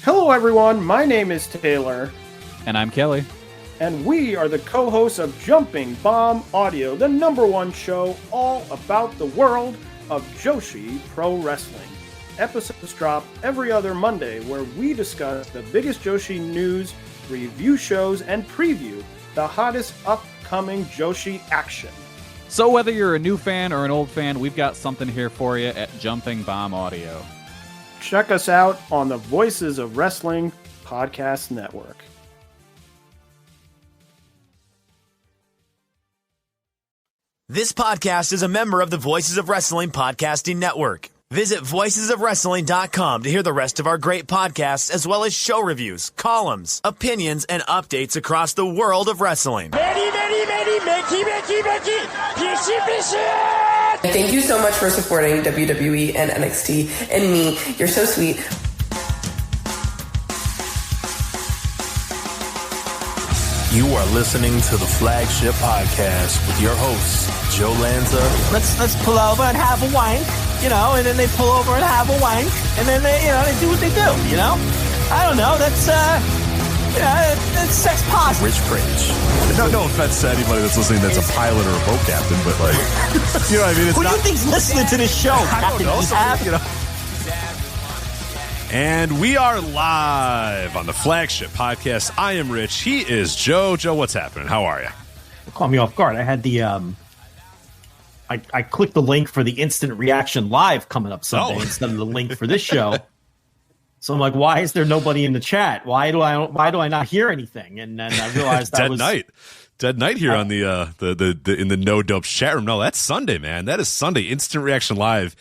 Hello everyone, my name is Taylor. And I'm Kelly. And we are the co-hosts of Jumping Bomb Audio, the #1 show all about the world of Joshi Pro Wrestling. Episodes drop every other Monday where we discuss the biggest Joshi news, review shows, and preview the hottest upcoming Joshi action. So whether you're a new fan or an old fan, we've got something here for you at Jumping Bomb Audio. Check us out on the Voices of Wrestling Podcast Network. This podcast is a member of the Voices of Wrestling Podcasting Network. Visit voicesofwrestling.com to hear the rest of our great podcasts, as well as show reviews, columns, opinions, and updates across the world of wrestling. Thank you so much for supporting WWE and NXT and me. You're so sweet. You are listening to the Flagship Podcast with your hosts, Joe Lanza. Let's pull over and have a wank, and then they pull over and have a wank, and then they do what they do, I don't know, that's sex positive. Rich Prince. No offense to anybody that's listening that's a pilot or a boat captain, but you know what I mean? It's Who do you think's listening to this show? I don't know. And we are live on the Flagship Podcast. I am Rich. He is Joe. Joe, what's happening? How are you? Caught me off guard. I had the I clicked the link for the instant reaction live coming up Sunday instead of the link for this show. So I'm like, why is there nobody in the chat? Why do I not hear anything? And then I realized that was dead night here on the in the No Dopes chat room. No, that's Sunday, man. That is Sunday. Instant reaction live.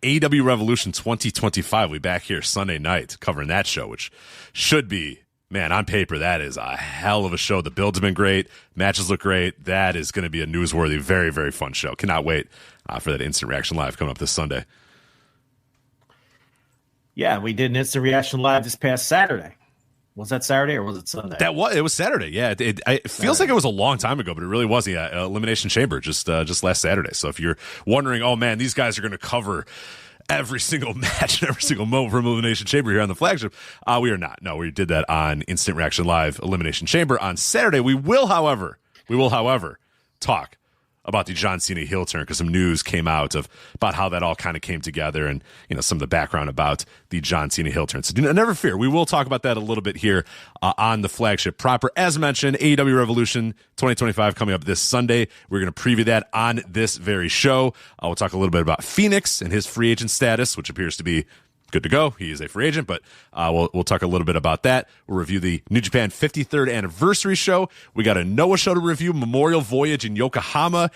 AEW Revolution 2025. We back here Sunday night covering that show, which should be, man, on paper, that is a hell of a show. The builds have been great. Matches look great. That is going to be a newsworthy, very, very fun show. Cannot wait for that Instant Reaction Live coming up this Sunday. Yeah, we did an Instant Reaction Live this past Saturday. Was that Saturday or was it Sunday? It was Saturday. Yeah, it feels like it was a long time ago, but it really wasn't. Yeah, Elimination Chamber just last Saturday. So if you're wondering, oh man, these guys are going to cover every single match and every single moment from Elimination Chamber here on the Flagship, we are not. No, we did that on Instant Reaction Live Elimination Chamber on Saturday. We will, however, talk about the John Cena heel turn because some news came out about how that all kind of came together and some of the background about the John Cena heel turn. So never fear, we will talk about that a little bit here on the Flagship proper. As mentioned, AEW Revolution 2025 coming up this Sunday. We're going to preview that on this very show. We'll talk a little bit about Fenix and his free agent status, which appears to be good to go. He is a free agent, but we'll talk a little bit about that. We'll review the New Japan 53rd anniversary show. We got a Noah show to review, Memorial Voyage in Yokohama,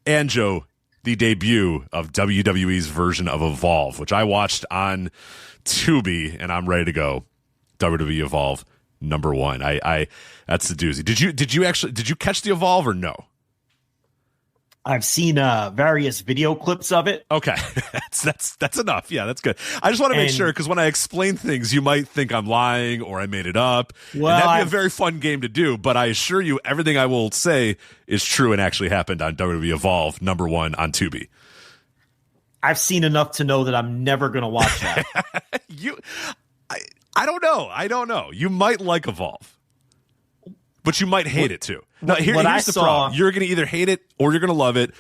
and Joe, the debut of WWE's version of Evolve, which I watched on Tubi, and I'm ready to go. WWE Evolve #1. I that's the doozy. Did you catch the Evolve or no? I've seen various video clips of it. Okay, that's enough. Yeah, that's good. I just want to make sure because when I explain things, you might think I'm lying or I made it up. Well, and that'd be a very fun game to do. But I assure you, everything I will say is true and actually happened on WWE Evolve #1 on Tubi. I've seen enough to know that I'm never going to watch that. I don't know. I don't know. You might like Evolve. But you might hate it too. Now, here's the problem. You're going to either hate it or you're going to love it.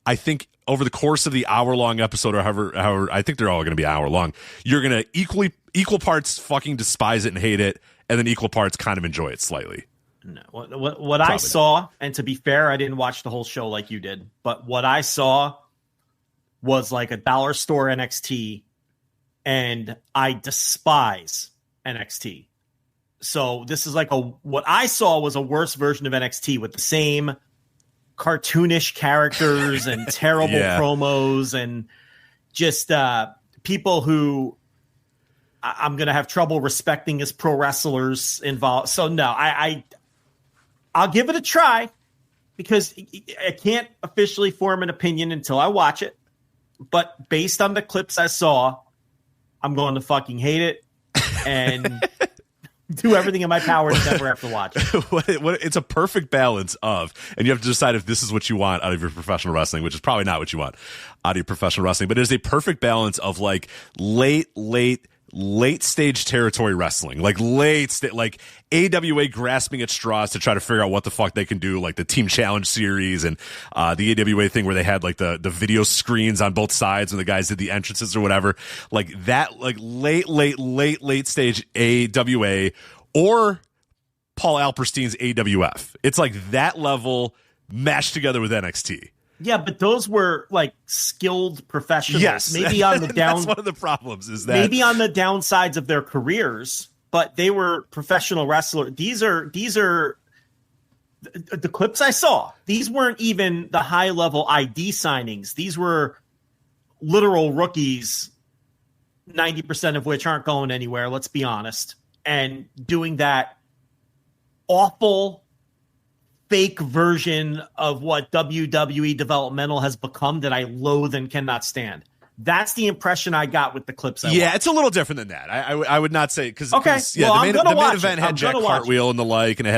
I think over the course of the hour-long episode, or however, I think they're all going to be hour-long, you're going to equal parts fucking despise it and hate it, and then equal parts kind of enjoy it slightly. No, what I saw, and to be fair, I didn't watch the whole show like you did, but what I saw was like a dollar store NXT, and I despise NXT. So this is like what I saw was a worse version of NXT with the same cartoonish characters and terrible promos and just people who I'm going to have trouble respecting as pro wrestlers involved. So no, I'll give it a try because I can't officially form an opinion until I watch it. But based on the clips I saw, I'm going to fucking hate it and do everything in my power to never have to watch it. It's a perfect balance of, and you have to decide if this is what you want out of your professional wrestling, which is probably not what you want out of your professional wrestling, but it is a perfect balance of like late late stage territory wrestling, like like AWA grasping at straws to try to figure out what the fuck they can do, like the Team Challenge series and the AWA thing where they had like the video screens on both sides when the guys did the entrances or whatever, like that, like late stage AWA or Paul Alperstein's AWF. It's like that level mashed together with NXT. Yeah, but those were like skilled professionals. Yes, maybe on the down. That's one of the problems. Is that maybe on the downsides of their careers, but they were professional wrestlers. These are the clips I saw. These weren't even the high level ID signings. These were literal rookies, 90% of which aren't going anywhere. Let's be honest, and doing that awful fake version of what WWE developmental has become that I loathe and cannot stand. That's the impression I got with the clips. It's a little different than that. I would not say because the main event had Jack Cartwheel and the like, and it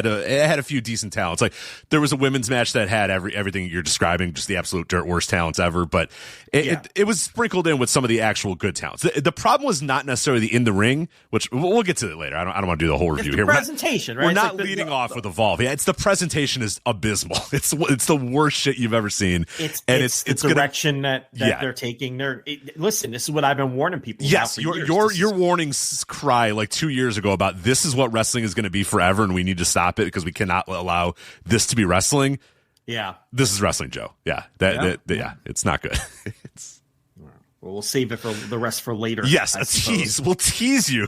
had a few decent talents. Like there was a women's match that had everything you're describing, just the absolute dirt worst talents ever. But it was sprinkled in with some of the actual good talents. The problem was not necessarily in the ring, which we'll get to it later. I don't want to do the whole review here. Presentation, right? We're not leading off with Evolve. Yeah, it's the presentation is abysmal. It's the worst shit you've ever seen. It's the direction that they're taking. Listen, this is what I've been warning people. Yes, your warnings cry like 2 years ago about this is what wrestling is going to be forever, and we need to stop it because we cannot allow this to be wrestling. Yeah, this is wrestling, Joe. Yeah, it's not good. Well, we'll save it for the rest for later. Yes, a tease. We'll tease you.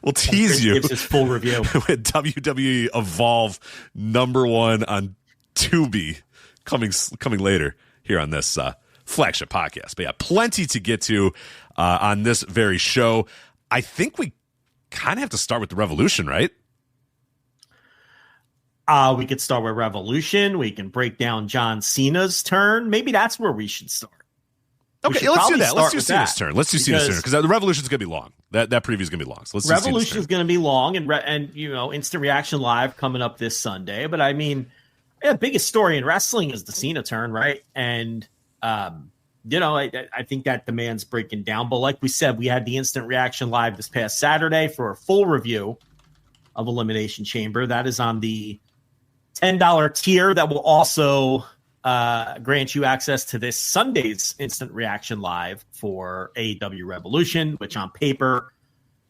We'll tease you. Gives his full review with WWE Evolve #1 on Tubi coming later here on this Flagship podcast. But yeah, plenty to get to on this very show. I think we kind of have to start with the Revolution, right? We could start with Revolution. We can break down John Cena's turn. Maybe that's where we should start. Okay, let's do that. Let's do Cena's turn. Let's do Cena's turn because the Revolution's going to be long. That preview is going to be long. So let's Revolution is going to be long, and Instant Reaction Live coming up this Sunday. But I mean, the biggest story in wrestling is the Cena turn, right? And I think that demand's breaking down. But like we said, we had the Instant Reaction Live this past Saturday for a full review of Elimination Chamber. That is on the $10 tier that will also grant you access to this Sunday's Instant Reaction Live for AEW Revolution, which on paper,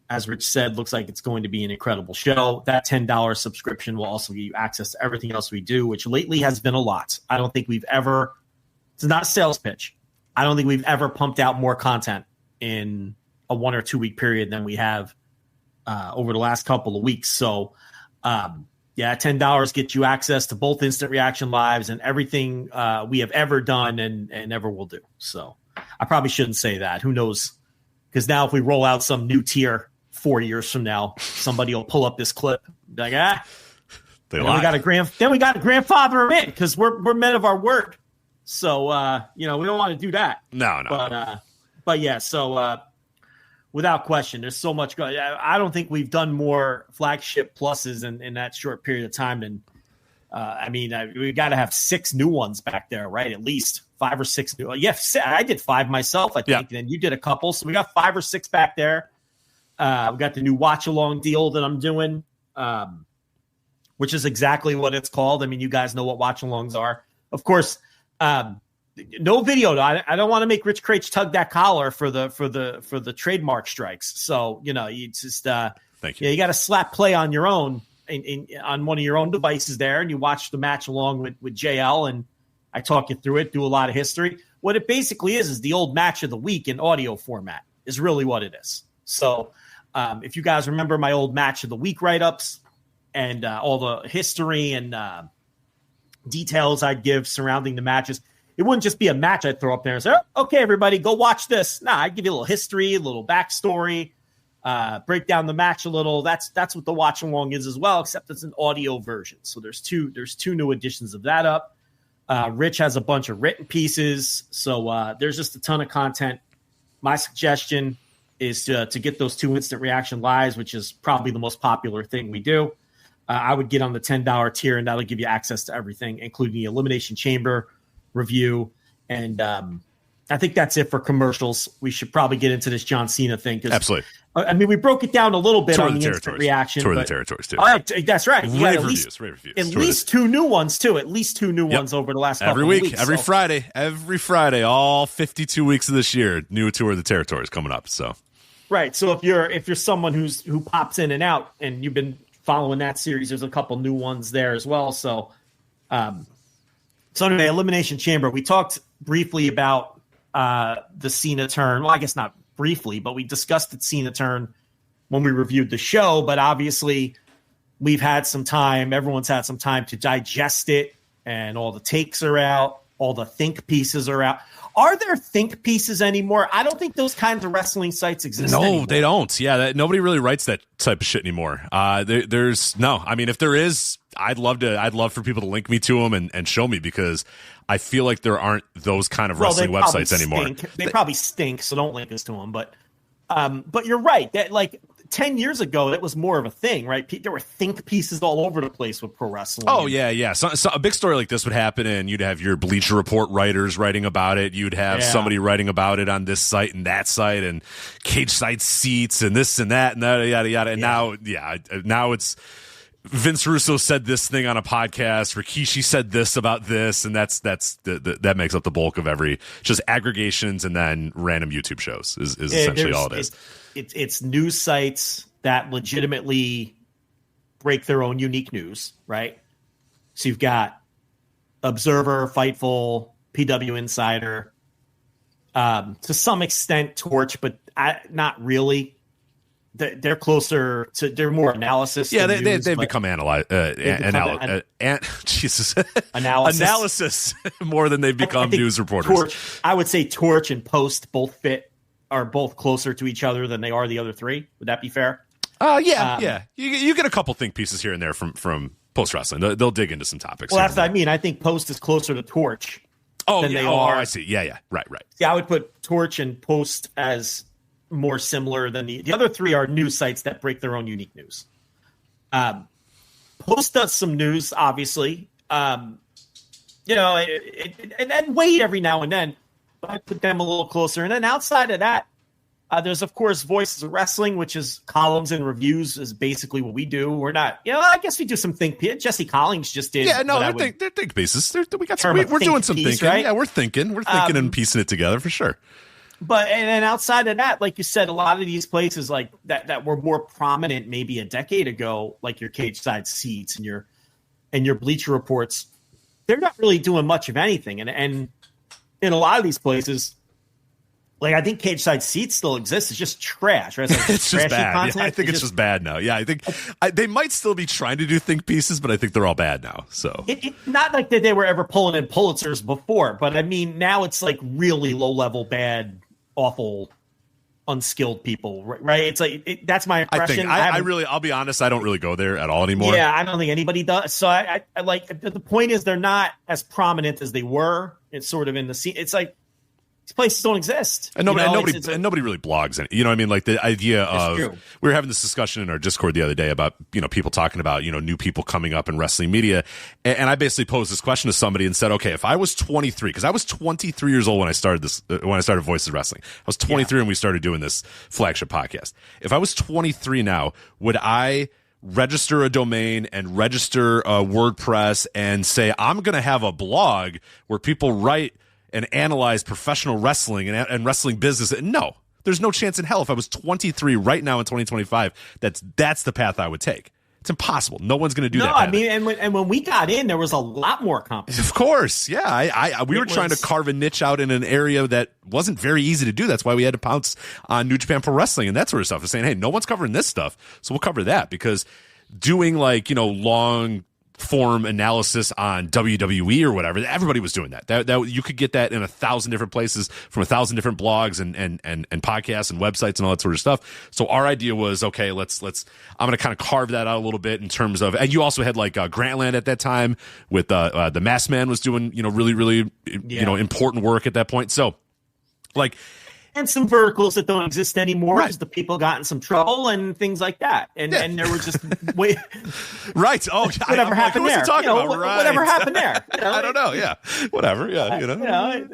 as Rich said, looks like it's going to be an incredible show. That $10 subscription will also give you access to everything else we do, which lately has been a lot. I don't think we've ever, it's not a sales pitch. I don't think we've ever pumped out more content in a 1 or 2 week period than we have over the last couple of weeks. So, $10 gets you access to both Instant Reaction Lives and everything we have ever done and ever will do. So I probably shouldn't say that. Who knows? Because now if we roll out some new tier 4 years from now, somebody will pull up this clip. Like, we got to grandfather him in because we're men of our word. So, we don't want to do that. No. But yeah, so without question, there's so much going. I don't think we've done more Flagship pluses in that short period of time. And we got to have 6 new ones back there, right? At least 5 or 6 new. Yes, I did 5 myself, I think, and you did a couple. So we got 5 or 6 back there. We got the new watch along deal that I'm doing, which is exactly what it's called. I mean, you guys know what watch alongs are, of course. No video. I don't want to make Rich Craich tug that collar for the trademark strikes. So you just thank you. You got to slap play on your own on one of your own devices there, and you watch the match along with JL, and I talk you through it, do a lot of history. What it basically is the old match of the week in audio format is really what it is. So if you guys remember my old match of the week write-ups and all the history and details I'd give surrounding the matches. It wouldn't just be a match I'd throw up there and say, okay, everybody, go watch this. Nah, I'd give you a little history, a little backstory, break down the match a little. That's what the watch along is as well, except it's an audio version. So there's two new editions of that up. Rich has a bunch of written pieces. So there's just a ton of content. My suggestion is to get those 2 Instant Reaction Lives, which is probably the most popular thing we do. I would get on the $10 tier, and that'll give you access to everything, including the Elimination Chamber review and I think that's it for commercials. We should probably get into this John Cena thing. Absolutely. I mean, we broke it down a little bit Tour on the the instant reaction. Tour the territories, too. That's right. Rave reviews. At least two new ones, too. At least two new ones over the last couple of weeks. Every Friday, all 52 weeks of this year, new Tour of the Territories coming up. So, right. So if you're someone who pops in and out, and you've been following that series, there's a couple new ones there as well. So, anyway, Elimination Chamber. We talked briefly about the Cena turn. Well, I guess not briefly, but we discussed the Cena turn when we reviewed the show. But obviously, we've had some time. Everyone's had some time to digest it, and all the takes are out. All the think pieces are out. Are there think pieces anymore? I don't think those kinds of wrestling sites exist anymore. No, they don't. Yeah, nobody really writes that type of shit anymore. There's no. I mean, if there is, I'd love for people to link me to them and show me, because I feel like there aren't those kind of wrestling websites anymore. They probably stink, so don't link us to them. But you're right. That, like, 10 years ago, that was more of a thing, right? There were think pieces all over the place with pro wrestling. Oh, yeah. So a big story like this would happen, and you'd have your Bleacher Report writers writing about it. You'd have somebody writing about it on this site and that site, and cage side seats and this and that and that, yada, yada. And now it's Vince Russo said this thing on a podcast. Rikishi said this about this, and that makes up the bulk of every just aggregations and then random YouTube shows is essentially all it is. It's news sites that legitimately break their own unique news, right? So you've got Observer, Fightful, PW Insider, to some extent Torch, but not really. They're closer to, they're more analysis. Yeah, they've become analysis more than they've become news reporters. Torch, I would say Torch and Post are both closer to each other than they are the other three. Would that be fair? Yeah. You get a couple think pieces here and there from Post Wrestling. They'll dig into some topics. Well, that's what I mean. I think Post is closer to Torch than they are. I see. Yeah. Right. Yeah, I would put Torch and Post as more similar than the other three are news sites that break their own unique news. Post does some news, obviously. And Wade every now and then. I put them a little closer. And then outside of that, there's, of course, Voices of Wrestling, which is columns and reviews is basically what we do. We're not, I guess we do some think pieces. Jesse Collins just did. Yeah, no, they're think pieces. We're doing some thinking. Right? Yeah, we're thinking and piecing it together for sure. But and then outside of that, like you said, a lot of these places like that were more prominent maybe a decade ago, like your cage side seats and your Bleacher Reports, they're not really doing much of anything. And in a lot of these places, like I think cage side seats still exist. It's just trash, right? It's just bad. Yeah, I think it's just bad now. Yeah, I think they might still be trying to do think pieces, but I think they're all bad now. So not like that they were ever pulling in Pulitzers before, but I mean now it's like really low level bad. Awful, unskilled people, right? It's like that's my impression. I'll be honest, I don't really go there at all anymore. Yeah, I don't think anybody does. So I like the point is they're not as prominent as they were. It's sort of in the scene. It's like these places don't exist, and nobody really blogs in it. You know what I mean? Like the idea of we were having this discussion in our Discord the other day about people talking about new people coming up in wrestling media, and I basically posed this question to somebody and said, okay, if I was 23, because I was 23 years old when I started Voices of Wrestling, I was 23 when we started doing this flagship podcast. If I was 23 now, would I register a domain and register a WordPress and say I'm going to have a blog where people write and analyze professional wrestling and wrestling business? No, there's no chance in hell if I was 23 right now in 2025 that's the path I would take. It's impossible. No one's going to do that. No, I mean, and when we got in, there was a lot more competition. Of course, yeah. We were trying to carve a niche out in an area that wasn't very easy to do. That's why we had to pounce on New Japan Pro Wrestling and that sort of stuff. Of saying, hey, no one's covering this stuff, so we'll cover that, because doing long form analysis on WWE or whatever, everybody was doing that. That you could get that in 1,000 different places from 1,000 different blogs and podcasts and websites and all that sort of stuff. So our idea was, okay, let's I'm going to kind of carve that out a little bit in terms of, and you also had like Grantland at that time with the Masked Man was doing really important work at that point. So like. And some verticals that don't exist anymore because the people got in some trouble and things like that. And there were just right. Oh, whatever happened there. Whatever happened there. I don't know. Yeah, whatever. Yeah,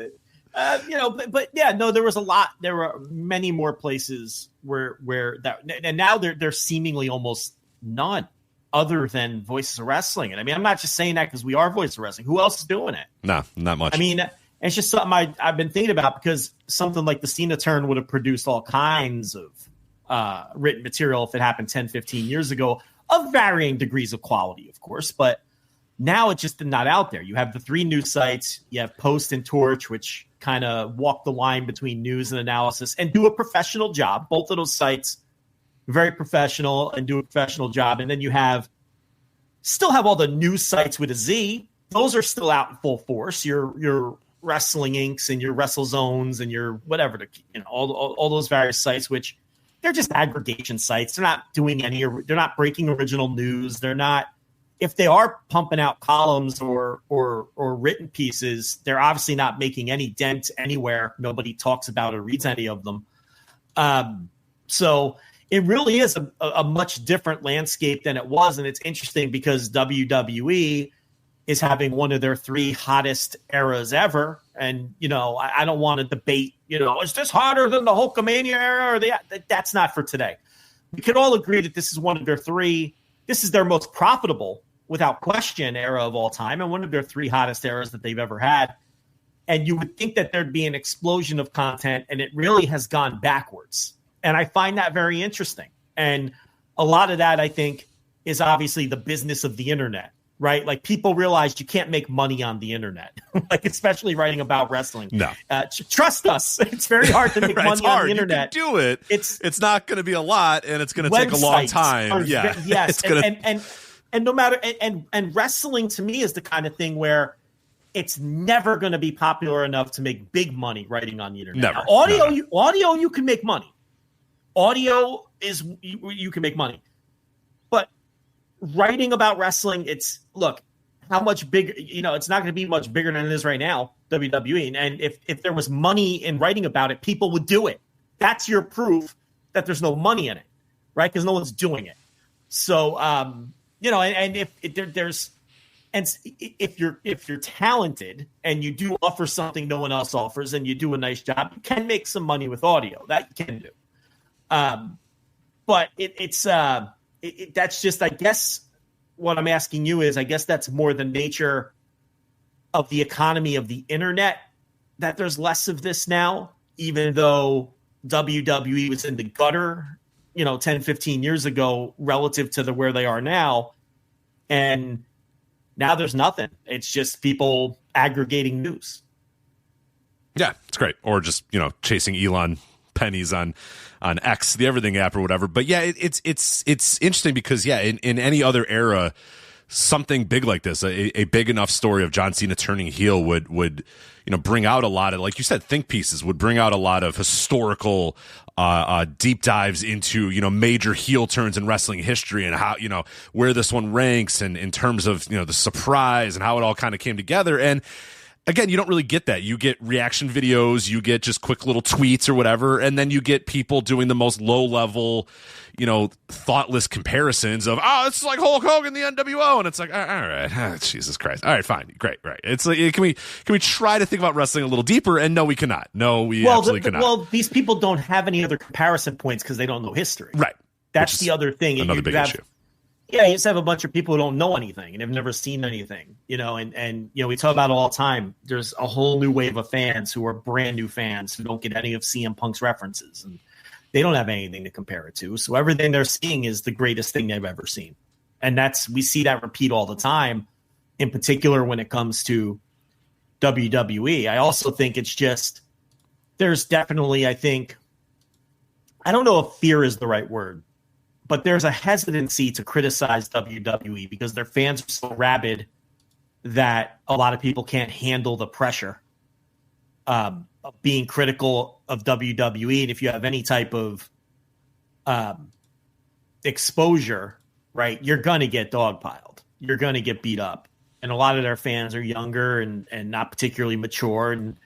But yeah, no, there was a lot. There were many more places where that, and now they're seemingly almost none other than Voices of Wrestling. And I mean, I'm not just saying that because we are Voices of Wrestling. Who else is doing it? No, not much. I mean, it's just something I've been thinking about, because something like the Cena turn would have produced all kinds of written material if it happened 10, 15 years ago, of varying degrees of quality, of course. But now it's just not out there. You have the 3 news sites. You have Post and Torch, which kind of walk the line between news and analysis and do a professional job. Both of those sites, very professional and do a professional job. And then you still have all the news sites with a Z. Those are still out in full force. Your Wrestling Incs and your Wrestle Zones and your whatever, all those various sites, which they're just aggregation sites. They're not doing they're not breaking original news. They're not, if they are pumping out columns or written pieces, they're obviously not making any dent anywhere. Nobody talks about or reads any of them. So it really is a much different landscape than it was. And it's interesting because WWE is having one of their 3 hottest eras ever. And, I don't want to debate, is this hotter than the Hulkamania era? That's not for today. We could all agree that this is one of their 3. This is their most profitable, without question, era of all time, and one of their 3 hottest eras that they've ever had. And you would think that there'd be an explosion of content, and it really has gone backwards. And I find that very interesting. And a lot of that, I think, is obviously the business of the internet, right? Like, people realize you can't make money on the internet, like, especially writing about wrestling. No, trust us. It's very hard to make money on the internet. You can do it. It's not going to be a lot, and it's going to take a long time. Yes. It's gonna... and no matter, and wrestling to me is the kind of thing where it's never going to be popular enough to make big money writing on the internet. Never. Now, audio, you can make money. Audio is, you can make money. But writing about wrestling, look, how much bigger, it's not going to be much bigger than it is right now, WWE. And if there was money in writing about it, people would do it. That's your proof that there's no money in it, right? Because no one's doing it. So, and if you're talented and you do offer something no one else offers and you do a nice job, you can make some money with audio. That you can do. But that's just, I guess what I'm asking you is, I guess that's more the nature of the economy of the internet, that there's less of this now, even though WWE was in the gutter, 10, 15 years ago relative to where they are now. And now there's nothing. It's just people aggregating news. Yeah, it's great. Or just, chasing Elon pennies on X, the Everything app or whatever. But yeah, it's interesting because, in any other era, something big like this, a big enough story of John Cena turning heel would bring out a lot of, like you said, think pieces, would bring out a lot of historical deep dives into, major heel turns in wrestling history and how, where this one ranks and in terms of, the surprise and how it all kind of came together. And again, you don't really get that. You get reaction videos, you get just quick little tweets or whatever, and then you get people doing the most low-level, thoughtless comparisons of, it's like Hulk Hogan, the NWO, and it's like, all right, Jesus Christ. All right, fine, great, right. It's like, can we try to think about wrestling a little deeper? And no, we cannot. No, we absolutely cannot. Well, these people don't have any other comparison points because they don't know history. Right. That's the other thing. Another big issue. Yeah, you just have a bunch of people who don't know anything and have never seen anything, and we talk about it all the time. There's a whole new wave of fans who are brand new fans who don't get any of CM Punk's references, and they don't have anything to compare it to. So everything they're seeing is the greatest thing they've ever seen. And we see that repeat all the time, in particular when it comes to WWE. I also think it's just, there's definitely, I don't know if fear is the right word, but there's a hesitancy to criticize WWE because their fans are so rabid that a lot of people can't handle the pressure of being critical of WWE. And if you have any type of exposure, right, you're going to get dogpiled. You're going to get beat up. And a lot of their fans are younger and not particularly mature, and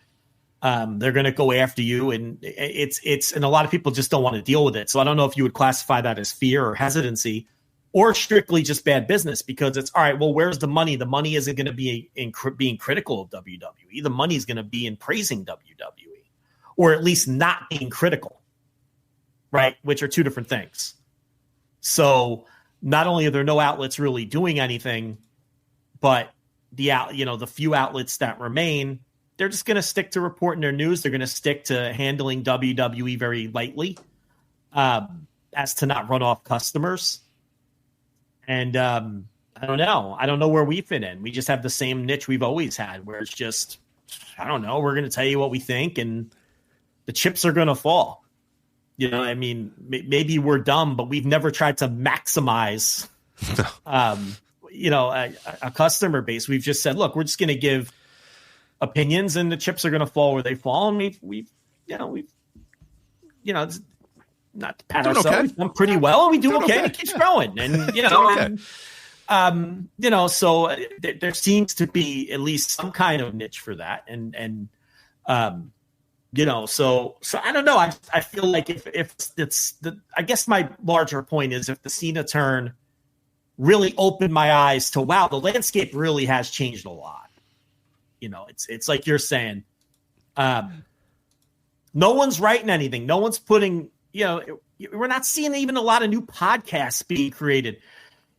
they're going to go after you, and and a lot of people just don't want to deal with it. So I don't know if you would classify that as fear or hesitancy, or strictly just bad business, because it's all right. Well, where's the money? The money isn't going to be in being critical of WWE. The money is going to be in praising WWE, or at least not being critical, right? Which are two different things. So not only are there no outlets really doing anything, but the few outlets that remain, they're just going to stick to reporting their news. They're going to stick to handling WWE very lightly, as to not run off customers. And I don't know. I don't know where we fit in. We just have the same niche we've always had, where it's just, I don't know, we're going to tell you what we think, and the chips are going to fall. You know, I mean, maybe we're dumb, but we've never tried to maximize, a customer base. We've just said, look, we're just going to give opinions, and the chips are going to fall where they fall. And we've not to pat ourselves, we've done pretty well. We do okay. It keeps growing, and so there seems to be at least some kind of niche for that, so I don't know. I feel like if it's I guess my larger point is, if the Cena turn really opened my eyes to, wow, the landscape really has changed a lot. You know, it's like you're saying, no one's writing anything. No one's putting, we're not seeing even a lot of new podcasts being created.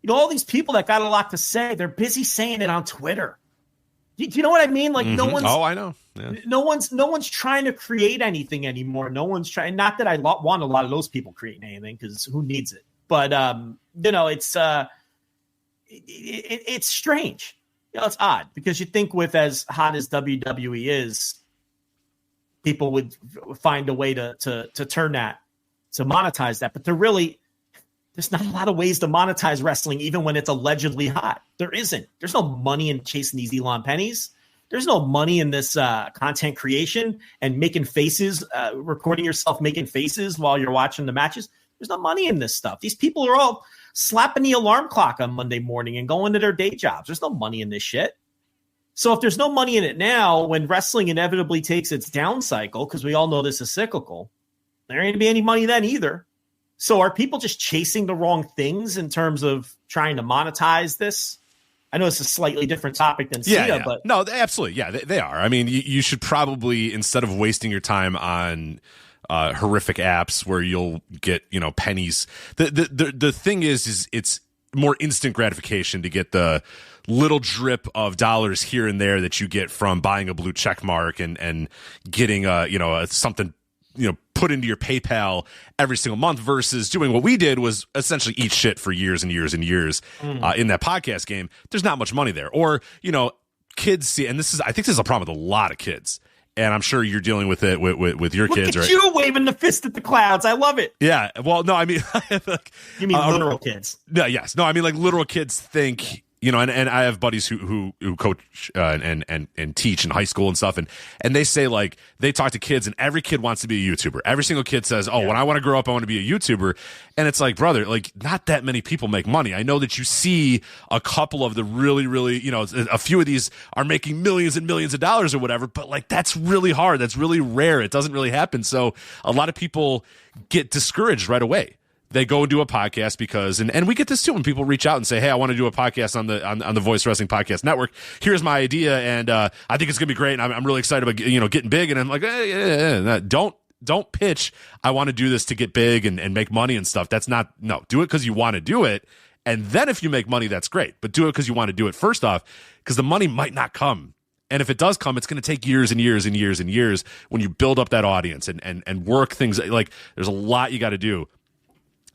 You know, all these people that got a lot to say, they're busy saying it on Twitter. Do you know what I mean? Like, no one's. Oh, I know. Yeah. No one's trying to create anything anymore. No one's trying. Not that I want a lot of those people creating anything, because who needs it? But it's strange. It's odd, because you think with as hot as WWE is, people would find a way to turn that, to monetize that. But there's not a lot of ways to monetize wrestling, even when it's allegedly hot. There isn't. There's no money in chasing these Elon pennies. There's no money in this content creation and making faces, recording yourself making faces while you're watching the matches. There's no money in this stuff. These people are all slapping the alarm clock on Monday morning and going to their day jobs. There's no money in this shit. So if there's no money in it now, when wrestling inevitably takes its down cycle, because we all know this is cyclical, there ain't going to be any money then either. So are people just chasing the wrong things in terms of trying to monetize this? I know it's a slightly different topic than Cena, but no, absolutely. Yeah, they are. I mean, you should probably, instead of wasting your time on horrific apps where you'll get, pennies. The thing is it's more instant gratification to get the little drip of dollars here and there that you get from buying a blue check mark and getting something, put into your PayPal every single month, versus doing what we did, was essentially eat shit for years and years and years in that podcast game. There's not much money there. Or, kids see, and I think this is a problem with a lot of kids. And I'm sure you're dealing with it with your kids, right? Look at you waving the fist at the clouds. I love it. Yeah. Well, no, I mean, you mean literal kids? No, yes. No, I mean, like, literal kids think, and I have buddies who coach and teach in high school and stuff, and they say, like, they talk to kids, and every kid wants to be a YouTuber. Every single kid says, "Oh, when I want to grow up, I want to be a YouTuber." And it's like, brother, like, not that many people make money. I know that you see a couple of the really, really, a few of these are making millions and millions of dollars or whatever, but, like, that's really hard. That's really rare. It doesn't really happen. So a lot of people get discouraged right away. They go and do a podcast because, and we get this too when people reach out and say, "Hey, I want to do a podcast on the Voice Wrestling Podcast Network. Here's my idea, and I think it's gonna be great. And I'm really excited about getting big." And I'm like, don't pitch, "I want to do this to get big and make money and stuff." That's not, no. Do it because you want to do it, and then if you make money, that's great. But do it because you want to do it first off, because the money might not come. And if it does come, it's going to take years and years and years and years when you build up that audience and work things. Like, there's a lot you got to do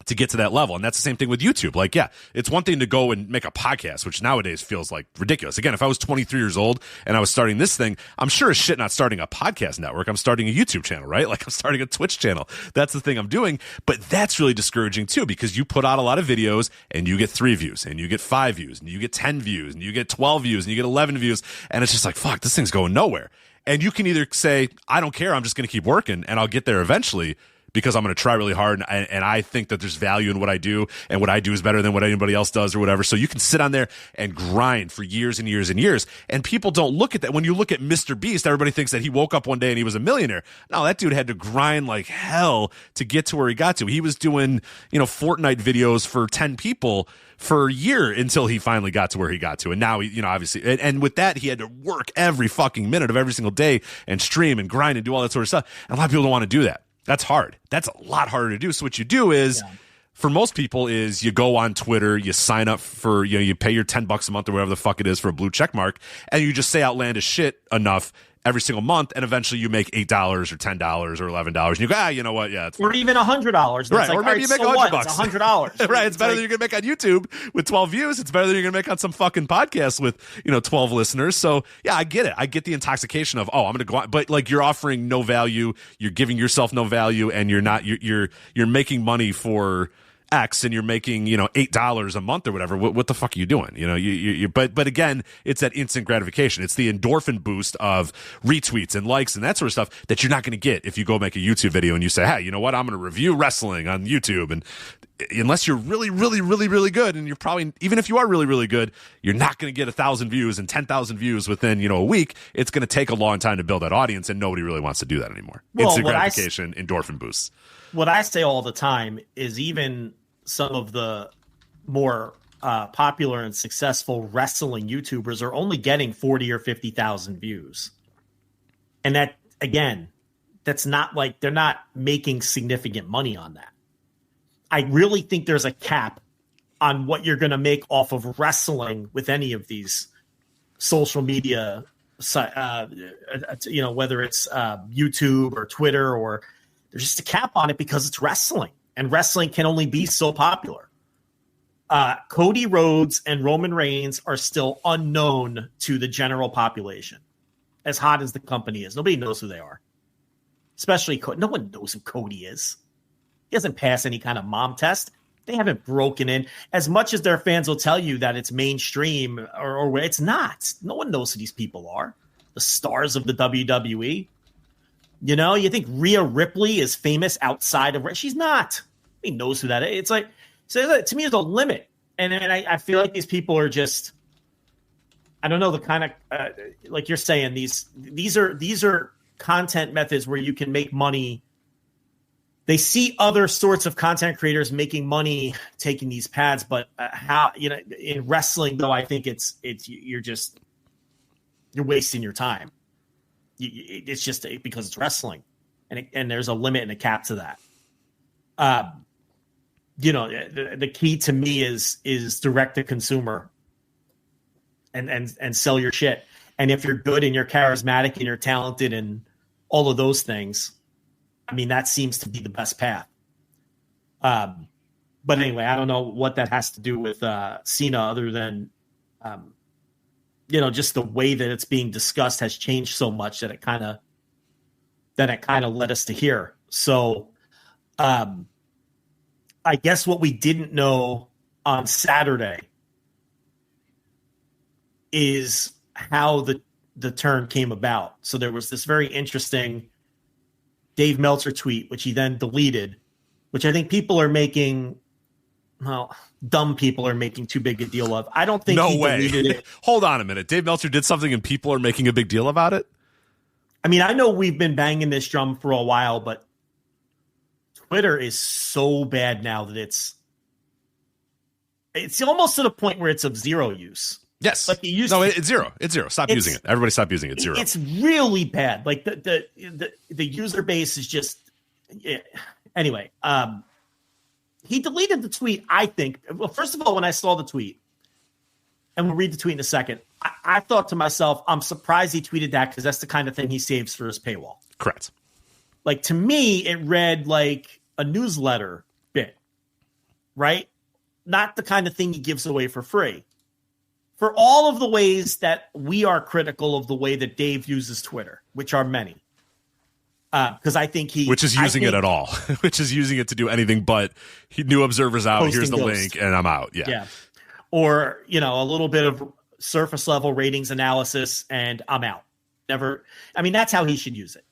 to get to that level. And that's the same thing with YouTube. Like, yeah, it's one thing to go and make a podcast, which nowadays feels like ridiculous. Again, if I was 23 years old and I was starting this thing, I'm sure as shit not starting a podcast network. I'm starting a YouTube channel, right? Like, I'm starting a Twitch channel. That's the thing I'm doing. But that's really discouraging too, because you put out a lot of videos and you get 3 views and you get 5 views and you get 10 views and you get 12 views and you get 11 views. And it's just like, fuck, this thing's going nowhere. And you can either say, I don't care, I'm just going to keep working and I'll get there eventually. because I'm going to try really hard, and I think that there's value in what I do, and what I do is better than what anybody else does or whatever. So you can sit on there and grind for years and years and years, and people don't look at that. When you look at Mr. Beast, everybody thinks that he woke up one day and he was a millionaire. No, that dude had to grind like hell to get to where he got to. He was doing, Fortnite videos for 10 people for a year until he finally got to where he got to. And now, obviously, and with that, he had to work every fucking minute of every single day and stream and grind and do all that sort of stuff. And a lot of people don't want to do that. That's hard. That's a lot harder to do. So what you do is, for most people, is you go on Twitter, you sign up for, you pay your $10 a month or whatever the fuck it is for a blue check mark, and you just say outlandish shit enough every single month, and eventually you make $8 or $10 or $11, and you go, you know what, yeah, it's fine. Or even $100, right? Or maybe you make $100. It's $100, right? It's better than you're gonna make on YouTube with 12 views. It's better than you're gonna make on some fucking podcast with 12 listeners. So yeah, I get it. I get the intoxication of I'm gonna go on, but like you're offering no value, you're giving yourself no value, and you're making money for X, and you're making $8 a month or whatever. What the fuck are you doing? But again, it's that instant gratification. It's the endorphin boost of retweets and likes and that sort of stuff that you're not going to get if you go make a YouTube video and you say, hey, you know what, I'm going to review wrestling on YouTube. And unless you're really, really, really, really good, and you're probably, even if you are really, really good, you're not going to get 1,000 views and 10,000 views within a week. It's going to take a long time to build that audience, and nobody really wants to do that anymore. Instant gratification, endorphin boosts. What I say all the time is, even some of the more popular and successful wrestling YouTubers are only getting 40 or 50,000 views. And that, again, that's not like, they're not making significant money on that. I really think there's a cap on what you're going to make off of wrestling with any of these social media, whether it's YouTube or Twitter, or there's just a cap on it because it's wrestling. And wrestling can only be so popular. Cody Rhodes and Roman Reigns are still unknown to the general population. As hot as the company is, nobody knows who they are. Especially Cody. No one knows who Cody is. He hasn't passed any kind of mom test. They haven't broken in. As much as their fans will tell you that it's mainstream, or it's not. No one knows who these people are. The stars of the WWE. You think Rhea Ripley is famous outside of... She's not. He knows who that is. It's like, so to me, there's a limit. And I feel like these people are just... I don't know, the kind of... like you're saying, these are content methods where you can make money. They see other sorts of content creators making money taking these paths, but how... in wrestling, though, I think it's you're wasting your time. It's just because it's wrestling, and there's a limit and a cap to that. The key to me is direct to consumer, and sell your shit. And if you're good and you're charismatic and you're talented and all of those things, I mean, that seems to be the best path. But anyway, I don't know what that has to do with Cena, other than just the way that it's being discussed has changed so much that it kind of led us to here. So I guess what we didn't know on Saturday is how the turn came about. So there was this very interesting Dave Meltzer tweet, which he then deleted, which I think people are making... Well, dumb people are making too big a deal of. I don't think he deleted it. Hold on a minute. Dave Meltzer did something and people are making a big deal about it? I mean, I know we've been banging this drum for a while, but Twitter is so bad now that it's almost to the point where it's of zero use. Yes. Like it's zero. It's zero. Stop using it. Everybody stop using it. It's zero. It's really bad. Like the user base is just... Yeah. Anyway, he deleted the tweet, I think. Well, first of all, when I saw the tweet, and we'll read the tweet in a second, I thought to myself, I'm surprised he tweeted that, because that's the kind of thing he saves for his paywall. Correct. Like, to me, it read like a newsletter bit, right? Not the kind of thing he gives away for free. For all of the ways that we are critical of the way that Dave uses Twitter, which are many. Because I think which is using it at all, which is using it to do anything but new observers out. Here's the link, and I'm out. Yeah. Or a little bit of surface level ratings analysis, and I'm out. Never. I mean, that's how he should use it.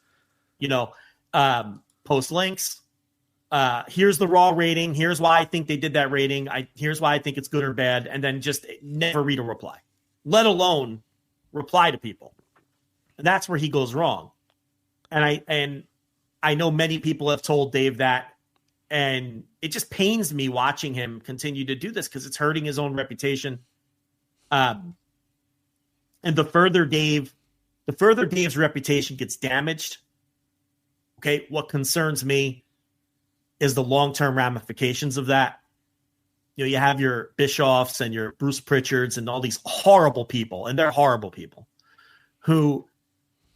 Post links, here's the Raw rating. Here's why I think they did that rating. Here's why I think it's good or bad. And then just never read a reply, let alone reply to people. And that's where he goes wrong. And I know many people have told Dave that, and it just pains me watching him continue to do this because it's hurting his own reputation. And the further Dave's reputation gets damaged, okay, what concerns me is the long-term ramifications of that. You know, you have your Bischoffs and your Bruce Pritchards and all these horrible people, and they're horrible people who,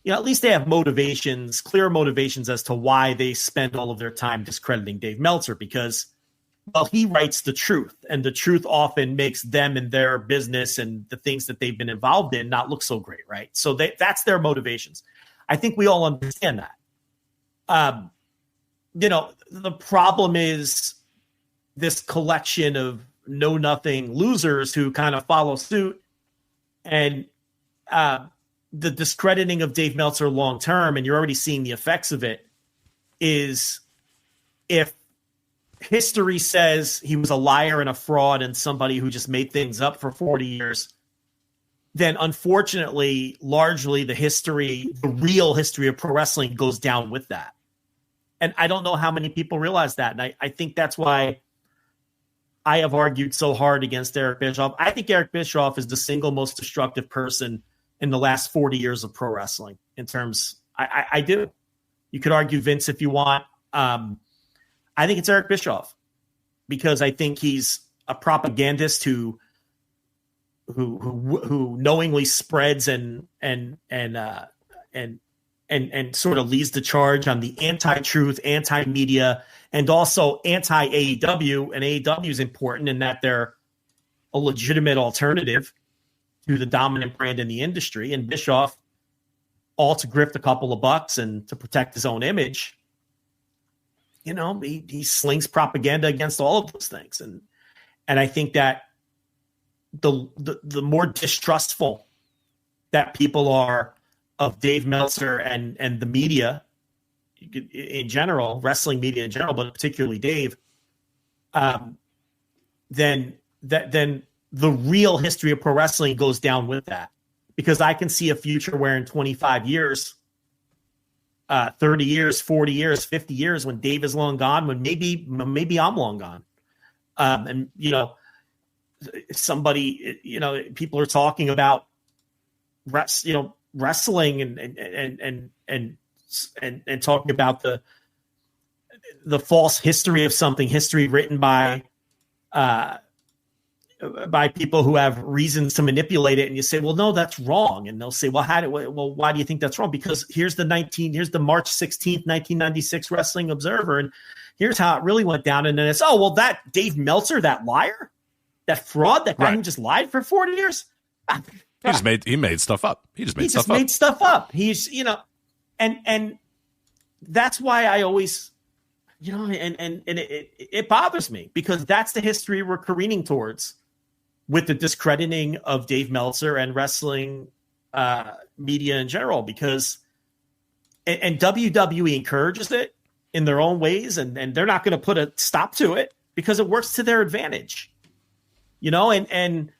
you know, at least they have motivations, clear motivations as to why they spend all of their time discrediting Dave Meltzer because, well, he writes the truth, and the truth often makes them and their business and the things that they've been involved in not look so great, right? So that's their motivations. I think we all understand that. You know, the problem is this collection of know-nothing losers who kind of follow suit, and the discrediting of Dave Meltzer long-term, and you're already seeing the effects of it, is if history says he was a liar and a fraud and somebody who just made things up for 40 years, then unfortunately, largely the real history of pro wrestling goes down with that. And I don't know how many people realize that. And I think that's why I have argued so hard against Eric Bischoff. I think Eric Bischoff is the single most destructive person in the last 40 years of pro wrestling in terms. I do. You could argue Vince if you want. I think it's Eric Bischoff because I think he's a propagandist who knowingly spreads and sort of leads the charge on the anti-truth, anti-media, and also anti-AEW. And AEW is important in that they're a legitimate alternative to the dominant brand in the industry. And Bischoff, all to grift a couple of bucks and to protect his own image, you know, he slings propaganda against all of those things. And I think that the more distrustful that people are of Dave Meltzer and the media in general, wrestling media in general, but particularly Dave, then the real history of pro wrestling goes down with that. Because I can see a future where in 25 years, 30 years, 40 years, 50 years, when Dave is long gone, when maybe I'm long gone. And, you know, somebody, you know, people are talking about wrestling and talking about the false history of something, history written by people who have reasons to manipulate it. And you say, well, no, that's wrong. And they'll say, well, why do you think that's wrong? Because here's the March 16th, 1996 Wrestling Observer. And here's how it really went down. And then it's, oh, well, that Dave Meltzer, that liar, that fraud, that guy who just lied for 40 years. He made stuff up. He just made stuff up. He's, you know, and that's why I always, you know, and it bothers me because that's the history we're careening towards with the discrediting of Dave Meltzer and wrestling media in general, because and WWE encourages it in their own ways, and they're not going to put a stop to it because it works to their advantage, you know, and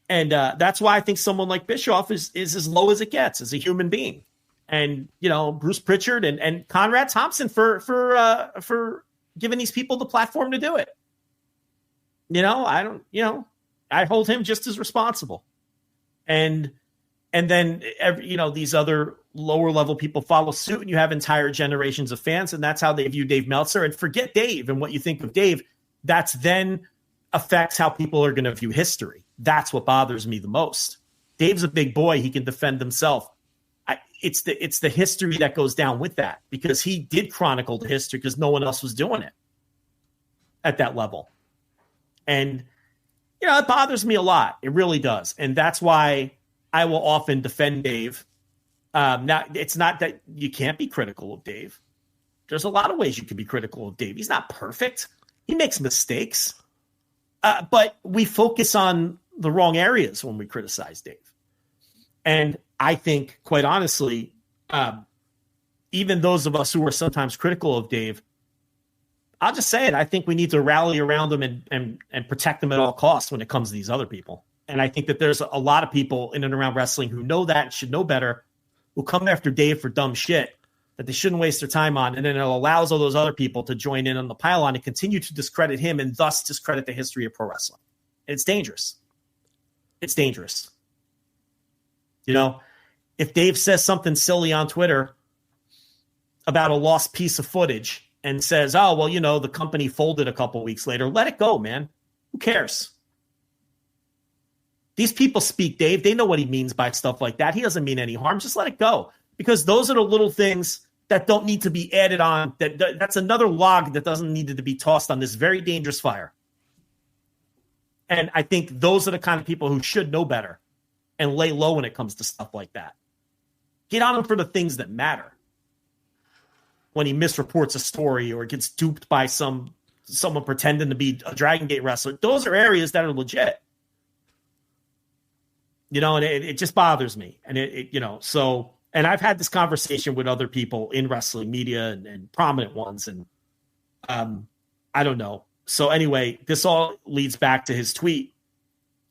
that's why I think someone like Bischoff is as low as it gets as a human being. And, you know, Bruce Pritchard and Conrad Thompson for giving these people the platform to do it. You know, I hold him just as responsible. And then, these other lower level people follow suit, and you have entire generations of fans, and that's how they view Dave Meltzer. And forget Dave and what you think of Dave. That's then affects how people are going to view history. That's what bothers me the most. Dave's a big boy. He can defend himself. It's the history that goes down with that, because he did chronicle the history because no one else was doing it at that level. And, you know, it bothers me a lot. It really does. And that's why I will often defend Dave. Now, it's not that you can't be critical of Dave. There's a lot of ways you can be critical of Dave. He's not perfect. He makes mistakes. But we focus on the wrong areas when we criticize Dave. And I think, quite honestly, even those of us who are sometimes critical of Dave, I'll just say it. I think we need to rally around them and protect them at all costs when it comes to these other people. And I think that there's a lot of people in and around wrestling who know that and should know better, who come after Dave for dumb shit that they shouldn't waste their time on. And then it allows all those other people to join in on the pylon and continue to discredit him and thus discredit the history of pro wrestling. And it's dangerous. It's dangerous. You know, if Dave says something silly on Twitter about a lost piece of footage and says, oh, well, you know, the company folded a couple weeks later, let it go, man. Who cares? These people speak, Dave. They know what he means by stuff like that. He doesn't mean any harm. Just let it go. Because those are the little things that don't need to be added on. That's another log that doesn't need to be tossed on this very dangerous fire. And I think those are the kind of people who should know better and lay low when it comes to stuff like that. Get on them for the things that matter. When he misreports a story or gets duped by someone pretending to be a Dragon Gate wrestler, those are areas that are legit. You know, and it just bothers me. And and I've had this conversation with other people in wrestling media and prominent ones. And I don't know. So anyway, this all leads back to his tweet,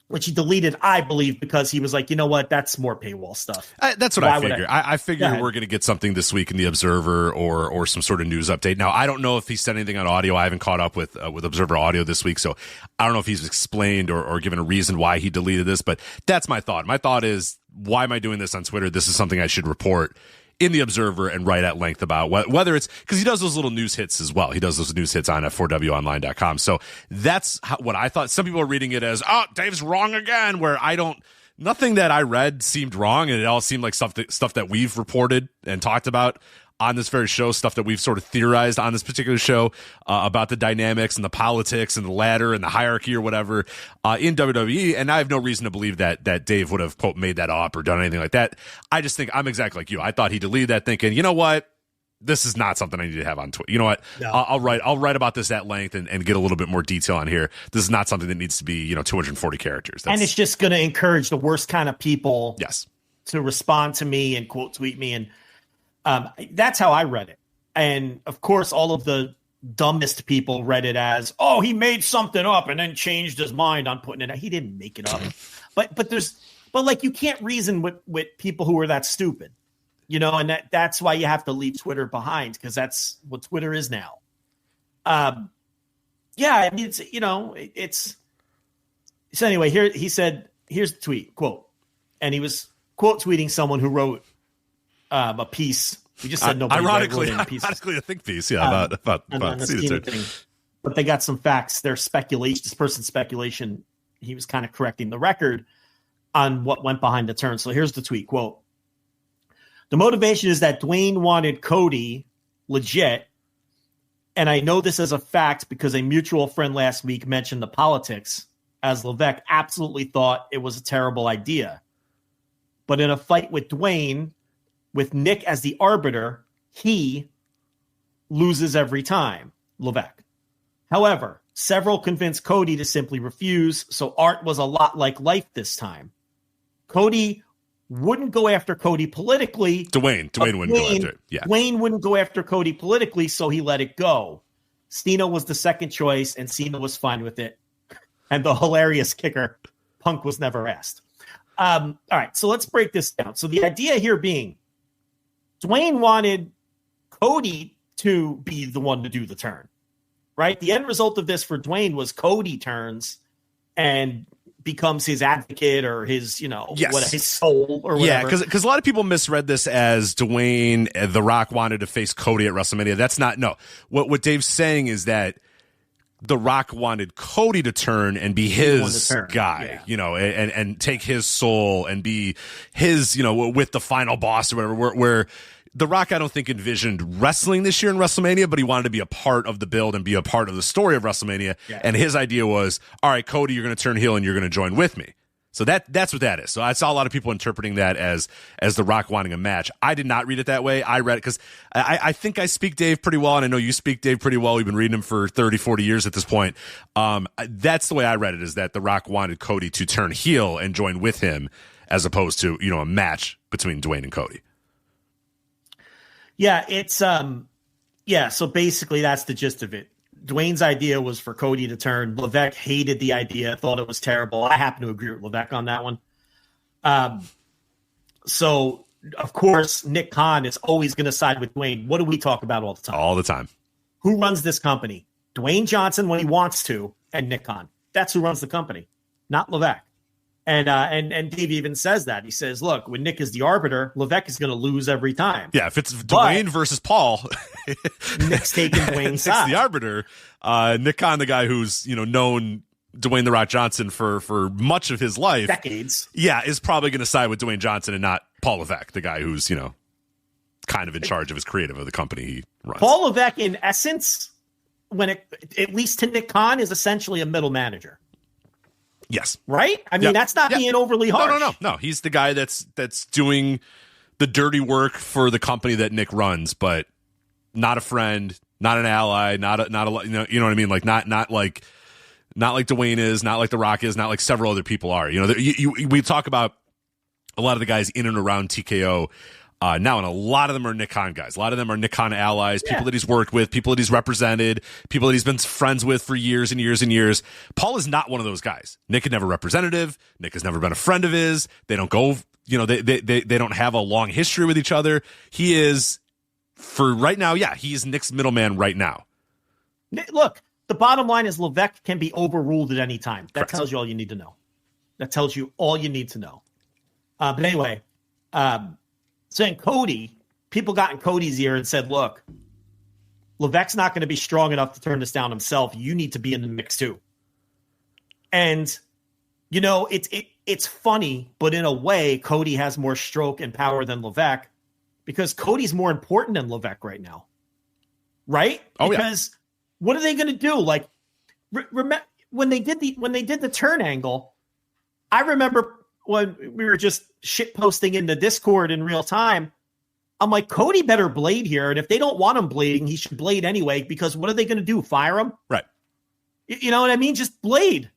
which he deleted, I believe, because he was like, you know what? That's more paywall stuff. That's what I figure. I figure we're going to get something this week in the Observer or some sort of news update. Now, I don't know if he said anything on audio. I haven't caught up with Observer audio this week, so I don't know if he's explained or given a reason why he deleted this, but that's my thought. My thought is, why am I doing this on Twitter? This is something I should report in the Observer and write at length about whether it's because he does those little news hits as well. He does those news hits on F4WOnline.com. So that's what I thought. Some people are reading it as, oh, Dave's wrong again, where nothing that I read seemed wrong. And it all seemed like stuff that we've reported and talked about on this very show, stuff that we've sort of theorized on this particular show about the dynamics and the politics and the ladder and the hierarchy or whatever in WWE. And I have no reason to believe that Dave would have, quote, made that up or done anything like that. I just think I'm exactly like you. I thought he deleted that thinking, you know what? This is not something I need to have on Twitter. You know what? No. I'll write about this at length and get a little bit more detail on here. This is not something that needs to be, 240 characters. And it's just going to encourage the worst kind of people to respond to me and quote tweet me. And that's how I read it. And of course, all of the dumbest people read it as, oh, he made something up and then changed his mind on putting it out. He didn't make it up. but like, you can't reason with people who are that stupid, and that's why you have to leave Twitter behind, because that's what Twitter is now. I mean, so anyway, here he said, here's the tweet quote. And he was quote tweeting someone who wrote a piece. We just said nobody ironically a think piece, about Cena thing. But they got some facts. Their speculation, this person's speculation, he was kind of correcting the record on what went behind the turn. So here's the tweet quote: "The motivation is that Dwayne wanted Cody legit, and I know this as a fact because a mutual friend last week mentioned the politics, as Levesque absolutely thought it was a terrible idea. But in a fight with Dwayne, with Nick as the arbiter, he loses every time, Levesque. However, several convinced Cody to simply refuse, so Art was a lot like life this time. Cody wouldn't go after Cody politically. Dwayne wouldn't go after it. Yeah. Dwayne wouldn't go after Cody politically, so he let it go. Cena was the second choice, and Cena was fine with it. And the hilarious kicker, Punk was never asked." All right, so let's break this down. So the idea here being, Dwayne wanted Cody to be the one to do the turn, right? The end result of this for Dwayne was Cody turns and becomes his advocate or his, his soul or whatever. Yeah, because a lot of people misread this as Dwayne, The Rock wanted to face Cody at WrestleMania. That's not, no. What Dave's saying is that The Rock wanted Cody to turn and be his guy, and take his soul and be his, with the final boss or whatever, where The Rock, I don't think, envisioned wrestling this year in WrestleMania, but he wanted to be a part of the build and be a part of the story of WrestleMania. Yeah. And his idea was, all right, Cody, you're going to turn heel and you're going to join with me. So that's what that is. So I saw a lot of people interpreting that as The Rock wanting a match. I did not read it that way. I read it because I think I speak Dave pretty well, and I know you speak Dave pretty well. We've been reading him for 30, 40 years at this point. That's the way I read it, is that The Rock wanted Cody to turn heel and join with him, as opposed to, a match between Dwayne and Cody. Yeah, it's so basically that's the gist of it. Dwayne's idea was for Cody to turn. Levesque hated the idea, thought it was terrible. I happen to agree with Levesque on that one. So, of course, Nick Khan is always going to side with Dwayne. What do we talk about all the time? All the time. Who runs this company? Dwayne Johnson when he wants to, and Nick Khan. That's who runs the company, not Levesque. And Dave even says that. He says, look, when Nick is the arbiter, Levesque is going to lose every time. Yeah, if it's Dwayne versus Paul, Nick's taking Dwayne's side. Nick's the arbiter. Nick Khan, the guy who's known Dwayne The Rock Johnson for much of his life. Decades. Yeah, is probably going to side with Dwayne Johnson and not Paul Levesque, the guy who's, kind of in charge of his creative of the company he runs. Paul Levesque, in essence, at least to Nick Khan, is essentially a middle manager. Yes. Right? I mean, that's not being overly harsh. No. He's the guy that's doing the dirty work for the company that Nick runs, but not a friend, not an ally, not a you know what I mean? Like not like Dwayne is, not like The Rock is, not like several other people are. We talk about a lot of the guys in and around TKO now, and a lot of them are Nick Khan guys. A lot of them are Nick Khan allies, people that he's worked with, people that he's represented, people that he's been friends with for years and years and years. Paul is not one of those guys. Nick had never representative. Nick has never been a friend of his. They don't go, they don't have a long history with each other. He is, for right now, he's Nick's middleman right now. Look, the bottom line is Levesque can be overruled at any time. That Correct. tells you all you need to know. That tells you all you need to know. But anyway, saying Cody, people got in Cody's ear and said, look, Levesque's not going to be strong enough to turn this down himself. You need to be in the mix too. And, it's funny, but in a way, Cody has more stroke and power than Levesque because Cody's more important than Levesque right now. Right? Oh, because what are they going to do? Like, remember when they did the turn angle, I remember when we were just shit posting in the Discord in real time, I'm like, Cody better blade here. And if they don't want him blading, he should blade anyway, because what are they going to do? Fire him? Right. You know what I mean? Just blade,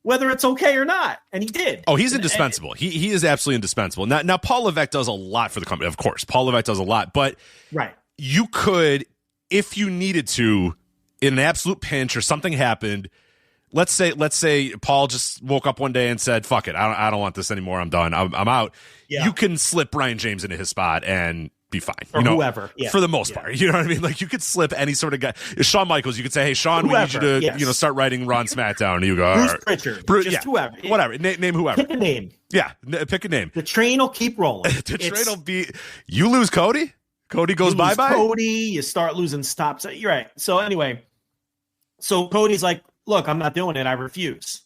whether it's okay or not. And he did. Oh, he's indispensable. He is absolutely indispensable. Now, Paul Levesque does a lot for the company. Of course, Paul Levesque does a lot. But you could, if you needed to, in an absolute pinch or something happened, let's say Paul just woke up one day and said, fuck it, I don't want this anymore, I'm done, I'm out. Yeah. You can slip Brian James into his spot and be fine. Or whoever. Yeah. For the most part. You know what I mean? Like, you could slip any sort of guy. Shawn Michaels, you could say, hey, Shawn, whoever, we need you to start writing Raw and SmackDown. And you go, Bruce Pritchard. Whoever. Whatever. Name whoever. Pick a name. Yeah, pick a name. The train will keep rolling. The train will be... You lose Cody? Cody goes bye-bye? Cody, you start losing stops. You're right. So anyway, Cody's like, look, I'm not doing it. I refuse.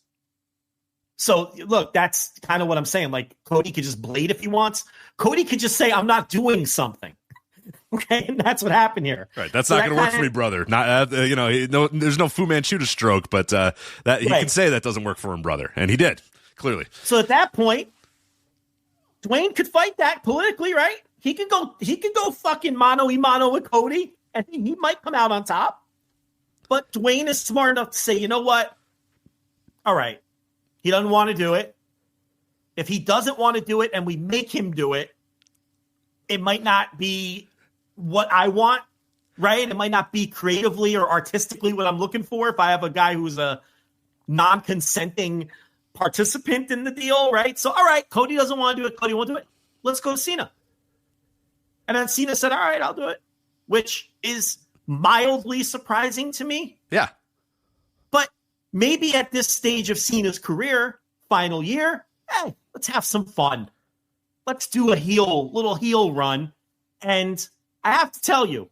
So, look, that's kind of what I'm saying. Like, Cody could just blade if he wants. Cody could just say, I'm not doing something. Okay? And that's what happened here. Right. That's not going to work for me, brother. Not, there's no Fu Manchu to stroke, but that he can say that doesn't work for him, brother. And he did, clearly. So at that point, Dwayne could fight that politically, right? He could go fucking mano-a-mano with Cody, and he might come out on top. But Dwayne is smart enough to say, you know what? All right. He doesn't want to do it. If he doesn't want to do it and we make him do it, it might not be what I want, right? It might not be creatively or artistically what I'm looking for if I have a guy who's a non-consenting participant in the deal, right? So, all right, Cody doesn't want to do it. Cody won't do it. Let's go to Cena. And then Cena said, all right, I'll do it, which is mildly surprising to me. Yeah. But maybe at this stage of Cena's career, final year, hey, let's have some fun. Let's do a little heel run. And I have to tell you,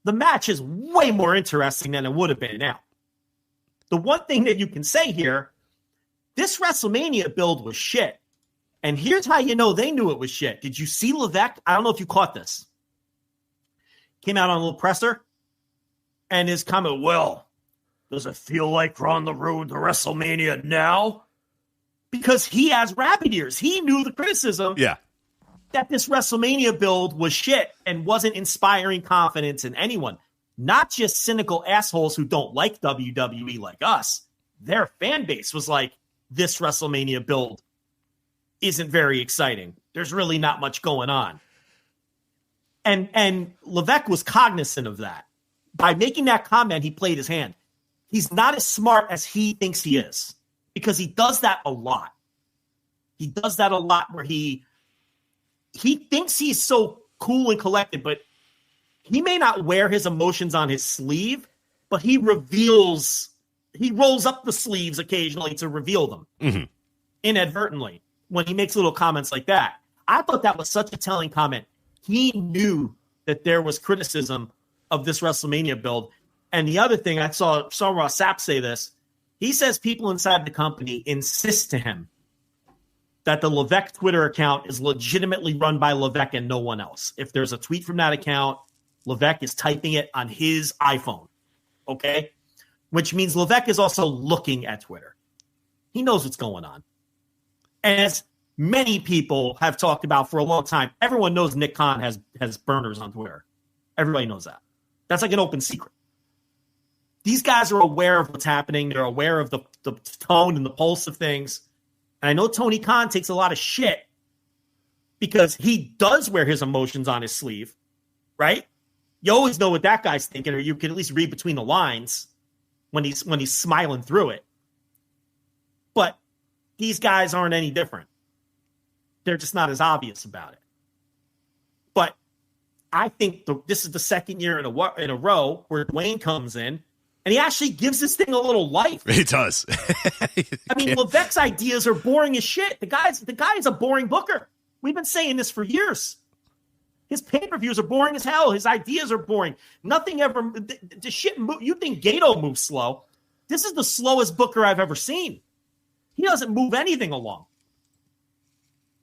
the match is way more interesting than it would have been now. The one thing that you can say here, this WrestleMania build was shit. And here's how you know they knew it was shit. Did you see Levesque? I don't know if you caught this. Came out on a little presser, and his comment, well, does it feel like we're on the road to WrestleMania now? Because he has rabbit ears. He knew the criticism that this WrestleMania build was shit and wasn't inspiring confidence in anyone. Not just cynical assholes who don't like WWE like us. Their fan base was like, this WrestleMania build isn't very exciting. There's really not much going on. And Levesque was cognizant of that. by making that comment, he played his hand. He's not as smart as he thinks he is, because he does that a lot. He does that a lot where he thinks he's so cool and collected, but he may not wear his emotions on his sleeve, but he rolls up the sleeves occasionally to reveal them inadvertently when he makes little comments like that. I thought that was such a telling comment. He knew that there was criticism of this WrestleMania build. And the other thing, I saw Ross Sapp say this. He says people inside the company insist to him that the Levesque Twitter account is legitimately run by Levesque and no one else. If there's a tweet from that account, Levesque is typing it on his iPhone. Okay? Which means Levesque is also looking at Twitter. He knows what's going on. And as many people have talked about for a long time, everyone knows Nick Khan has burners on Twitter. Everybody knows that. That's like an open secret. These guys are aware of what's happening. They're aware of the tone and the pulse of things. And I know Tony Khan takes a lot of shit because he does wear his emotions on his sleeve, right? You always know what that guy's thinking, or you can at least read between the lines when he's smiling through it. But these guys aren't any different. They're just not as obvious about it. But I think this is the second year in a row where Dwayne comes in and he actually gives this thing a little life. He does. I mean, Levesque's ideas are boring as shit. The guy is a boring booker. We've been saying this for years. His pay-per-views are boring as hell. His ideas are boring. Nothing ever. The shit. You think Gato moves slow? This is the slowest booker I've ever seen. He doesn't move anything along.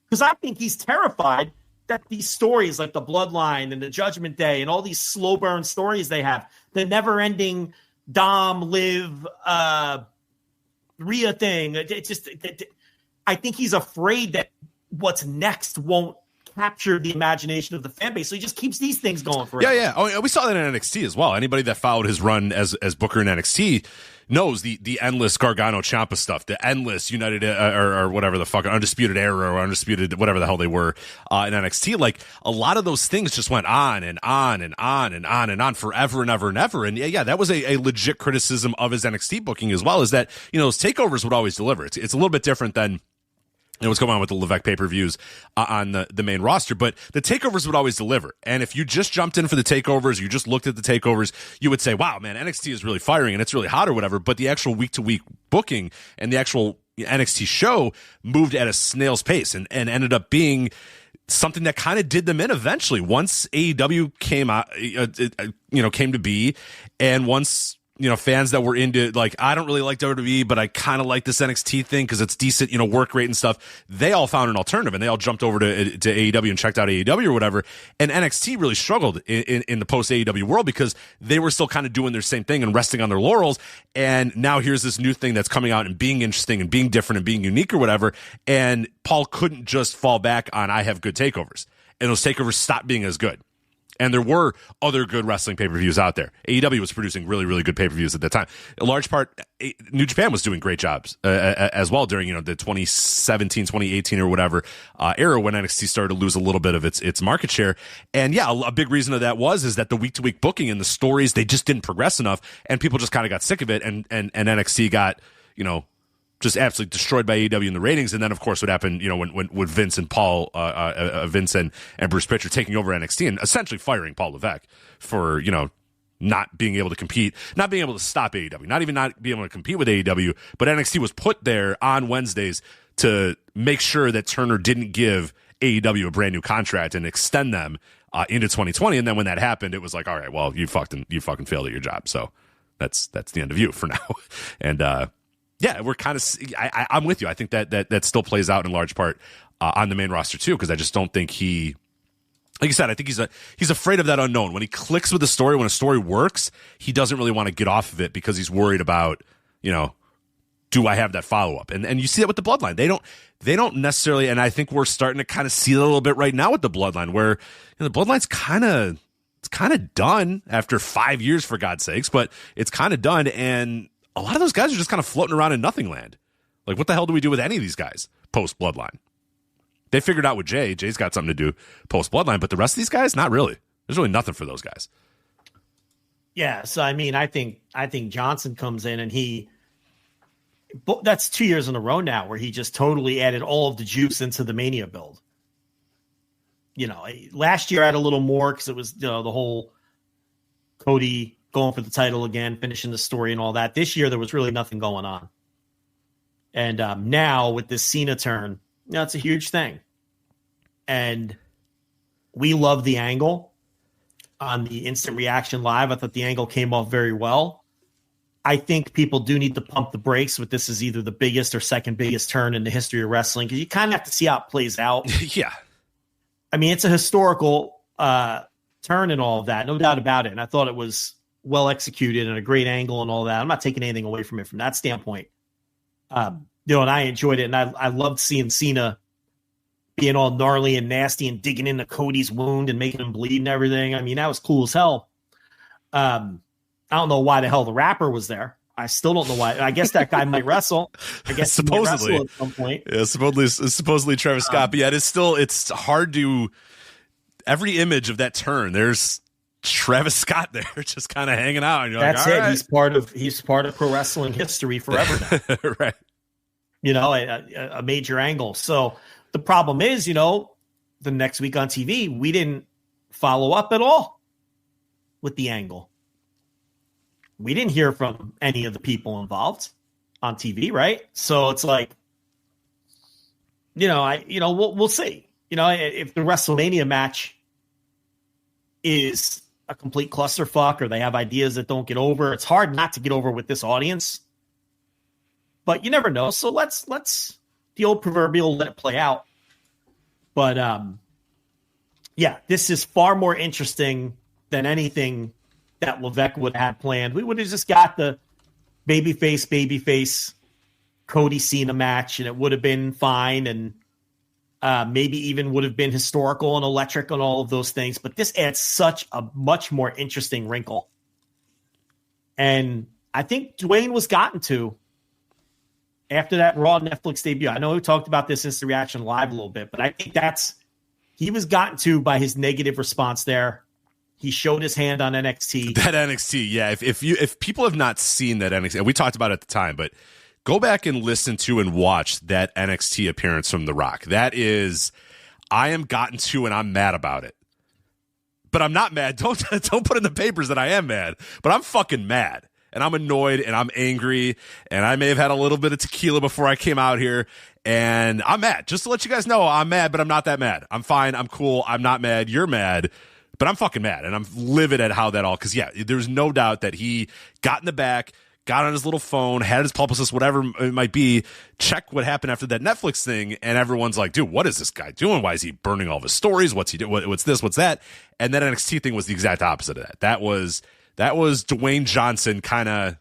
Because I think he's terrified that these stories like the Bloodline and the Judgment Day and all these slow burn stories they have, the never-ending Dom, Liv, Rhea thing. I think he's afraid that what's next won't capture the imagination of the fan base, so he just keeps these things going forever. Yeah. Oh, we saw that in NXT as well. Anybody that followed his run as Booker in NXT knows the endless Gargano Ciampa stuff, the endless United or whatever the fuck, Undisputed Era or Undisputed whatever the hell they were in NXT. Like a lot of those things just went on and on and on and on and on forever and ever and ever. And yeah, that was a legit criticism of his NXT booking as well, is that, those takeovers would always deliver. It's a little bit different than what's going on with the Levesque pay-per-views on the main roster, but the takeovers would always deliver. And if you just jumped in for the takeovers, you just looked at the takeovers, you would say, wow, man, NXT is really firing and it's really hot or whatever. But the actual week-to-week booking and the actual NXT show moved at a snail's pace and ended up being something that kind of did them in eventually. Once AEW came out, came to be, and once fans that were into, like, I don't really like WWE, but I kind of like this NXT thing because it's decent, work rate and stuff. They all found an alternative and they all jumped over to AEW and checked out AEW or whatever. And NXT really struggled in the post AEW world because they were still kind of doing their same thing and resting on their laurels. And now here's this new thing that's coming out and being interesting and being different and being unique or whatever. And Paul couldn't just fall back on, I have good takeovers. And those takeovers stopped being as good. And there were other good wrestling pay-per-views out there. AEW was producing really, really good pay-per-views at that time. In large part, New Japan was doing great jobs as well during the 2017, 2018 or whatever era when NXT started to lose a little bit of its market share. And yeah, a big reason of that is that the week-to-week booking and the stories, they just didn't progress enough, and people just kind of got sick of it. And NXT got just absolutely destroyed by AEW in the ratings. And then, of course, what happened, when Vince and Paul, Vince and Bruce Pritchard taking over NXT and essentially firing Paul Levesque for, not being able to compete, not being able to stop AEW, not being able to compete with AEW. But NXT was put there on Wednesdays to make sure that Turner didn't give AEW a brand new contract and extend them into 2020. And then when that happened, it was like, all right, well, you fucking failed at your job. So that's the end of you for now. And, yeah, we're kind of. I'm with you. I think that still plays out in large part on the main roster too, because I just don't think he, like you said, I think he's afraid of that unknown. When he clicks with a story, when a story works, he doesn't really want to get off of it because he's worried about, do I have that follow up? And you see that with the Bloodline. They don't necessarily. And I think we're starting to kind of see that a little bit right now with the Bloodline, where the Bloodline's kind of done after 5 years, for God's sakes, but it's kind of done. And a lot of those guys are just kind of floating around in nothing land. Like, what the hell do we do with any of these guys post-Bloodline? They figured out with Jay. Jay's got something to do post-Bloodline, but the rest of these guys, not really. There's really nothing for those guys. Yeah, so I mean, I think Johnson comes in and that's 2 years in a row now where he just totally added all of the juice into the Mania build. Last year I had a little more because it was the whole Cody going for the title again, finishing the story and all that. This year there was really nothing going on, and now with this Cena turn, it's a huge thing, and we love the angle. On the Instant Reaction Live, I thought the angle came off very well. I think people do need to pump the brakes with this is either the biggest or second biggest turn in the history of wrestling because you kind of have to see how it plays out. Yeah. I mean, it's a historical turn and all of that, no doubt about it. And I thought it was well executed and a great angle and all that. I'm not taking anything away from it from that standpoint. And I enjoyed it. And I loved seeing Cena being all gnarly and nasty and digging into Cody's wound and making him bleed and everything. I mean, that was cool as hell. I don't know why the hell the rapper was there. I still don't know why. I guess that guy might wrestle. I guess supposedly he might wrestle at some point. Yeah, supposedly Travis Scott. But yeah, it's hard to. Every image of that turn, there's Travis Scott there, just kind of hanging out. And you're that's like, it. Right. He's part of pro wrestling history forever now. Right. A major angle. So. The problem is, the next week on TV, we didn't follow up at all with the angle. We didn't hear from any of the people involved on TV, right? So it's like, we'll see. If the WrestleMania match is a complete clusterfuck or they have ideas that don't get over, it's hard not to get over with this audience. But you never know. So let's the old proverbial let it play out. But this is far more interesting than anything that Levesque would have planned. We would have just got the babyface Cody Cena match, and it would have been fine, and maybe even would have been historical and electric and all of those things. But this adds such a much more interesting wrinkle. And I think Dwayne was gotten to after that Raw Netflix debut. I know we talked about this Instant Reaction Live a little bit, but I think he was gotten to by his negative response there. He showed his hand on NXT. That NXT, yeah. If people have not seen that NXT, and we talked about it at the time, but go back and listen to and watch that NXT appearance from The Rock. That is, I am gotten to and I'm mad about it. But I'm not mad. Don't put in the papers that I am mad, but I'm fucking mad. And I'm annoyed and I'm angry and I may have had a little bit of tequila before I came out here and I'm mad. Just to let you guys know, I'm mad, but I'm not that mad. I'm fine. I'm cool. I'm not mad. You're mad, but I'm fucking mad. And I'm livid at how that all, because there's no doubt that he got in the back, got on his little phone, had his publicist, whatever it might be, check what happened after that Netflix thing. And everyone's like, dude, what is this guy doing? Why is he burning all of his stories? What's he doing? What's this? What's that? And that NXT thing was the exact opposite of that. That was Dwayne Johnson kind of,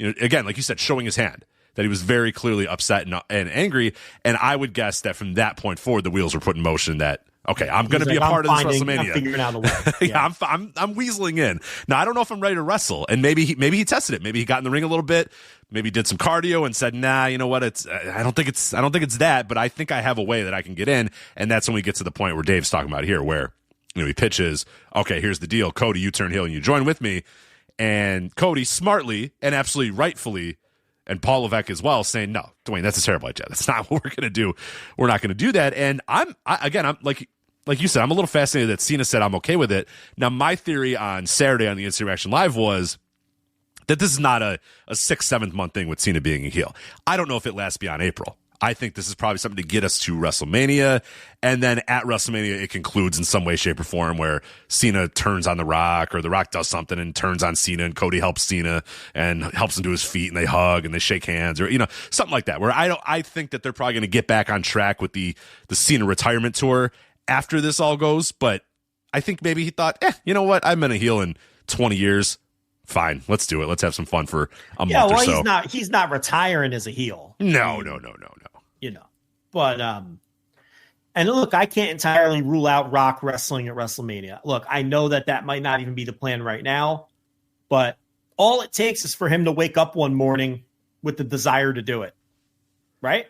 again, like you said, showing his hand, that he was very clearly upset and angry. And I would guess that from that point forward, the wheels were put in motion that, okay, I'm going to be a part of this WrestleMania. I'm figuring out a way. Yeah, I'm weaseling in. Now, I don't know if I'm ready to wrestle. And maybe he tested it. Maybe he got in the ring a little bit, maybe did some cardio and said, nah, you know what? I don't think it's that, but I think I have a way that I can get in. And that's when we get to the point where Dave's talking about here, where he pitches, okay, here's the deal. Cody, you turn heel and you join with me. And Cody smartly and absolutely rightfully, and Paul Levesque as well, saying, no, Dwayne, that's a terrible idea. That's not what we're going to do. We're not going to do that. And I'm like you said, I'm a little fascinated that Cena said I'm okay with it. Now, my theory on Saturday on the Instant Reaction Live was that this is not a 6-7 month thing with Cena being a heel. I don't know if it lasts beyond April. I think this is probably something to get us to WrestleMania. And then at WrestleMania, it concludes in some way, shape, or form where Cena turns on The Rock or The Rock does something and turns on Cena and Cody helps Cena and helps him to his feet and they hug and they shake hands or, something like that. Where I think that they're probably going to get back on track with the Cena retirement tour after this all goes. But I think maybe he thought, you know what? I've been a heel in 20 years. Fine, let's do it. Let's have some fun for a month or so. He's not retiring as a heel. No. But and look, I can't entirely rule out Rock wrestling at WrestleMania. Look, I know that might not even be the plan right now, but all it takes is for him to wake up one morning with the desire to do it, right?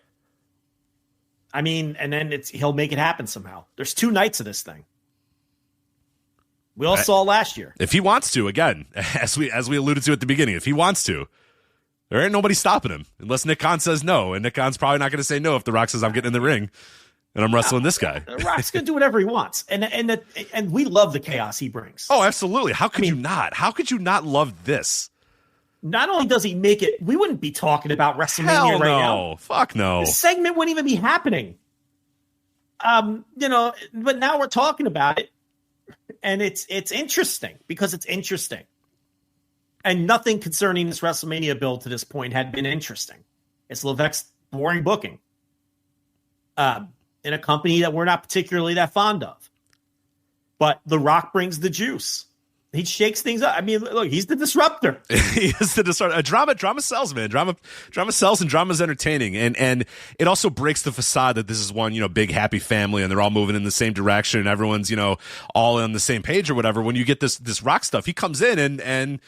I mean, and then he'll make it happen somehow. There's 2 nights of this thing. We all saw last year. If he wants to, again, as we alluded to at the beginning, if he wants to, there ain't nobody stopping him unless Nick Khan says no. And Nick Khan's probably not going to say no if The Rock says, I'm getting in the ring and I'm wrestling this guy. The Rock's going to do whatever he wants. And we love the chaos he brings. Oh, absolutely. How could you not? How could you not love this? Not only does he make it, we wouldn't be talking about WrestleMania right now. Fuck no. The segment wouldn't even be happening. But now we're talking about it. And it's interesting because it's interesting. And nothing concerning this WrestleMania build to this point had been interesting. It's Levesque's boring booking in a company that we're not particularly that fond of. But The Rock brings the juice. He shakes things up. I mean, look, he's the disruptor. He is the disruptor. Drama sells, man. Drama sells, and drama's entertaining. And it also breaks the facade that this is one, big happy family and they're all moving in the same direction and everyone's, all on the same page or whatever. When you get this Rock stuff, he comes in and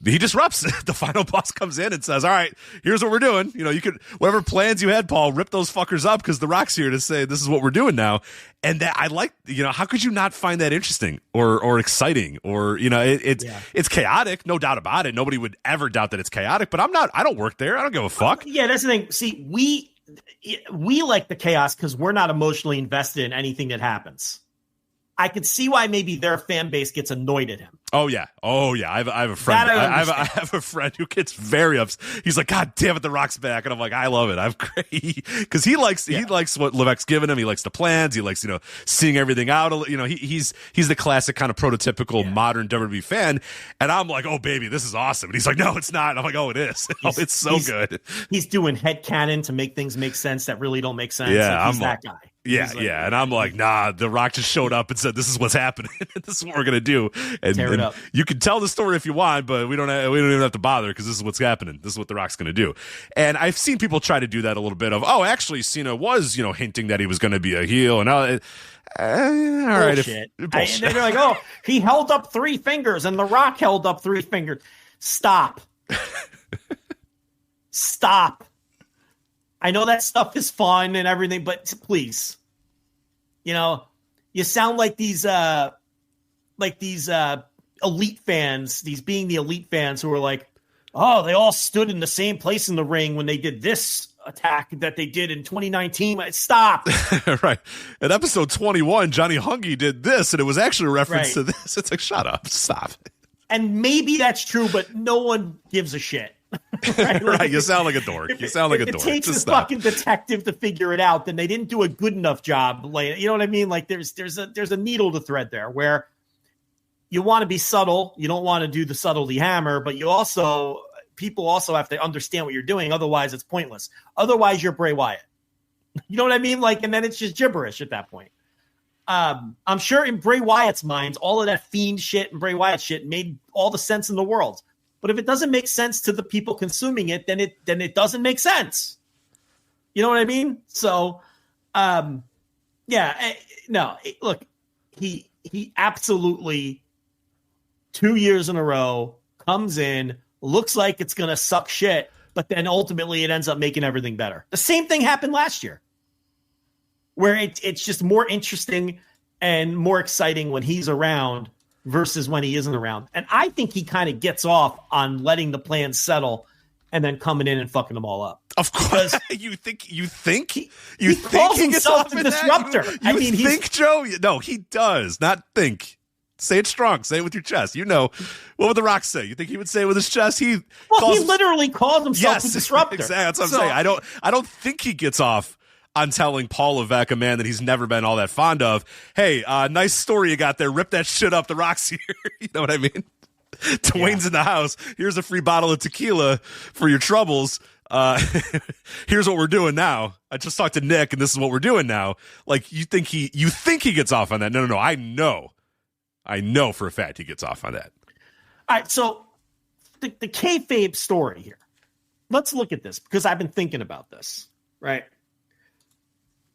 he disrupts. The final boss comes in and says, all right, here's what we're doing. You could, whatever plans you had, Paul, rip those fuckers up because The Rock's here to say this is what we're doing now. And that I like, how could you not find that interesting or exciting or, it's chaotic, no doubt about it. Nobody would ever doubt that it's chaotic, but I don't work there. I don't give a fuck. Yeah, that's the thing. See, we like the chaos because we're not emotionally invested in anything that happens. I could see why maybe their fan base gets annoyed at him. Oh yeah. I have a friend. I have a friend who gets very upset. He's like, God damn it, The Rock's back, and I'm like, I love it. I'm great because he likes what Levesque's giving him. He likes the plans. He likes seeing everything out. He's the classic kind of prototypical modern WWE fan. And I'm like, oh baby, this is awesome. And he's like, no, it's not. And I'm like, oh, it is. It's so good. He's doing headcanon to make things make sense that really don't make sense. Yeah, he's that guy. Yeah, yeah. And I'm like, nah, The Rock just showed up and said, this is what's happening. This is what we're going to do. And you can tell the story if you want, but we don't even have to bother because this is what's happening. This is what The Rock's going to do. And I've seen people try to do that a little bit of, oh, actually, Cena was, hinting that he was going to be a heel. And all right. Bullshit. They're like, oh, he held up 3 fingers and The Rock held up 3 fingers. Stop. Stop. I know that stuff is fun and everything, but please, you sound like these elite fans, these being the elite fans who are like, oh, they all stood in the same place in the ring when they did this attack that they did in 2019. Stop. Right. In episode 21, Johnny Hungy did this, and it was actually a reference to this. It's like, shut up. Stop. And maybe that's true, but no one gives a shit. Right? Right. You sound like a dork. You sound like a dork. It takes a fucking detective to figure it out, then they didn't do a good enough job. You know what I mean? Like there's a needle to thread there where you want to be subtle. You don't want to do the subtlety hammer, but people also have to understand what you're doing. Otherwise it's pointless. Otherwise you're Bray Wyatt. You know what I mean? And then it's just gibberish at that point. I'm sure in Bray Wyatt's mind, all of that Fiend shit and Bray Wyatt shit made all the sense in the world. But if it doesn't make sense to the people consuming it, then it doesn't make sense. You know what I mean? So, look, he absolutely 2 years in a row comes in, looks like it's going to suck shit, but then ultimately it ends up making everything better. The same thing happened last year, where it's just more interesting and more exciting when he's around versus when he isn't around. And I think he kind of gets off on letting the plans settle and then coming in and fucking them all up. Of course. You think he calls himself a disruptor. You think, Joe? No, he does not think. Say it strong. Say it with your chest. What would The Rock say? You think he would say it with his chest? He literally calls himself a disruptor. Exactly. That's what I'm saying. I don't think he gets off on telling Paul Levesque, a man that he's never been all that fond of, hey, nice story you got there. Rip that shit up. The Rock's here. You know what I mean? Dwayne's in the house. Here's a free bottle of tequila for your troubles. Here's what we're doing now. I just talked to Nick, and this is what we're doing now. Like, you think he gets off on that? No. I know for a fact he gets off on that. All right, so the kayfabe story here. Let's look at this because I've been thinking about this, right?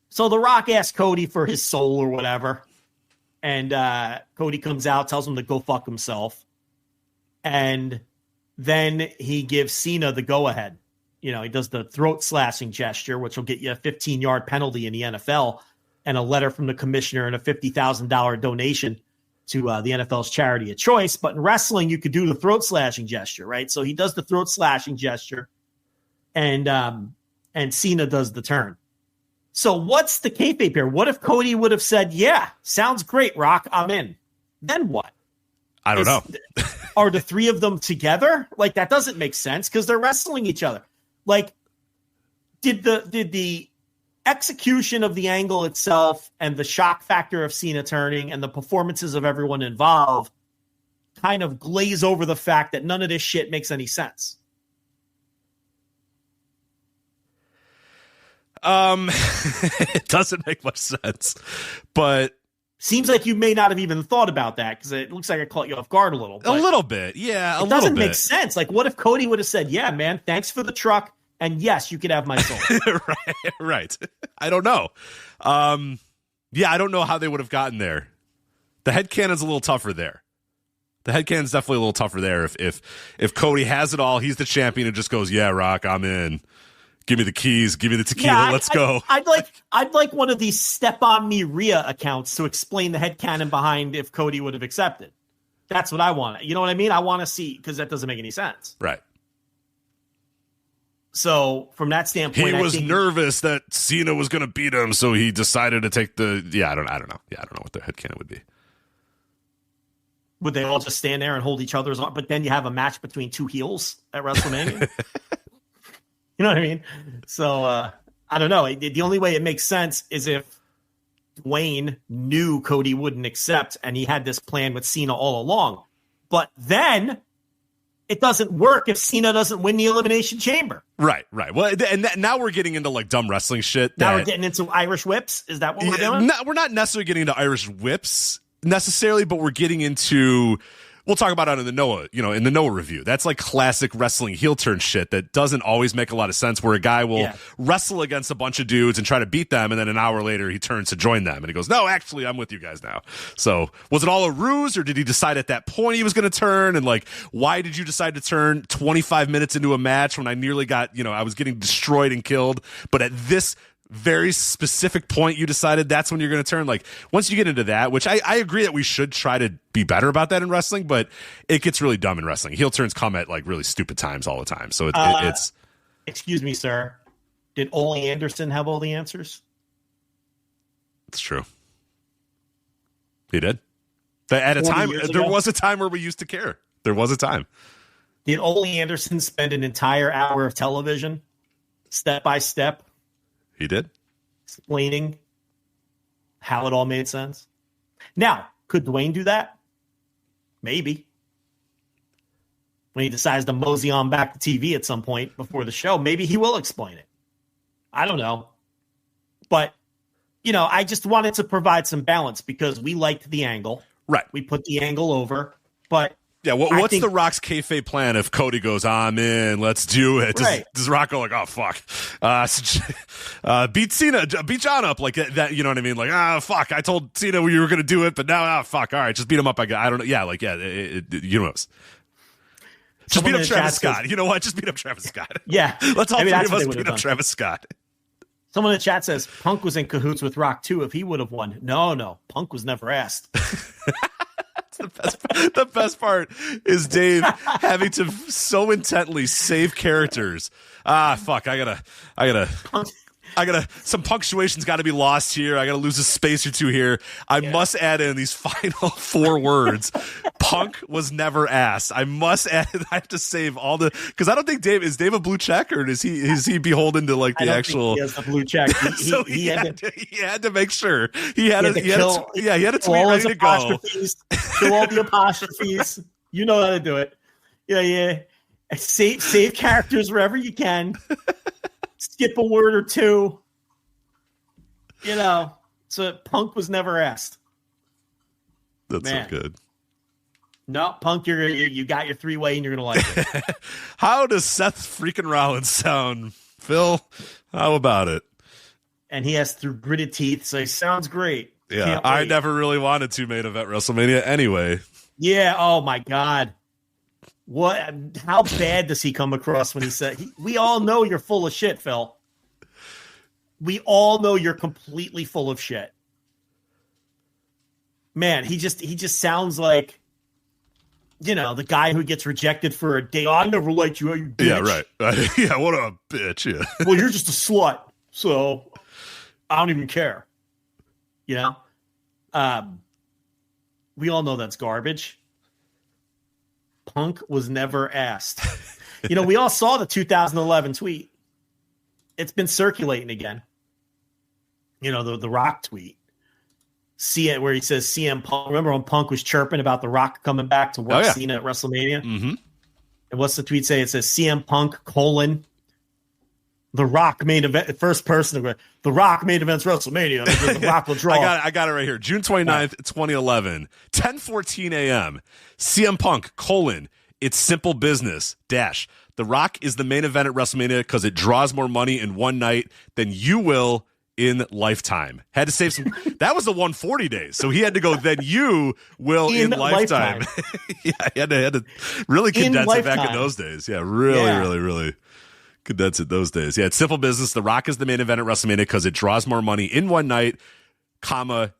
So The Rock asked Cody for his soul or whatever. And Cody comes out, tells him to go fuck himself. And then he gives Cena the go-ahead. He does the throat-slashing gesture, which will get you a 15-yard penalty in the NFL and a letter from the commissioner and a $50,000 donation the NFL's charity of choice. But in wrestling, you could do the throat slashing gesture, right? So he does the throat slashing gesture, and Cena does the turn. So what's the kayfabe here? What if Cody would have said, yeah, sounds great, Rock, I'm in. Then what? I don't know. Are the three of them together? Like, that doesn't make sense because they're wrestling each other. Like, did the execution of the angle itself and the shock factor of Cena turning and the performances of everyone involved kind of glaze over the fact that none of this shit makes any sense? It doesn't make much sense, but seems like you may not have even thought about that because it looks like I caught you off guard a little. A little bit, yeah. It doesn't make sense. Like, what if Cody would have said, "Yeah, man, thanks for the truck, and yes, you could have my soul." right. I don't know. Yeah, I don't know how they would have gotten there. The headcanon's a little tougher there. The headcanon's definitely a little tougher there. If Cody has it all, he's the champion and just goes, "Yeah, Rock, I'm in. Give me the keys. Give me the tequila. Let's go." I'd like one of these Step On Me Rhea accounts to explain the headcanon behind if Cody would have accepted. That's what I want. You know what I mean? I want to see, because that doesn't make any sense. Right. So from that standpoint, he was nervous that Cena was going to beat him, so he decided to take the. Yeah, I don't know. Yeah, I don't know what their headcanon would be. Would they all just stand there and hold each other's arm? But then you have a match between two heels at WrestleMania. You know what I mean? So I don't know. The only way it makes sense is if Dwayne knew Cody wouldn't accept and he had this plan with Cena all along. But then it doesn't work if Cena doesn't win the Elimination Chamber. Right. Well, and now we're getting into like dumb wrestling shit. Now we're getting into Irish whips. Is that what we're doing? We're not necessarily getting into Irish whips necessarily, but we're getting into. We'll talk about it in the Noah review. That's like classic wrestling heel turn shit that doesn't always make a lot of sense, where a guy will wrestle against a bunch of dudes and try to beat them, and then an hour later he turns to join them and he goes, "No, actually, I'm with you guys now." So was it all a ruse, or did he decide at that point he was going to turn? And like, why did you decide to turn 25 minutes into a match when I nearly got, I was getting destroyed and killed, but at this very specific point you decided that's when you're going to turn? Like, once you get into that, which I agree that we should try to be better about that in wrestling, but it gets really dumb in wrestling. Heel turns come at like really stupid times all the time. So it's excuse me, sir, did Ole Anderson have all the answers? It's true. He did. At a time, there was a time where we used to care. There was a time. Did Ole Anderson spend an entire hour of television step by step? He did. Explaining how it all made sense. Now, could Dwayne do that? Maybe. When he decides to mosey on back to TV at some point before the show, maybe he will explain it. I don't know. But, I just wanted to provide some balance because we liked the angle. Right. We put the angle over. But yeah, what's the Rock's kayfabe plan if Cody goes, "I'm in, let's do it"? Does Rock go like, "Oh fuck, beat Cena, beat John up," like that? You know what I mean? Like, fuck, I told Cena we were gonna do it, but now, fuck, all right, just beat him up. I don't know. Yeah, like, yeah, just beat up Travis Scott. You know what? Just beat up Travis Scott. Yeah, let's all three of us beat up Travis Scott. Someone in the chat says Punk was in cahoots with Rock too if he would have won. No, Punk was never asked. The best part is Dave having to so intently save characters. Fuck, I gotta some punctuation's got to be lost here. I got to lose a space or two here. I must add in these final 4 words. Punk was never asked. I must add. I have to save all the, because I don't think is Dave a blue check, or is he beholden to like the actual? He has a blue check. So he had to make sure he had a tweet ready to go. Kill all the apostrophes. You know how to do it. Yeah. Save characters wherever you can. Skip a word or two. So Punk was never asked. That's so good. No, Punk, you got your 3-way and you're going to like it. How does Seth freaking Rollins sound, Phil? How about it? And he has through gritted teeth, so he sounds great. Yeah, I never really wanted to main event WrestleMania anyway. Yeah, oh my God. How bad does he come across when he said, we all know you're full of shit, Phil. We all know you're completely full of shit. man, he just sounds like, the guy who gets rejected for a day. Oh, I never liked you, you bitch. Yeah, right. Yeah, what a bitch. Yeah. Well, you're just a slut, so I don't even care. We all know that's garbage. Punk was never asked. We all saw the 2011 tweet. It's been circulating again. The Rock tweet. See it where he says CM Punk. Remember when Punk was chirping about The Rock coming back to work Cena at WrestleMania? Mm-hmm. And what's the tweet say? It says CM Punk, The Rock main event. First person. The Rock main events WrestleMania. Because The Rock will draw. I got it right here. June 29th, 2011, 10:14 a.m. CM Punk, it's simple business, dash. The Rock is the main event at WrestleMania because it draws more money in one night than you will in lifetime. Had to save some. That was the 140 days. So he had to go, then you will in lifetime. Yeah, he had to really condense it back in those days. Yeah, really condense it those days. Yeah, it's simple business. The Rock is the main event at WrestleMania because it draws more money in one night,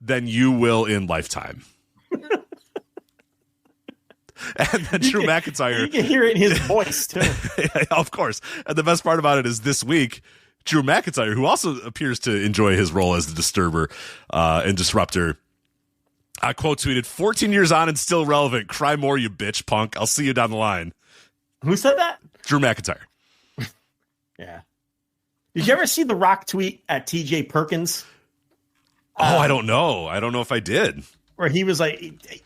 than you will in lifetime. And then Drew McIntyre. You can hear it in his voice, too. Yeah, of course. And the best part about it is this week, Drew McIntyre, who also appears to enjoy his role as the disturber and disruptor, I quote tweeted, 14 years on and still relevant. Cry more, you bitch, Punk. I'll see you down the line. Who said that? Drew McIntyre. Yeah. Did you ever see the Rock tweet at TJ Perkins? I don't know. I don't know if I did. Where he was like,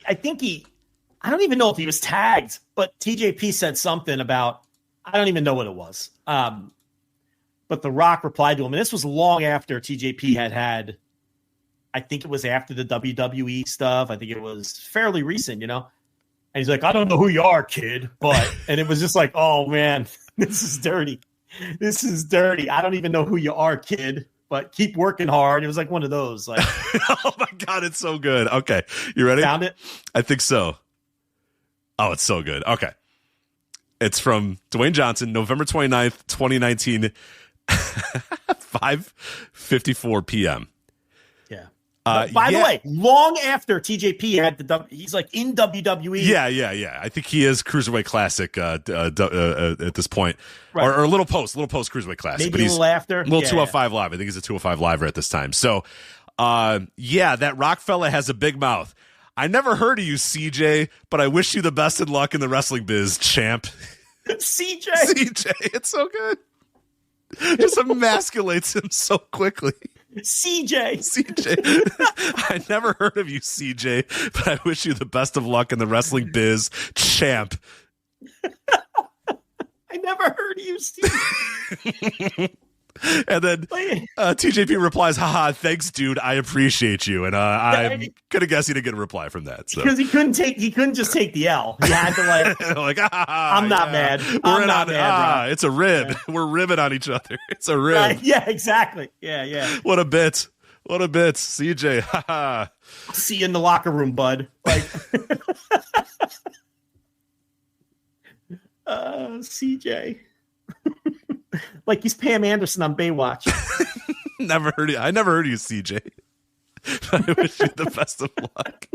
I don't even know if he was tagged, but TJP said something about, I don't even know what it was. But The Rock replied to him, and this was long after TJP had, I think it was after the WWE stuff. I think it was fairly recent, And he's like, I don't know who you are, kid. And it was just like, oh, man, this is dirty. This is dirty. I don't even know who you are, kid, but keep working hard. It was like one of those. Like, oh, my God, it's so good. Okay, you ready? Found it? I think so. Oh, it's so good. Okay. It's from Dwayne Johnson, November 29th, 2019, 5:54 p.m. Yeah. By the way, long after TJP had he's like in WWE. Yeah. I think he is Cruiserweight Classic at this point. Right. Or a little post Cruiserweight Classic. Maybe a little after. A little 205 Live. I think he's a 205 Live at this time. So, that Rock fella has a big mouth. I never heard of you, CJ, but I wish you the best of luck in the wrestling biz, champ. CJ, it's so good. Just emasculates him so quickly. CJ. I never heard of you, CJ, but I wish you the best of luck in the wrestling biz, champ. I never heard of you, CJ. And then TJP replies, haha, thanks, dude. I appreciate you. And I'm going to guess he didn't get a reply from that. Because he couldn't just take the L. He had to I'm not mad. I'm not mad. It's a rib. Yeah. We're ribbing on each other. It's a rib. Right. Yeah, exactly. Yeah. What a bit. CJ. Haha. See you in the locker room, bud. CJ. Like he's Pam Anderson on Baywatch. I never heard of you, CJ. I wish you the best of luck.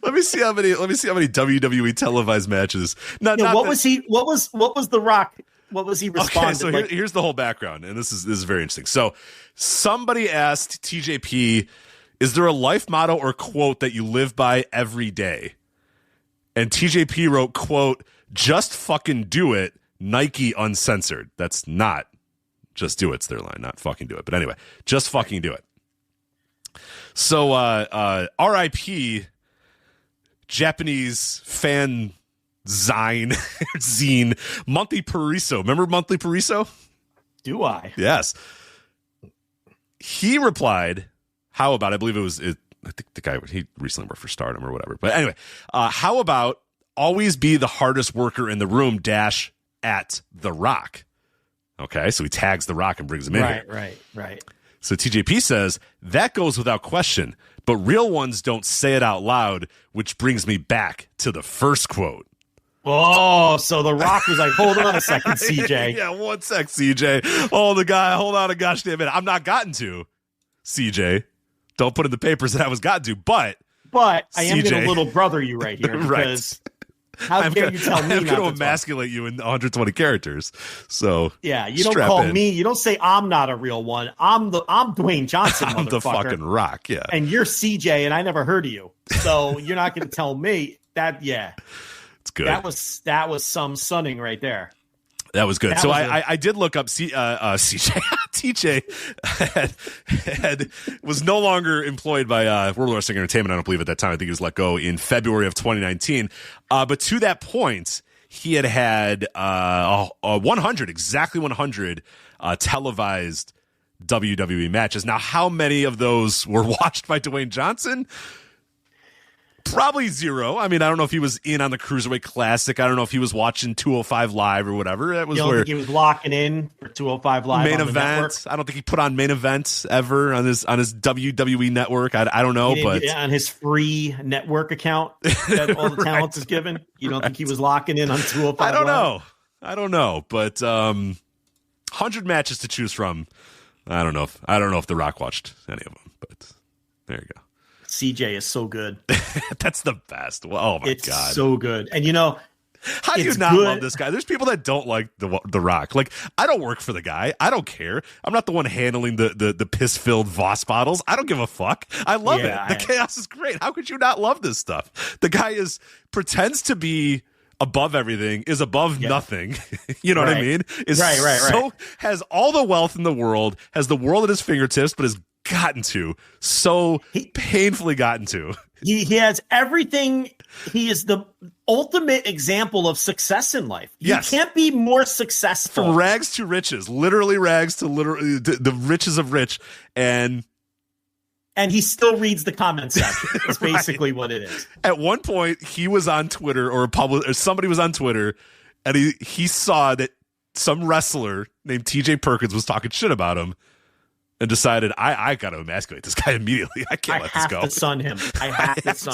Let me see how many WWE televised matches. What was The Rock? What was he responding? Okay, so here's the whole background, and this is very interesting. So somebody asked TJP, is there a life motto or quote that you live by every day? And TJP wrote, quote, just fucking do it. Nike Uncensored. That's not just do it's their line, not fucking do it. But anyway, just fucking do it. So RIP Japanese fan zine Monthly Pariso. Remember Monthly Pariso? Do I? Yes. He replied, how about, I believe I think the guy, he recently worked for Stardom or whatever. But anyway, how about always be the hardest worker in the room dash at The Rock. Okay, so he tags The Rock and brings him in here. Right. So TJP says, that goes without question, but real ones don't say it out loud, which brings me back to the first quote. Oh, so The Rock was like, hold on a second, CJ. Yeah, 1 sec, CJ. Hold on a gosh damn minute. I'm not gotten to, CJ. Don't put in the papers that I was gotten to, but But I am CJ. going to little brother you right here because how dare you tell me I'm not going to to emasculate you in 120 characters. So yeah, you don't call me. You don't say I'm not a real one. I'm Dwayne Johnson, I'm the fucking Rock. Yeah, and you're CJ, and I never heard of you, so you're not going to tell me that. Yeah, it's good. That was some sunning right there. That was good. So I did look up CJ. TJ was no longer employed by World Wrestling Entertainment, I don't believe, at that time. I think he was let go in February of 2019. But to that point, he had 100, exactly 100 televised WWE matches. Now, how many of those were watched by Dwayne Johnson? Probably zero. I mean, I don't know if he was in on the Cruiserweight Classic. I don't know if he was watching 205 Live or whatever. That was you don't think he was locking in for 205 Live main on the event. network? I don't think he put on main events ever on his WWE network. I don't know, but on his free network account that all the talent is given, you don't think he was locking in on 205? I don't know, but 100 matches to choose from. I don't know if The Rock watched any of them, but there you go. CJ is so good. That's the best. Well, oh my it's God. It's so good. And how do you not love this guy? There's people that don't like the Rock. Like, I don't work for the guy. I don't care. I'm not the one handling the piss-filled Voss bottles. I don't give a fuck. I love it. The chaos is great. How could you not love this stuff? The guy pretends to be above everything, is above nothing. You know what I mean? Right. Has all the wealth in the world, has the world at his fingertips, but is painfully gotten to. He has everything. He is the ultimate example of success in life. Yes. You can't be more successful. From rags to riches, literally rags to literally the riches of rich, and he still reads the comment section. That's basically what it is. At one point, he was on Twitter, or somebody was on Twitter, and he saw that some wrestler named TJ Perkins was talking shit about him, and decided, I got to emasculate this guy immediately. I can't let this go. I have to son him.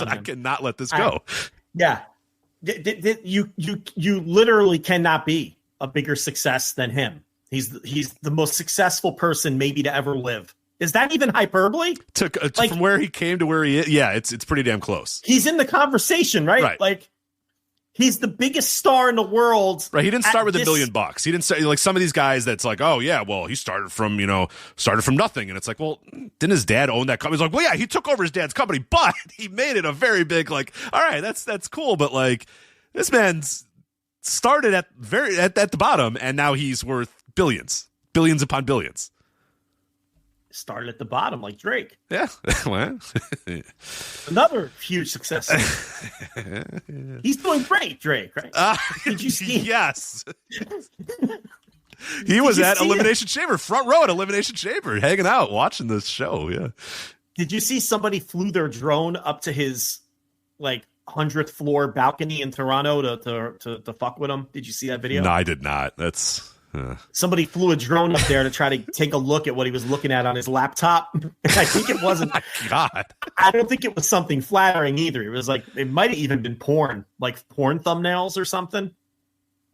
I cannot let this go. Yeah. You literally cannot be a bigger success than him. He's the most successful person maybe to ever live. Is that even hyperbole? From where he came to where he is, yeah, it's pretty damn close. He's in the conversation, right? Like, he's the biggest star in the world. Right. He didn't start with $1 million. He didn't start like some of these guys that's like, oh yeah, well, he started from nothing. And it's like, well, didn't his dad own that company? He's like, well, yeah, he took over his dad's company, but he made it a very big, like, all right, that's cool. But like, this man's started at the bottom, and now he's worth billions upon billions. Started at the bottom like Drake. Yeah. Well. Another huge success. He's doing great, Drake, right? Did you see? Yes. He was at Elimination Chamber, front row at Elimination Chamber, hanging out, watching this show. Yeah. Did you see somebody flew their drone up to his 100th floor balcony in Toronto to fuck with him? Did you see that video? No, I did not. That's somebody flew a drone up there to try to take a look at what he was looking at on his laptop. I think it wasn't. Oh my God. I don't think it was something flattering either. It was it might have even been porn, like porn thumbnails or something.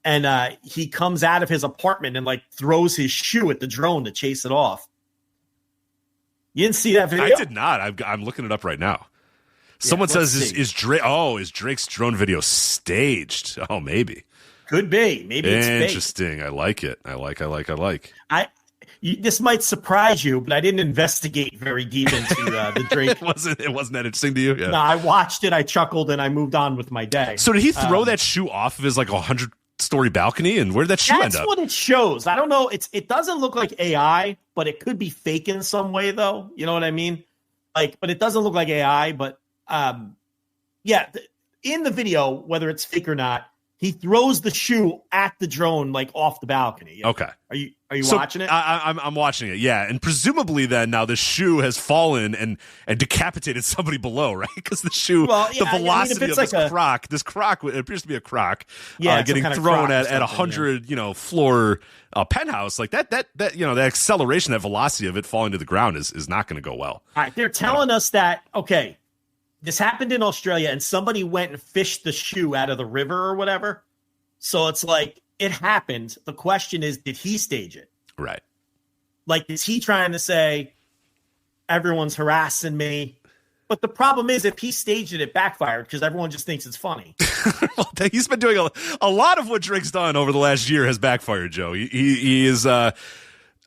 And he comes out of his apartment and throws his shoe at the drone to chase it off. You didn't see that video? I did not. I'm looking it up right now. Someone says, is Drake's drone video staged? Oh, maybe. Could be. Maybe it's fake. Interesting. I like it. I like. This might surprise you, but I didn't investigate very deep into the Drake. It wasn't that interesting to you? Yeah. No, I watched it, I chuckled, and I moved on with my day. So did he throw that shoe off of his 100-story balcony? And where did that shoe end up? That's what it shows. I don't know. It doesn't look like AI, but it could be fake in some way, though. You know what I mean? But it doesn't look like AI. But in the video, whether it's fake or not, he throws the shoe at the drone off the balcony. Okay. Are you watching it? I'm watching it. Yeah, and presumably then now the shoe has fallen and decapitated somebody below, right? Because the shoe, the velocity of this croc, it appears to be a croc, getting thrown at 100, floor penthouse like that. The acceleration, that velocity of it falling to the ground is not going to go well. All right, they're telling us that this happened in Australia, and somebody went and fished the shoe out of the river or whatever. So it's it happened. The question is, did he stage it? Right. Is he trying to say, everyone's harassing me? But the problem is, if he staged it backfired because everyone just thinks it's funny. Well, he's been doing a lot of what Drake's done over the last year has backfired, Joe. He is not.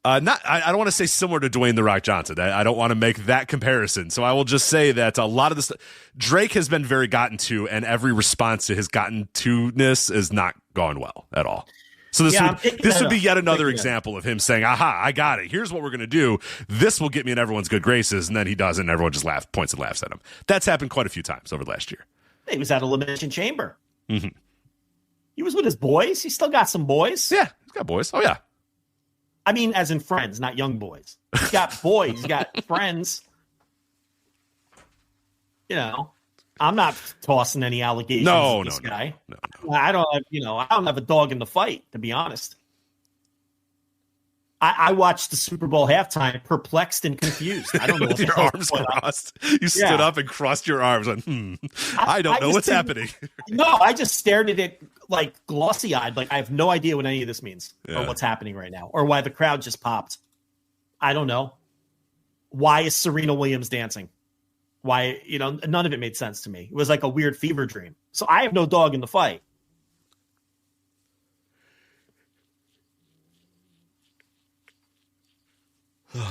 I don't want to say similar to Dwayne The Rock Johnson. I don't want to make that comparison. So I will just say that a lot of this Drake has been very gotten to, and every response to his gotten to-ness is not gone well at all. So this would be yet another example of him saying, aha, I got it. Here's what we're going to do. This will get me in everyone's good graces. And then he does it, and everyone just points and laughs at him. That's happened quite a few times over the last year. He was at Elimination Chamber. Mm-hmm. He was with his boys. He still got some boys. Yeah, he's got boys. Oh, yeah. I mean, as in friends, not young boys. He's got boys. He's got friends. You know, I'm not tossing any allegations at this guy. No. I don't have a dog in the fight, to be honest. I watched the Super Bowl halftime perplexed and confused. I don't know. With your arms crossed. You stood up and crossed your arms. I don't know what's happening. No, I just stared at it like glossy-eyed. Like I have no idea what any of this means or what's happening right now or why the crowd just popped. I don't know. Why is Serena Williams dancing? Why, none of it made sense to me. It was like a weird fever dream. So I have no dog in the fight.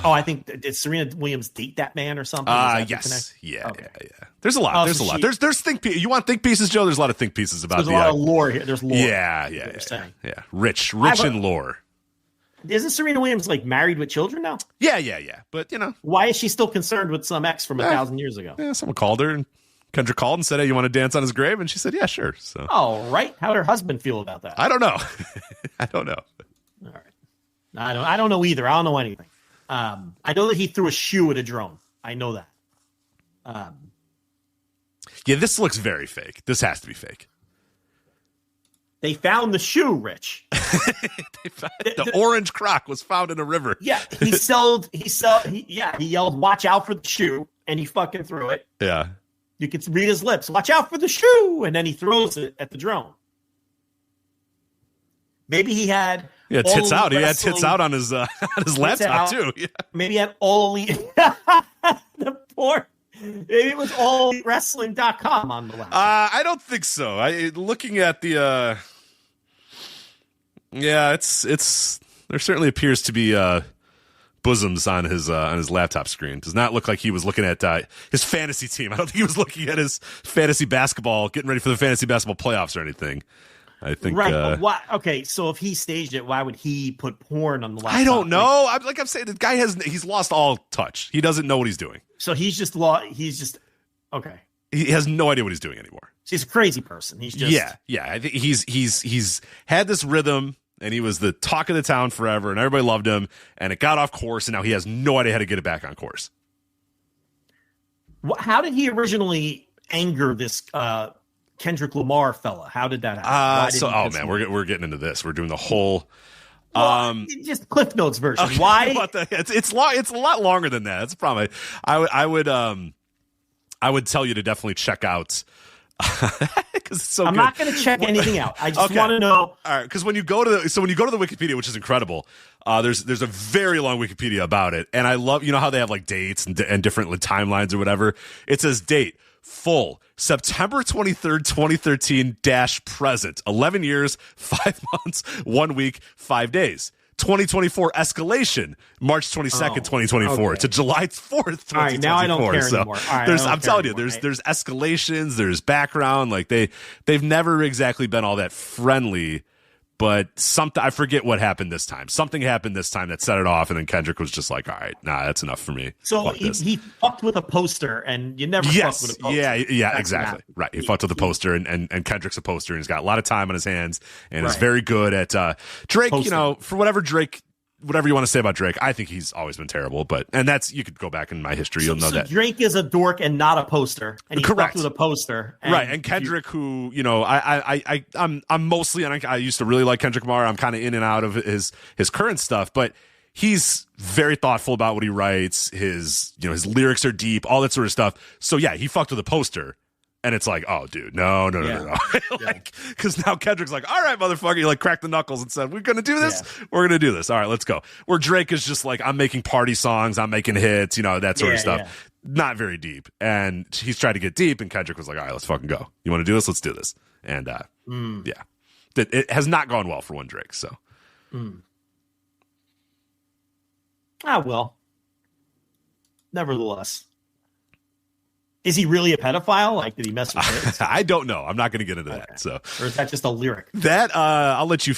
Oh, I think did Serena Williams date that man or something? Yes. Yeah. There's a lot. There's a lot. There's think. You want think pieces, Joe? There's a lot of think pieces about. There's a lot of lore here. There's lore. Yeah. Rich in lore. Isn't Serena Williams like married with children now? Yeah. But why is she still concerned with some ex from 1,000 years ago? Yeah, someone called her and Kendra called and said, "Hey, you want to dance on his grave?" And she said, "Yeah, sure." So. Oh, right. How did her husband feel about that? I don't know. All right. I don't know either. I don't know anything. I know that he threw a shoe at a drone. I know that. Yeah, this looks very fake. This has to be fake. They found the shoe, Rich. The orange croc was found in a river. Yeah, he yelled, "Watch out for the shoe," and he fucking threw it. Yeah. You could read his lips. "Watch out for the shoe," and then he throws it at the drone. Maybe he had tits out. He had tits out on his laptop too. Yeah. Maybe he had all elite. The poor. Maybe it was allwrestling.com on the laptop. I don't think so. Looking at the it's there certainly appears to be bosoms on his laptop screen. Does not look like he was looking at his fantasy team. I don't think he was looking at his fantasy basketball, getting ready for the fantasy basketball playoffs or anything. I think right. But why? Okay, so if he staged it, why would he put porn on the laptop? I don't know. I'm saying the guy he's lost all touch. He doesn't know what he's doing. So he's just okay. He has no idea what he's doing anymore. He's a crazy person. He's just yeah. I think he's had this rhythm, and he was the talk of the town forever, and everybody loved him, and it got off course, and now he has no idea how to get it back on course. How did he originally anger this Kendrick Lamar fella? How did that happen? We're getting into this. We're doing the whole just Cliff Notes version. Okay. Why? It's long. It's a lot longer than that. It's a problem. I would tell you to definitely check out. Because it's so I'm good. not going to check anything out. I just want to know. All right, because when you go to the Wikipedia, which is incredible, there's a very long Wikipedia about it, and I love how they have like dates and different timelines or whatever. It says date full September 23rd, 2013 present 11 years, 5 months, 1 week, 5 days. 2024 escalation March 22nd, 2024 to July 4th, 2024. All right, now I don't care anymore. I'm telling you, there's escalations, there's background. Like they've never exactly been all that friendly, but I forget what happened this time. Something happened this time that set it off, and then Kendrick was just like, all right, that's enough for me. So he fucked with a poster, and you never fucked with a poster. Yeah, exactly. Right. He fucked with a poster, and Kendrick's a poster, and he's got a lot of time on his hands, and is very good at Drake, posting. For whatever you want to say about Drake, I think he's always been terrible, and that's, you could go back in my history, you'll know that. Drake is a dork and not a poster, and he fucked with a poster. Right, and Kendrick, who, I'm mostly, and I used to really like Kendrick Lamar, I'm kind of in and out of his current stuff, but he's very thoughtful about what he writes, his lyrics are deep, all that sort of stuff, so yeah, he fucked with a poster. And it's like, oh, dude, no. Because now Kendrick's like, all right, motherfucker. He cracked the knuckles and said, we're going to do this? Yeah. We're going to do this. All right, let's go. Where Drake is just like, I'm making party songs. I'm making hits, that sort of stuff. not very deep. And he's tried to get deep, and Kendrick was like, all right, let's fucking go. You want to do this? Let's do this. And yeah, it has not gone well for one Drake. So, well, nevertheless. Is he really a pedophile? Like, did he mess with kids? I don't know. I'm not going to get into that. So, or is that just a lyric? That I'll let you.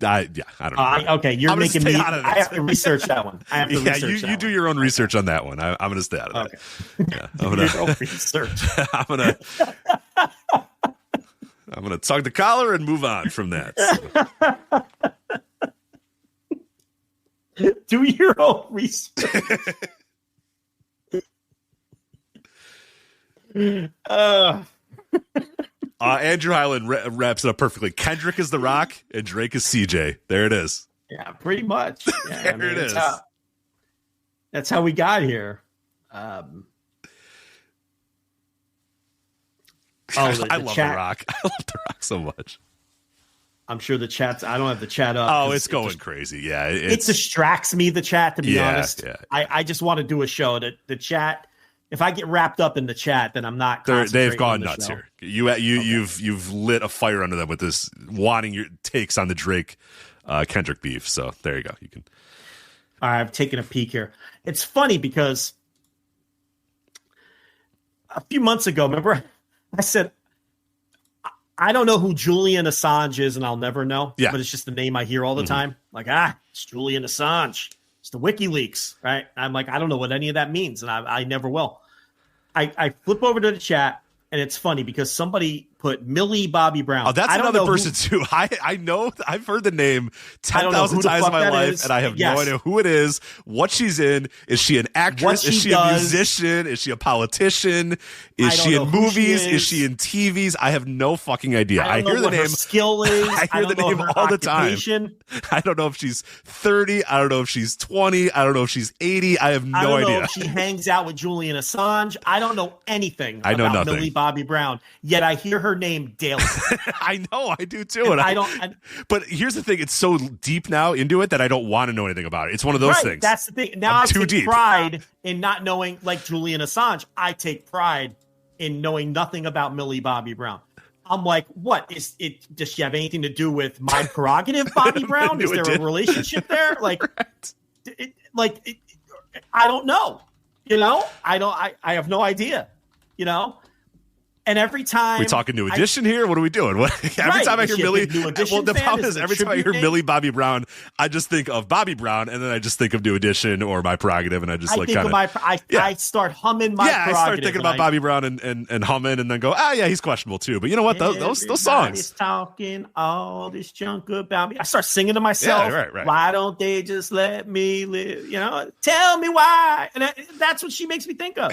I don't know. Okay, you're making me. I have to research that one. You do your own research on that one. I'm going to stay out of that. Yeah, I'm your own research. I'm going to tug the collar and move on from that. So. Do your own research. Andrew Highland wraps it up perfectly. Kendrick is The Rock and Drake is CJ. There it is. Yeah, pretty much. Yeah, there it is. That's how we got here. I love The Rock. I love The Rock so much. I'm sure the chat's. I don't have the chat up. Oh, it's going crazy. Yeah, it distracts me. The chat, to be honest. Yeah. I just want to do a show that the chat. If I get wrapped up in the chat, then I'm not. They've gone nuts here. You've lit a fire under them with this wanting your takes on the Drake Kendrick beef. So there you go. You can. All right, I've taken a peek here. It's funny because a few months ago, remember, I said I don't know who Julian Assange is, and I'll never know. Yeah. But it's just the name I hear all the time. Like, it's Julian Assange. It's the WikiLeaks, right? I'm like, I don't know what any of that means, and I never will. I flip over to the chat, and it's funny because somebody put Millie Bobby Brown. Oh, that's another person too. I know. I've heard the name 10,000 times in my life, and I have no idea who it is, what she's in. Is she an actress? Is she a musician? Is she a politician? Is she in movies? Is she in TVs? I have no fucking idea. I hear the name. Her skill is. I hear the name all the time. I don't know if she's 30. I don't know if she's 20. I don't know if she's 80. I have no idea. I don't know if she hangs out with Julian Assange. I don't know anything about Millie Bobby Brown. Yet I hear her name daily. I know, I do too. And but here's the thing: it's so deep now into it that I don't want to know anything about it. It's one of those things. That's the thing. Now I take pride in not knowing, like Julian Assange. I take pride in knowing nothing about Millie Bobby Brown. I'm like, what is it? Does she have anything to do with my prerogative, Bobby Brown? Is there a relationship there? Like, I don't know. You know, I have no idea. You know. And every time we talking New Edition here, what are we doing? Every time I hear Millie, well, the problem is every time I hear Millie Bobby Brown, I just think of Bobby Brown, and then I just think of New Edition or My Prerogative, and I just I start humming My Prerogative. I start thinking about Bobby Brown and humming, and then go, he's questionable too. But you know what? Those songs. Talking all this junk about me. I start singing to myself. Yeah, right. Why don't they just let me live? You know, tell me why. And that's what she makes me think of.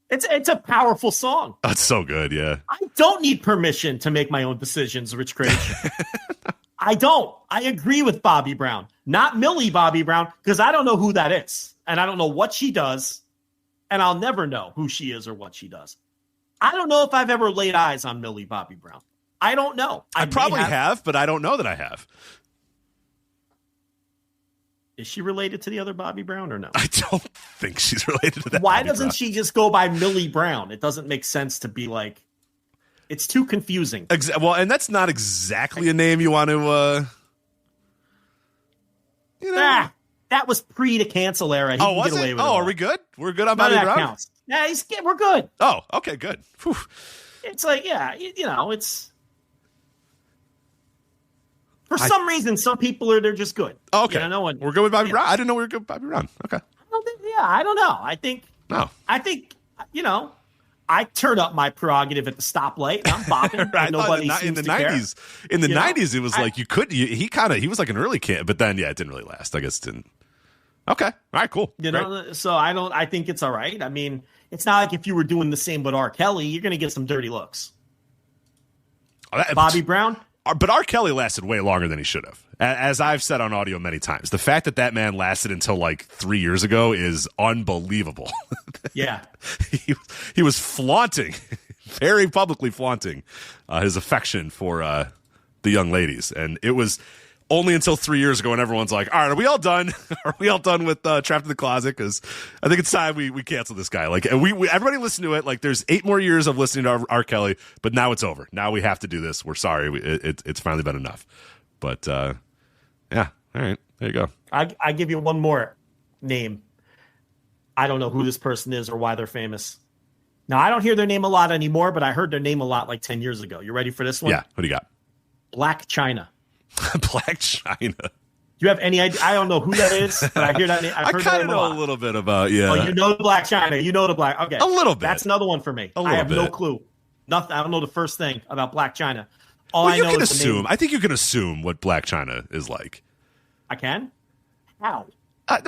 It's a powerful song. That's so good, yeah. I don't need permission to make my own decisions, Rich Craig. I don't. I agree with Bobby Brown. Not Millie Bobby Brown, because I don't know who that is. And I don't know what she does. And I'll never know who she is or what she does. I don't know if I've ever laid eyes on Millie Bobby Brown. I don't know. I probably have, but I don't know that I have. Is she related to the other Bobby Brown or no? I don't think she's related to that. Why doesn't she just go by Millie Brown? It doesn't make sense to be like, it's too confusing. Well, and that's not exactly a name you want to, that was pre to cancel era. He was get away it? With are we good? We're good on Bobby Brown? Counts. Yeah, we're good. Oh, okay, good. Whew. It's like, it's... For some reason, some people they're just good. Okay. We're good with Bobby Brown? I didn't know we were good with Bobby Brown. Okay. I don't know. I think, I turn up my prerogative at the stoplight and I'm bopping. Right. Nobody in the 90s. In the 90s, it was like you could, he was like an early kid, but then, it didn't really last. I guess it didn't. Okay. All right, cool. So I think it's all right. I mean, it's not like if you were doing the same with R. Kelly, you're going to get some dirty looks. Bobby Brown? But R. Kelly lasted way longer than he should have. As I've said on audio many times, the fact that man lasted until like 3 years ago is unbelievable. Yeah. He was flaunting, very publicly flaunting his affection for the young ladies. And it was only until 3 years ago when everyone's like, all right, are we all done? Are we all done with Trapped in the Closet? Because I think it's time we cancel this guy. Like, we everybody listen to it. Like, there's 8 more years of listening to R. Kelly, but now it's over. Now we have to do this. We're sorry. It's finally been enough. But, yeah. All right. There you go. I give you one more name. I don't know who this person is or why they're famous. Now, I don't hear their name a lot anymore, but I heard their name a lot like 10 years ago. You ready for this one? Yeah. What do you got? Black China. Black China. Do you have any idea? I don't know who that is, but I hear that name. I kind of know a little bit about, yeah. Oh, you know the Black China. You know the Black. Okay. A little bit. That's another one for me. I have no clue. Nothing. I don't know the first thing about Black China. All I know can is assume. the name. I think you can assume what Black China is like. I can? How? I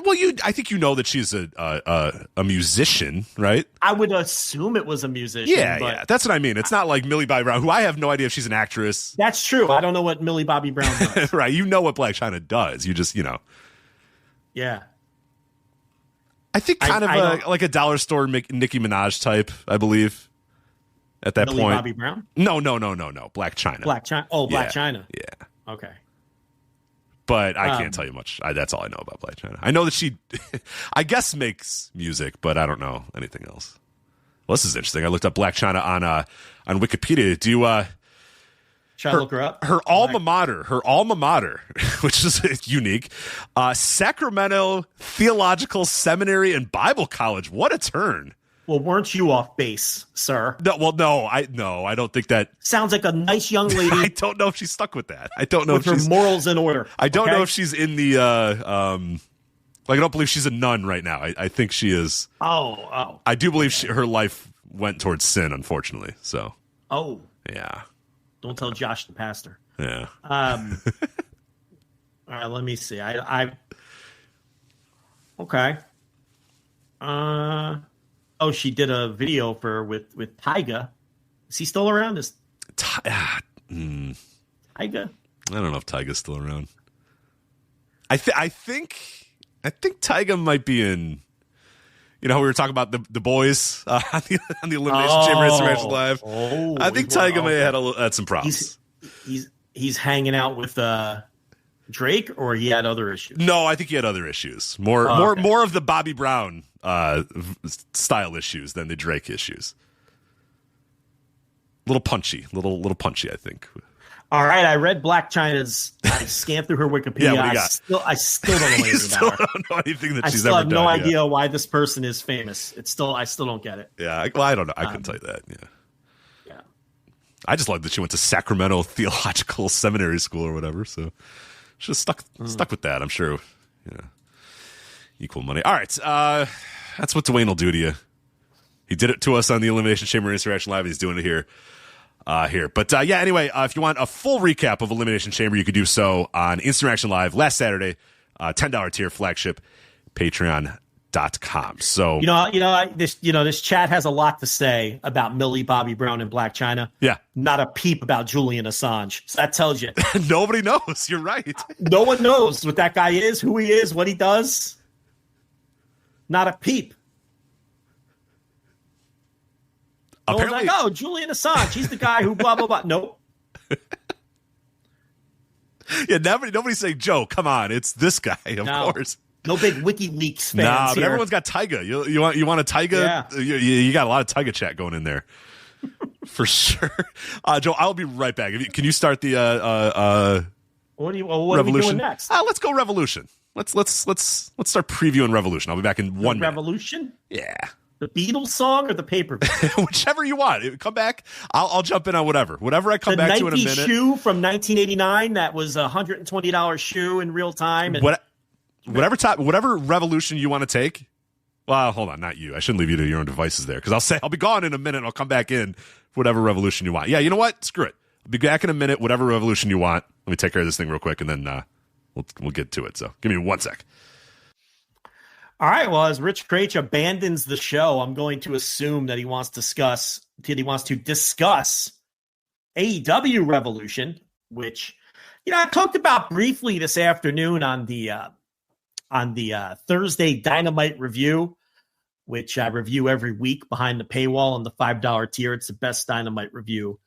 think you know that she's a musician, right? I would assume it was a musician. Yeah. That's what I mean. It's not like Millie Bobby Brown, who I have no idea if she's an actress. That's true. I don't know what Millie Bobby Brown does. Right. You know what Black China does. You just, Yeah. I think kind of like a dollar store Nicki Minaj type, I believe, at that Millie point. Bobby Brown? No. Black China. Black China. Oh, Black China. Yeah. Okay. But I can't tell you much. That's all I know about Black China. I know that she, I guess, makes music, but I don't know anything else. Well, this is interesting. I looked up Black China on Wikipedia. Do you Should I look her up? Her alma mater, which is unique, Sacramento Theological Seminary and Bible College. What a turn! Well, weren't you off base, sir? No, I don't think that sounds like a nice young lady. I don't know if she's stuck with that. I don't know if she's her morals in order. I don't know if she's in the like, I don't believe she's a nun right now. I think she is. Oh. I do believe her life went towards sin, unfortunately. So. Oh. Yeah. Don't tell Josh the pastor. Yeah. All right, let me see. Okay. Oh, she did a video with Tyga. Is he still around? Tyga? I don't know if Tyga's still around. I think Tyga might be in. You know how we were talking about the boys on the Elimination Chamber Insurrection Live. I think Tyga may have had some problems. He's hanging out with Drake, or he had other issues. No, I think he had other issues. More of the Bobby Brown style issues than the Drake issues. Little punchy, I think. All right, I read Black China's. I scanned through her Wikipedia. Yeah, what do you got? I still don't know anything about her. Don't know anything that I she's still ever have done. no idea why this person is famous. I still don't get it. Yeah, well, I don't know. I couldn't tell you that. Yeah. I just love that she went to Sacramento Theological Seminary School or whatever. So she's stuck with that. I'm sure. Yeah. Equal money. All right. That's what Dwayne will do to you. He did it to us on the Elimination Chamber Insurrection Live. He's doing it here. But anyway, if you want a full recap of Elimination Chamber, you could do so on Insurrection Live last Saturday, $10 tier, Flagship, patreon.com. So this chat has a lot to say about Millie Bobby Brown and Black China. Yeah, not a peep about Julian Assange. So that tells you nobody knows. You're right. No one knows what that guy is, who he is, what he does. Not a peep. Apparently, like, oh, Julian Assange, he's the guy who blah, blah, blah. Nope. Yeah, nobody's saying, Joe, come on, it's this guy, of course. No big WikiLeaks fans but here. Everyone's got Tyga. You want a Tyga? Yeah. You got a lot of Tyga chat going in there. For sure. Joe, I'll be right back. Can you start the what Revolution? Are we doing next? Let's go Revolution. Let's start previewing Revolution. I'll be back in 1 minute. Revolution? Yeah. The Beatles song or the pay-per-view? Whichever you want. Come back. I'll jump in on whatever. Whatever I come back to in a minute. The Nike shoe from 1989 that was a $120 shoe in real time. And whatever Revolution you want to take. Well, hold on. Not you. I shouldn't leave you to your own devices there, because I'll be gone in a minute and I'll come back in for whatever Revolution you want. Yeah, you know what? Screw it. I'll be back in a minute, whatever Revolution you want. Let me take care of this thing real quick, and then we'll get to it. So give me 1 sec. All right. Well, as Rich Craich abandons the show, I'm going to assume that he wants to discuss AEW Revolution, which I talked about briefly this afternoon on the Thursday Dynamite review, which I review every week behind the paywall on the $5 tier. It's the best Dynamite review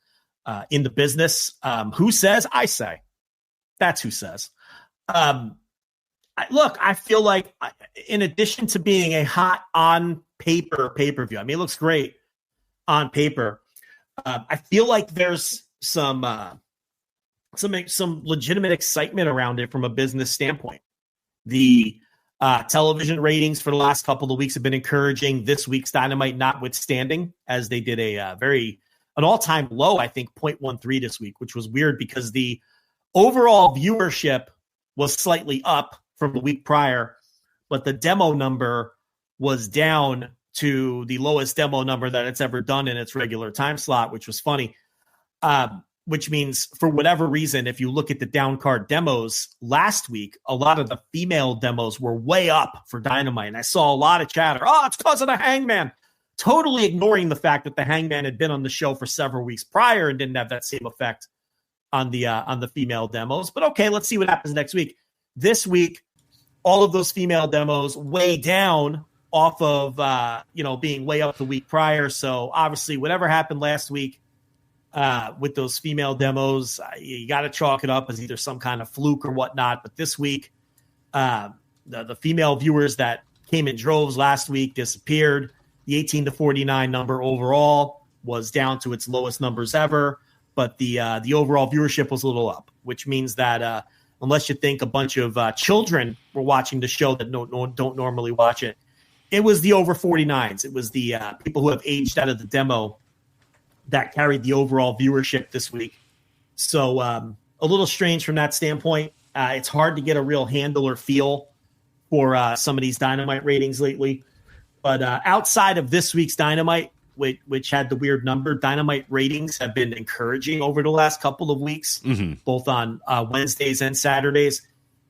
in the business. Who says? I say. That's who says. I feel like in addition to being a hot on paper pay-per-view, I mean, it looks great on paper. I feel like there's some legitimate excitement around it from a business standpoint. The television ratings for the last couple of weeks have been encouraging. This week's Dynamite notwithstanding, as they did an all-time low, I think, 0.13 this week, which was weird because the overall viewership was slightly up from the week prior, but the demo number was down to the lowest demo number that it's ever done in its regular time slot, which was funny. Which means, for whatever reason, if you look at the down card demos last week, a lot of the female demos were way up for Dynamite. And I saw a lot of chatter. Oh, it's because of the Hangman. Totally ignoring the fact that the Hangman had been on the show for several weeks prior and didn't have that same effect on the female demos. But okay, let's see what happens next week. This week, all of those female demos way down off of being way up the week prior. So obviously, whatever happened last week with those female demos, you got to chalk it up as either some kind of fluke or whatnot. But this week, the female viewers that came in droves last week disappeared. The 18 to 49 number overall was down to its lowest numbers ever, but the overall viewership was a little up, which means that unless you think a bunch of children were watching the show that don't normally watch it, it was the over 49s. It was the people who have aged out of the demo that carried the overall viewership this week. So a little strange from that standpoint. It's hard to get a real handle or feel for some of these Dynamite ratings lately. But outside of this week's Dynamite, which had the weird number, Dynamite ratings have been encouraging over the last couple of weeks, both on Wednesdays and Saturdays.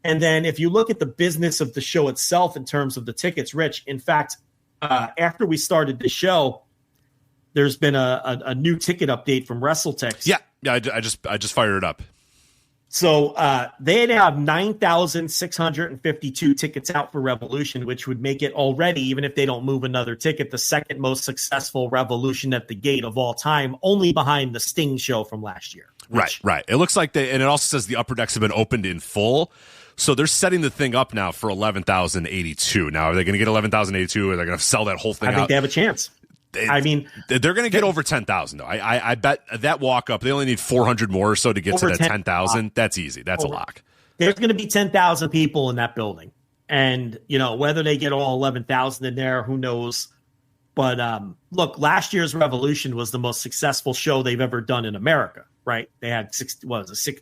And then if you look at the business of the show itself in terms of the tickets, Rich, in fact, after we started the show, there's been a new ticket update from WrestleTix. Yeah, I just fired it up. So they now have 9,652 tickets out for Revolution, which would make it already, even if they don't move another ticket, the second most successful Revolution at the gate of all time, only behind the Sting show from last year. Right. It looks like and it also says the upper decks have been opened in full. So they're setting the thing up now for 11,082. Now, are they going to get 11,082? Are they going to sell that whole thing out? I think they have a chance. They're going to get over 10,000 though. I bet that walk up, they only need 400 more or so to get to that 10,000. That's easy. That's a lock. There's going to be 10,000 people in that building, and whether they get all 11,000 in there, who knows? But look, last year's Revolution was the most successful show they've ever done in America. Right? They had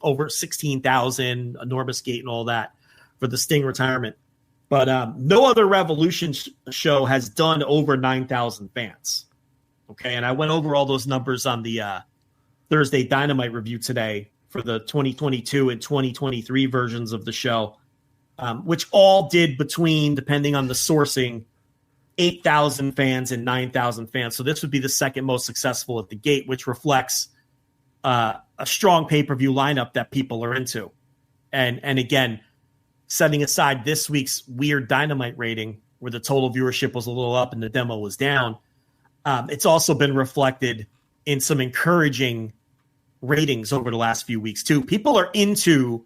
over 16,000, enormous gate and all that for the Sting retirement. But no other Revolution show has done over 9,000 fans. Okay, and I went over all those numbers on the Thursday Dynamite review today for the 2022 and 2023 versions of the show, which all did between, depending on the sourcing, 8,000 fans and 9,000 fans. So this would be the second most successful at the gate, which reflects a strong pay-per-view lineup that people are into. And again, setting aside this week's weird Dynamite rating where the total viewership was a little up and the demo was down, it's also been reflected in some encouraging ratings over the last few weeks too. People are into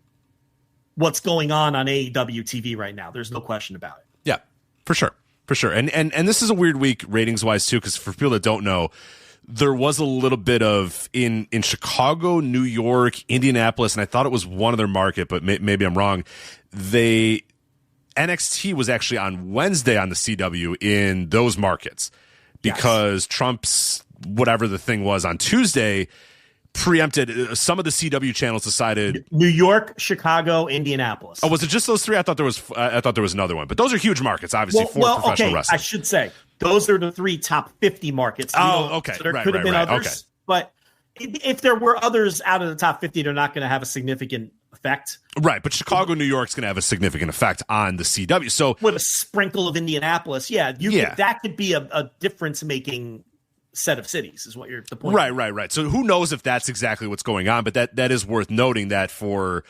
what's going on AEW TV right now. There's no question about it. Yeah, for sure. And this is a weird week ratings wise too, because for people that don't know, there was a little bit of in Chicago, New York, Indianapolis, and I thought it was one other market, but maybe I'm wrong. NXT was actually on Wednesday on the CW in those markets because Trump's whatever the thing was on Tuesday preempted. Some of the CW channels decided New York, Chicago, Indianapolis. Oh, was it just those three? I thought there was another one, but those are huge markets, obviously, for professional wrestling. I should say those are the three top 50 markets. Okay. So there could have been others, but if there were others out of the top 50, they're not going to have a significant effect. Right, but Chicago, New York's going to have a significant effect on the CW. So with a sprinkle of Indianapolis, that could be a difference-making set of cities is what the point. Right. So who knows if that's exactly what's going on, but that is worth noting that for,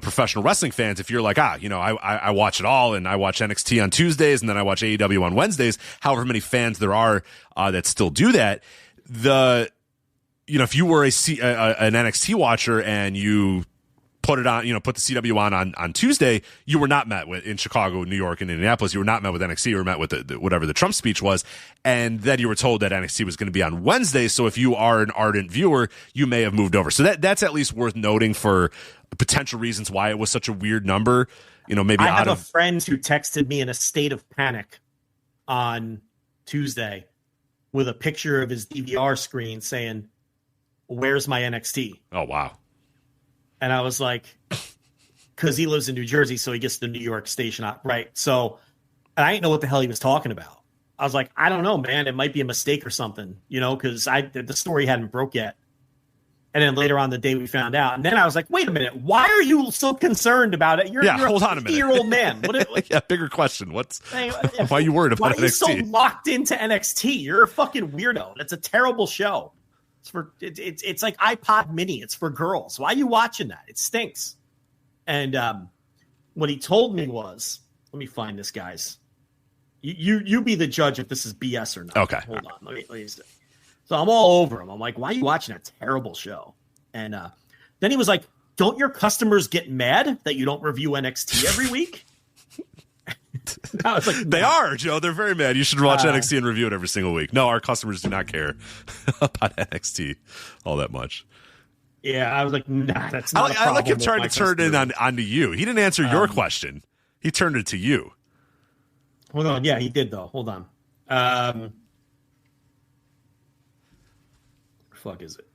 professional wrestling fans, if you're like, I watch it all and I watch NXT on Tuesdays and then I watch AEW on Wednesdays, however many fans there are that still do that, if you were an NXT watcher and you put it on, put the CW on Tuesday, you were not met with in Chicago, New York, and Indianapolis. You were not met with NXT. You were met with whatever the Trump speech was. And then you were told that NXT was going to be on Wednesday. So if you are an ardent viewer, you may have moved over. So that's at least worth noting for potential reasons why it was such a weird number. Maybe I have a friend who texted me in a state of panic on Tuesday with a picture of his DVR screen saying, "Where's my NXT?" Oh, wow. And I was like, because he lives in New Jersey, so he gets the New York station out, right? So, and I didn't know what the hell he was talking about. I was like, I don't know, man. It might be a mistake or something, because the story hadn't broke yet. And then later on the day we found out. And then I was like, wait a minute. Why are you so concerned about it? You're hold on a minute. 50-year-old man. Yeah, bigger question. Why are you worried about NXT? Why are you so locked into NXT? You're a fucking weirdo. It's a terrible show. It's like iPod Mini. It's for girls. Why are you watching that? It stinks. And what he told me was, let me find this, guys. You be the judge if this is BS or not. Okay. Hold on. Let me see. So I'm all over him. I'm like, why are you watching a terrible show? And then he was like, don't your customers get mad that you don't review NXT every week? I was like, they are, Joe. They're very mad. You should watch NXT and review it every single week. No, our customers do not care about NXT all that much. Yeah, I was like, nah, that's not a problem. I like him trying to turn it onto you. He didn't answer your question. He turned it to you. Hold on. Yeah, he did, though. Hold on. Fuck is it?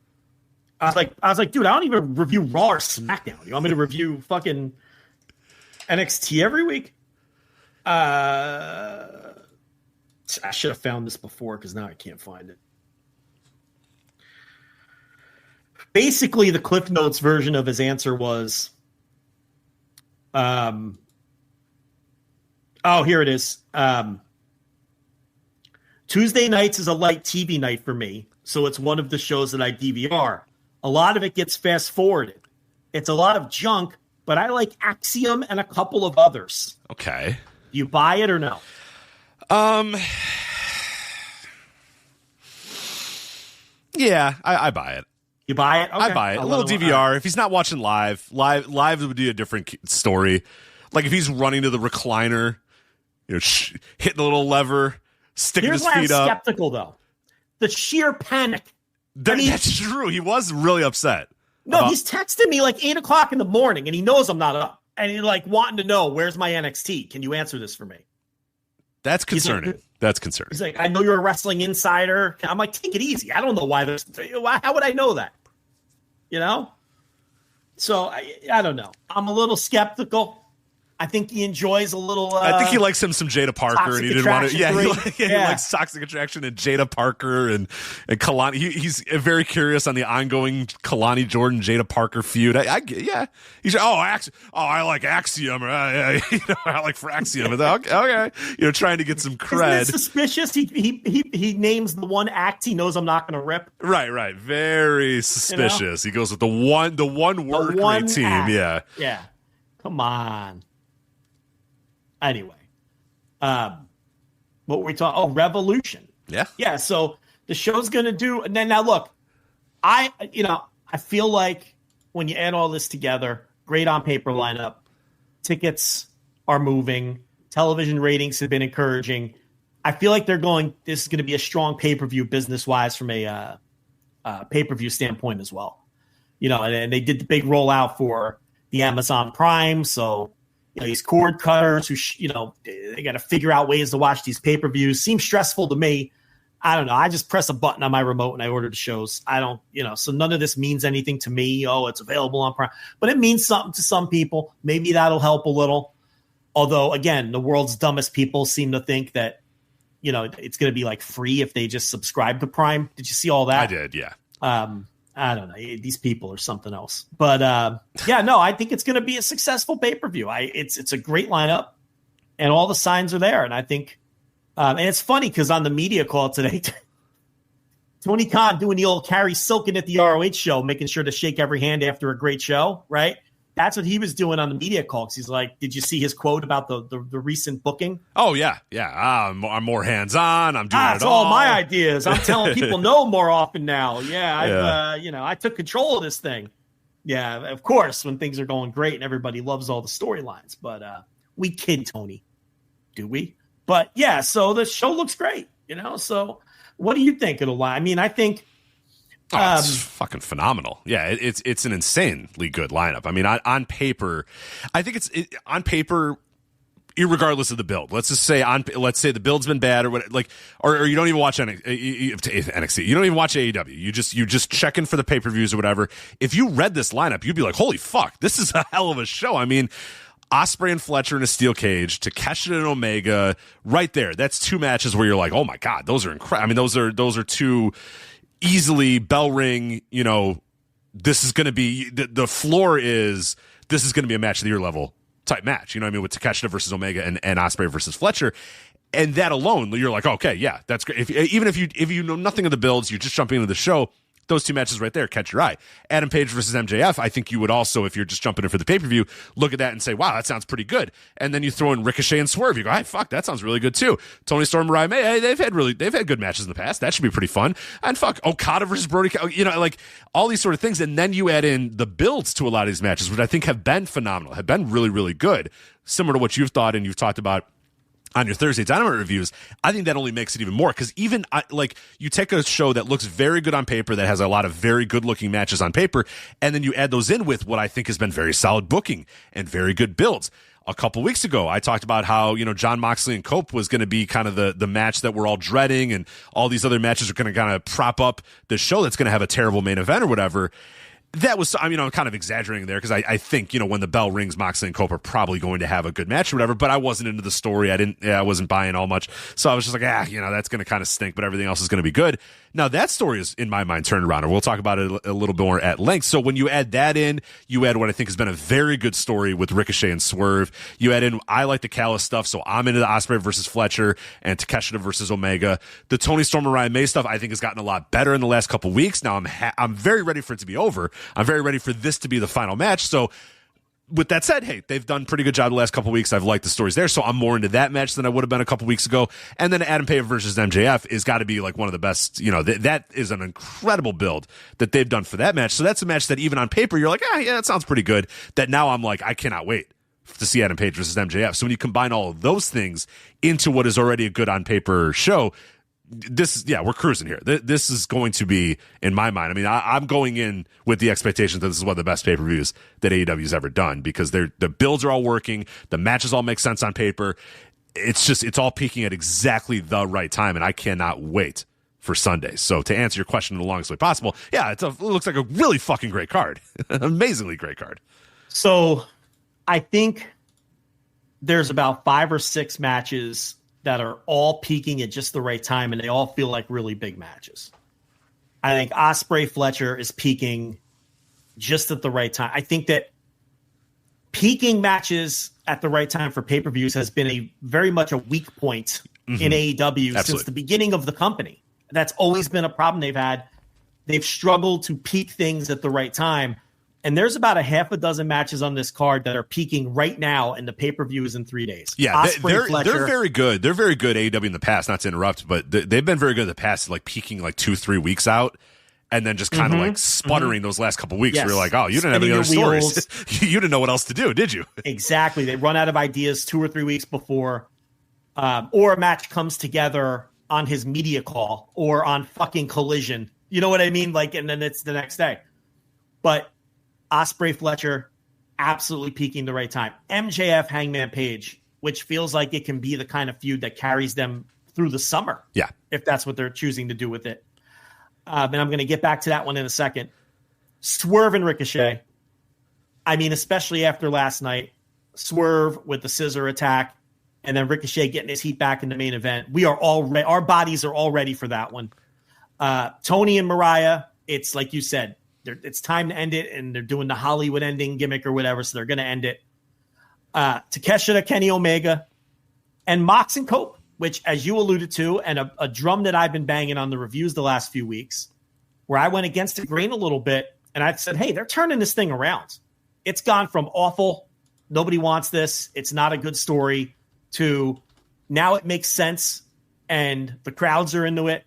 I was like, dude, I don't even review Raw or SmackDown. You want me to review fucking NXT every week? I should have found this before because now I can't find it. Basically, the Cliff Notes version of his answer was, oh, here it is. Tuesday nights is a light TV night for me. So it's one of the shows that I DVR. A lot of it gets fast forwarded. It's a lot of junk, but I like Axiom and a couple of others. Okay. You buy it or no? Yeah, I buy it. You buy it? Okay. I buy it. A little DVR. If he's not watching live would be a different story. Like if he's running to the recliner, hitting a little lever, sticking his feet up. Here's why I'm skeptical, though. The sheer panic. That's true. He was really upset. No, he's texting me like 8 o'clock in the morning, and he knows I'm not up. And he's like wanting to know, where's my NXT? Can you answer this for me? That's concerning. That's concerning. He's like, I know you're a wrestling insider. I'm like, take it easy. I don't know why there's. How would I know that? So I don't know. I'm a little skeptical. I think he enjoys a little. I think he likes him some Jada Parker, and he didn't want to. Yeah, he likes Toxic Attraction and Jada Parker and Kalani. He's very curious on the ongoing Kalani Jordan Jada Parker feud. He's I like Axiom. I like Fraxium. Okay, trying to get some cred. Isn't it suspicious? He names the one act he knows I'm not going to rip. Right. Very suspicious. He goes with the one work rate team. Act. Yeah. Come on. Anyway, what were we talking? Oh, Revolution. Yeah. So the show's going to do. And then now look, I feel like when you add all this together, great on paper lineup, tickets are moving, television ratings have been encouraging. I feel like this is going to be a strong pay-per-view business wise from a pay-per-view standpoint as well. And they did the big rollout for the Amazon Prime. So, these cord cutters who, they got to figure out ways to watch these pay-per-views. Seems stressful to me. I don't know. I just press a button on my remote and I order the shows. I don't, so none of this means anything to me. Oh, it's available on Prime. But it means something to some people. Maybe that'll help a little. Although, again, the world's dumbest people seem to think that, it's going to be like free if they just subscribe to Prime. Did you see all that? I did, yeah. I don't know. These people are something else. But I think it's going to be a successful pay-per-view. It's a great lineup, and all the signs are there. And I think, and it's funny because on the media call today, Tony Khan doing the old Carrie Silkin at the ROH show, making sure to shake every hand after a great show, right? That's what he was doing on the media call. Because he's like, did you see his quote about the recent booking? Oh, yeah. I'm more hands-on. I'm doing That's all my ideas. I'm telling people no more often now. Yeah. I took control of this thing. Yeah, of course, when things are going great and everybody loves all the storylines. But we kid Tony, do we? But yeah, so the show looks great, So what do you think it'll lie? I mean, I think it's fucking phenomenal. Yeah, it's an insanely good lineup. I mean, on paper, I think on paper, irregardless of the build. Let's just say let's say the build's been bad or what, or you don't even watch NXT. You don't even watch AEW. You just check in for the pay-per-views or whatever. If you read this lineup, you'd be like, holy fuck, this is a hell of a show. I mean, Ospreay and Fletcher in a steel cage, Takeshita and Omega, right there. That's two matches where you're like, oh my god, those are incredible. I mean, those are two easily bell ring. This is going to be the floor is this is going to be a match of the year level type match. You know what I mean, with Takeshita versus Omega and Ospreay versus Fletcher. And that alone, you're like, okay, yeah, that's great. Even if you know nothing of the builds, you're just jumping into the show. Those two matches right there catch your eye. Adam Page versus MJF, I think you would also, if you're just jumping in for the pay-per-view, look at that and say, wow, that sounds pretty good. And then you throw in Ricochet and Swerve. You go, hey, fuck, that sounds really good too. Tony Storm, Mariah May, hey, they've had good matches in the past. That should be pretty fun. And fuck, Okada versus Brody, like all these sort of things. And then you add in the builds to a lot of these matches, which I think have been phenomenal, have been really, really good. Similar to what you've thought and you've talked about on your Thursday Dynamite reviews. I think that only makes it even more because even you take a show that looks very good on paper, that has a lot of very good looking matches on paper, and then you add those in with what I think has been very solid booking and very good builds. A couple weeks ago, I talked about how, John Moxley and Cope was going to be kind of the match that we're all dreading, and all these other matches are going to kind of prop up the show that's going to have a terrible main event or whatever. That was, I'm kind of exaggerating there because I think, when the bell rings, Moxley and Cope are probably going to have a good match or whatever, but I wasn't into the story. I wasn't buying all much. So I was just like, that's going to kind of stink, but everything else is going to be good. Now that story is, in my mind, turned around, and we'll talk about it a little bit more at length. So when you add that in, you add what I think has been a very good story with Ricochet and Swerve. You add in, I like the Callis stuff, so I'm into the Ospreay versus Fletcher and Takeshita versus Omega. The Tony Storm, Mariah May stuff, I think, has gotten a lot better in the last couple weeks. Now I'm very ready for it to be over. I'm very ready for this to be the final match. So with that said, hey, they've done a pretty good job the last couple weeks. I've liked the stories there, so I'm more into that match than I would have been a couple weeks ago. And then Adam Page versus MJF is got to be like one of the best. That is an incredible build that they've done for that match. So that's a match that even on paper you're like, yeah, that sounds pretty good. That now I'm like, I cannot wait to see Adam Page versus MJF. So when you combine all of those things into what is already a good on paper show, we're cruising here. This is going to be, in my mind, I'm going in with the expectation that this is one of the best pay-per-views that AEW's ever done because the builds are all working, the matches all make sense on paper. It's all peaking at exactly the right time, and I cannot wait for Sunday. So to answer your question in the longest way possible, yeah, it looks like a really fucking great card. Amazingly great card. So I think there's about 5 or 6 matches that are all peaking at just the right time, and they all feel like really big matches. I think Ospreay Fletcher is peaking just at the right time. I think that peaking matches at the right time for pay-per-views has been very much a weak point in AEW since the beginning of the company. That's always been a problem they've had. They've struggled to peak things at the right time. And there's about a half a dozen matches on this card that are peaking right now, and the pay-per-view is in 3 days. Yeah, they're very good. They're very good AEW in the past, not to interrupt, but they've been very good in the past, like peaking like 2-3 weeks out, and then just kind of like sputtering those last couple weeks. Yes. Where you're like, oh, you didn't have any other stories. You didn't know what else to do, did you? Exactly. They run out of ideas 2 or 3 weeks before, or a match comes together on his media call or on fucking Collision. You know what I mean? Like, and then it's the next day. But Ospreay Fletcher, absolutely peaking the right time. MJF Hangman Page, which feels like it can be the kind of feud that carries them through the summer. Yeah. If that's what they're choosing to do with it. And I'm going to get back to that one in a second. Swerve and Ricochet. Especially after last night, Swerve with the scissor attack and then Ricochet getting his heat back in the main event. Our bodies are all ready for that one. Tony and Mariah, it's like you said, it's time to end it, and they're doing the Hollywood ending gimmick or whatever, so they're going to end it. Takeshita, Kenny Omega, and Mox and Cope, which, as you alluded to, and a drum that I've been banging on the reviews the last few weeks, where I went against the grain a little bit, and I said, hey, they're turning this thing around. It's gone from awful, nobody wants this, it's not a good story, to now it makes sense, and the crowds are into it,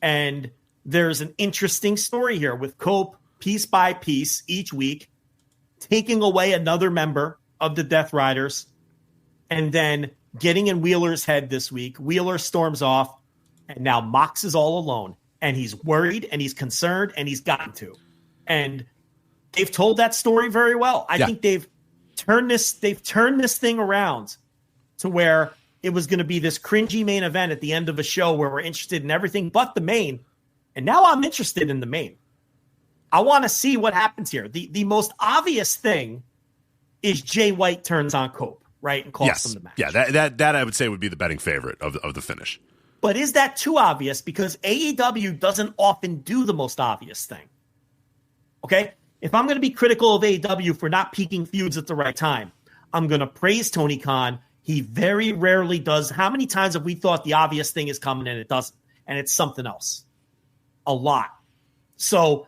and there's an interesting story here with Cope, piece by piece, each week, taking away another member of the Death Riders, and then getting in Wheeler's head this week. Wheeler storms off, and now Mox is all alone, and he's worried, and he's concerned, and he's gotten to. And they've told that story very well. I think they've turned this thing around to where it was going to be this cringy main event at the end of a show where we're interested in everything but the main. And now I'm interested in the main. I want to see what happens here. The most obvious thing is Jay White turns on Cope, right? And costs him the match. Yeah, that I would say would be the betting favorite of the finish. But is that too obvious? Because AEW doesn't often do the most obvious thing. Okay? If I'm going to be critical of AEW for not peaking feuds at the right time, I'm going to praise Tony Khan. He very rarely does. How many times have we thought the obvious thing is coming and it doesn't? And it's something else. A lot. So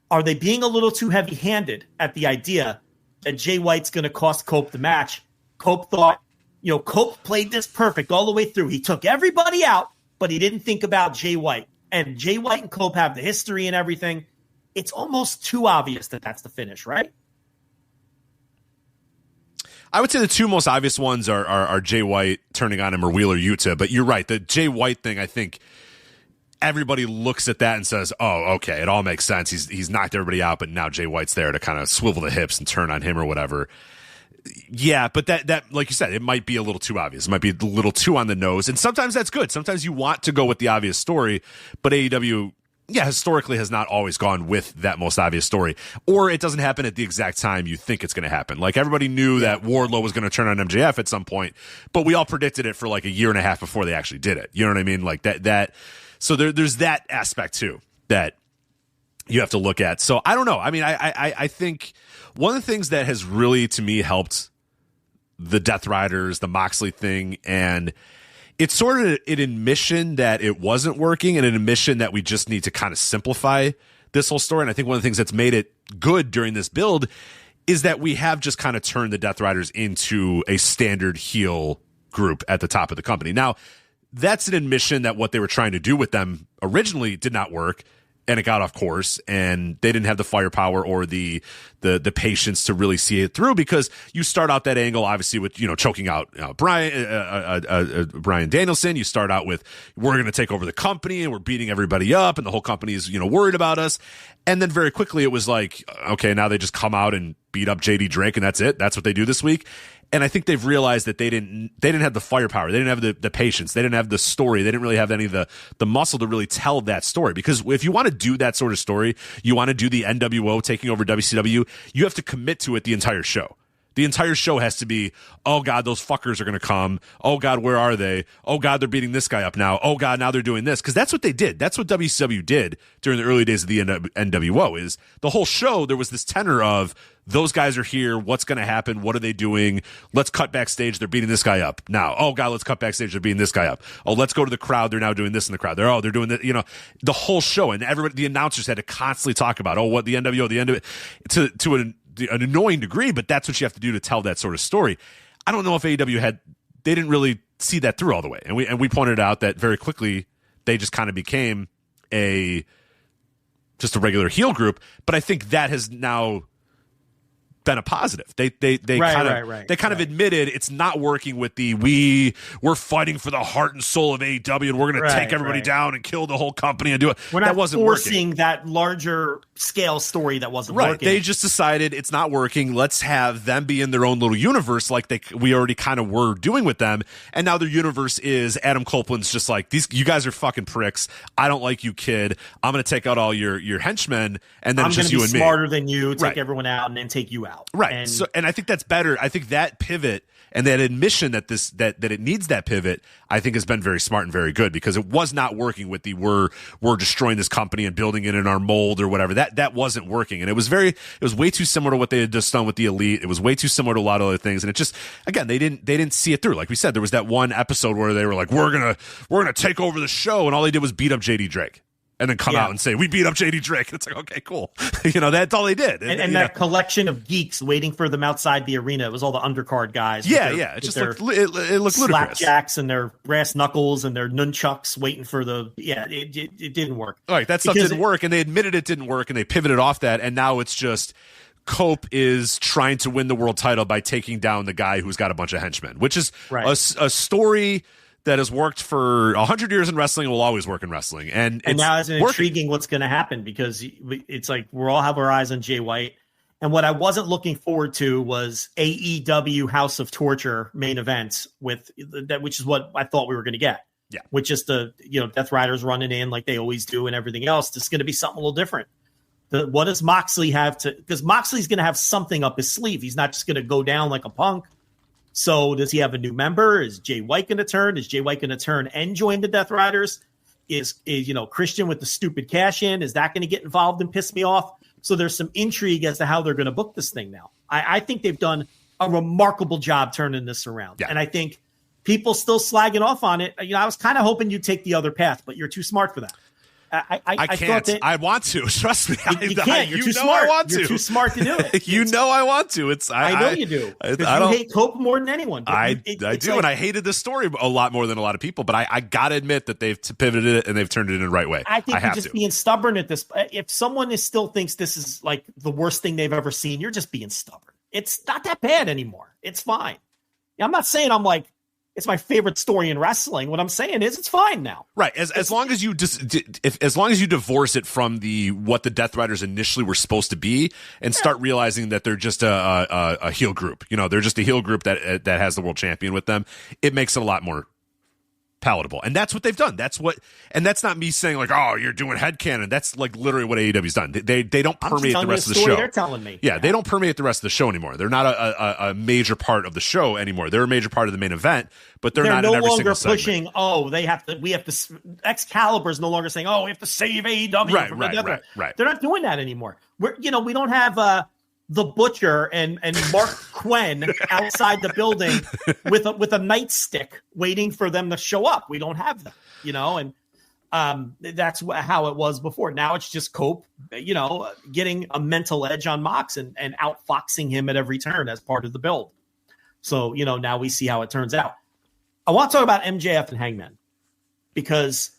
are they being a little too heavy-handed at the idea that Jay White's going to cost Cope the match? Cope thought, Cope played this perfect all the way through. He took everybody out, but he didn't think about Jay White. And Jay White and Cope have the history and everything. It's almost too obvious that that's the finish, right? I would say the two most obvious ones are Jay White turning on him or Wheeler Yuta. But you're right. The Jay White thing, I think everybody looks at that and says, oh, okay, it all makes sense. He's knocked everybody out, but now Jay White's there to kind of swivel the hips and turn on him or whatever. Yeah, but that like you said, it might be a little too obvious. It might be a little too on the nose. And sometimes that's good. Sometimes you want to go with the obvious story, but AEW, historically has not always gone with that most obvious story. Or it doesn't happen at the exact time you think it's going to happen. Like everybody knew that Wardlow was going to turn on MJF at some point, but we all predicted it for like a year and a half before they actually did it. You know what I mean? Like that. So there's that aspect too that you have to look at. So I don't know. I mean, I think one of the things that has really to me helped the Death Riders, the Moxley thing, and it's sort of an admission that it wasn't working and an admission that we just need to kind of simplify this whole story. And I think one of the things that's made it good during this build is that we have just kind of turned the Death Riders into a standard heel group at the top of the company. Now, that's an admission that what they were trying to do with them originally did not work, and it got off course, and they didn't have the firepower or the patience to really see it through, because you start out that angle obviously with choking out Brian Danielson. You start out with, we're going to take over the company and we're beating everybody up and the whole company is worried about us, and then very quickly it was like, okay, now they just come out and beat up JD Drake and that's it. That's what they do this week. And I think they've realized that they didn't have the firepower. They didn't have the patience. They didn't have the story. They didn't really have any of the muscle to really tell that story. Because if you want to do that sort of story, you want to do the NWO taking over WCW, you have to commit to it the entire show. The entire show has to be, oh God, those fuckers are going to come. Oh God, where are they? Oh God, they're beating this guy up now. Oh God, now they're doing this. Because that's what they did. That's what WCW did during the early days of the NWO, is the whole show, there was this tenor of, those guys are here. What's going to happen? What are they doing? Let's cut backstage. They're beating this guy up now. Oh God, let's cut backstage. They're beating this guy up. Oh, let's go to the crowd. They're now doing this in the crowd. They're doing that. The whole show, and everybody, the announcers had to constantly talk about, what the NWO, to an annoying degree, but that's what you have to do to tell that sort of story. I don't know if AEW they didn't really see that through all the way. And we pointed out that very quickly they just kind of became just a regular heel group. But I think that has now been a positive. They kind of admitted it's not working with we're fighting for the heart and soul of AEW and we're going to take everybody down and kill the whole company and do it. We're not forcing that larger scale story that wasn't working. They just decided it's not working. Let's have them be in their own little universe like we already kind of were doing with them. And now their universe is Adam Copeland's just like, you guys are fucking pricks. I don't like you, kid. I'm going to take out all your henchmen, and then I'm just you and me. I'm going to be smarter than you, take everyone out, and then take you out. Right. And I think that's better. I think that pivot and that admission that it needs that pivot, I think has been very smart and very good, because it was not working with we're destroying this company and building it in our mold or whatever. That wasn't working. And it was way too similar to what they had just done with the Elite. It was way too similar to a lot of other things. And it just, again, they didn't see it through. Like we said, there was that one episode where they were like, we're going to take over the show. And all they did was beat up JD Drake. And then come out and say, we beat up JD Drake. It's like, okay, cool. That's all they did. And that collection of geeks waiting for them outside the arena. It was all the undercard guys. It just looked ludicrous. Slapjacks and their brass knuckles and their nunchucks waiting for it didn't work. All right, that stuff didn't work. And they admitted it didn't work, and they pivoted off that. And now it's just Cope is trying to win the world title by taking down the guy who's got a bunch of henchmen, which is a story that has worked for 100 years in wrestling and will always work in wrestling. And now it's intriguing what's going to happen, because it's like we'll all have our eyes on Jay White. And what I wasn't looking forward to was AEW House of Torture main events with that, which is what I thought we were going to get. Yeah. With just the, Death Riders running in like they always do and everything else. This is going to be something a little different. What does Moxley have to, because Moxley's going to have something up his sleeve. He's not just going to go down like a punk. So does he have a new member? Is Jay White going to turn? Is Jay White going to turn and join the Death Riders? Is Christian with the stupid cash in? Is that going to get involved and piss me off? So there's some intrigue as to how they're going to book this thing now. I think they've done a remarkable job turning this around. Yeah. And I think people still slagging off on it. I was kind of hoping you'd take the other path, but you're too smart for that. I can't. I want to. Trust me. You can't. You're too smart. I want to. You're too smart to do it. I want to. I know you do. I don't hate Cope more than anyone. I do, and I hated this story a lot more than a lot of people. But I got to admit that they've pivoted it and they've turned it in the right way. I think you're just being stubborn at this. If someone still thinks this is like the worst thing they've ever seen, you're just being stubborn. It's not that bad anymore. It's fine. I'm not saying I'm like, it's my favorite story in wrestling. What I'm saying is it's fine now. Right. As long as you as long as you divorce it from what the Death Riders initially were supposed to be and start realizing that they're just a heel group. They're just a heel group that has the world champion with them. It makes it a lot more palatable. And that's what they've done. And that's not me saying like, oh, you're doing headcanon. That's like literally what AEW's done. They don't permeate the rest of the show. They're telling me. Yeah, they don't permeate the rest of the show anymore. They're not a major part of the show anymore. They're a major part of the main event, but they're not no in every longer single pushing, segment. we have to Excalibur's no longer saying, we have to save AEW. Right. They're not doing that anymore. We don't have the Butcher and Mark Quinn outside the building with a nightstick waiting for them to show up. We don't have them, and that's how it was before. Now it's just Cope, getting a mental edge on Mox and outfoxing him at every turn as part of the build. So, now we see how it turns out. I want to talk about MJF and Hangman, because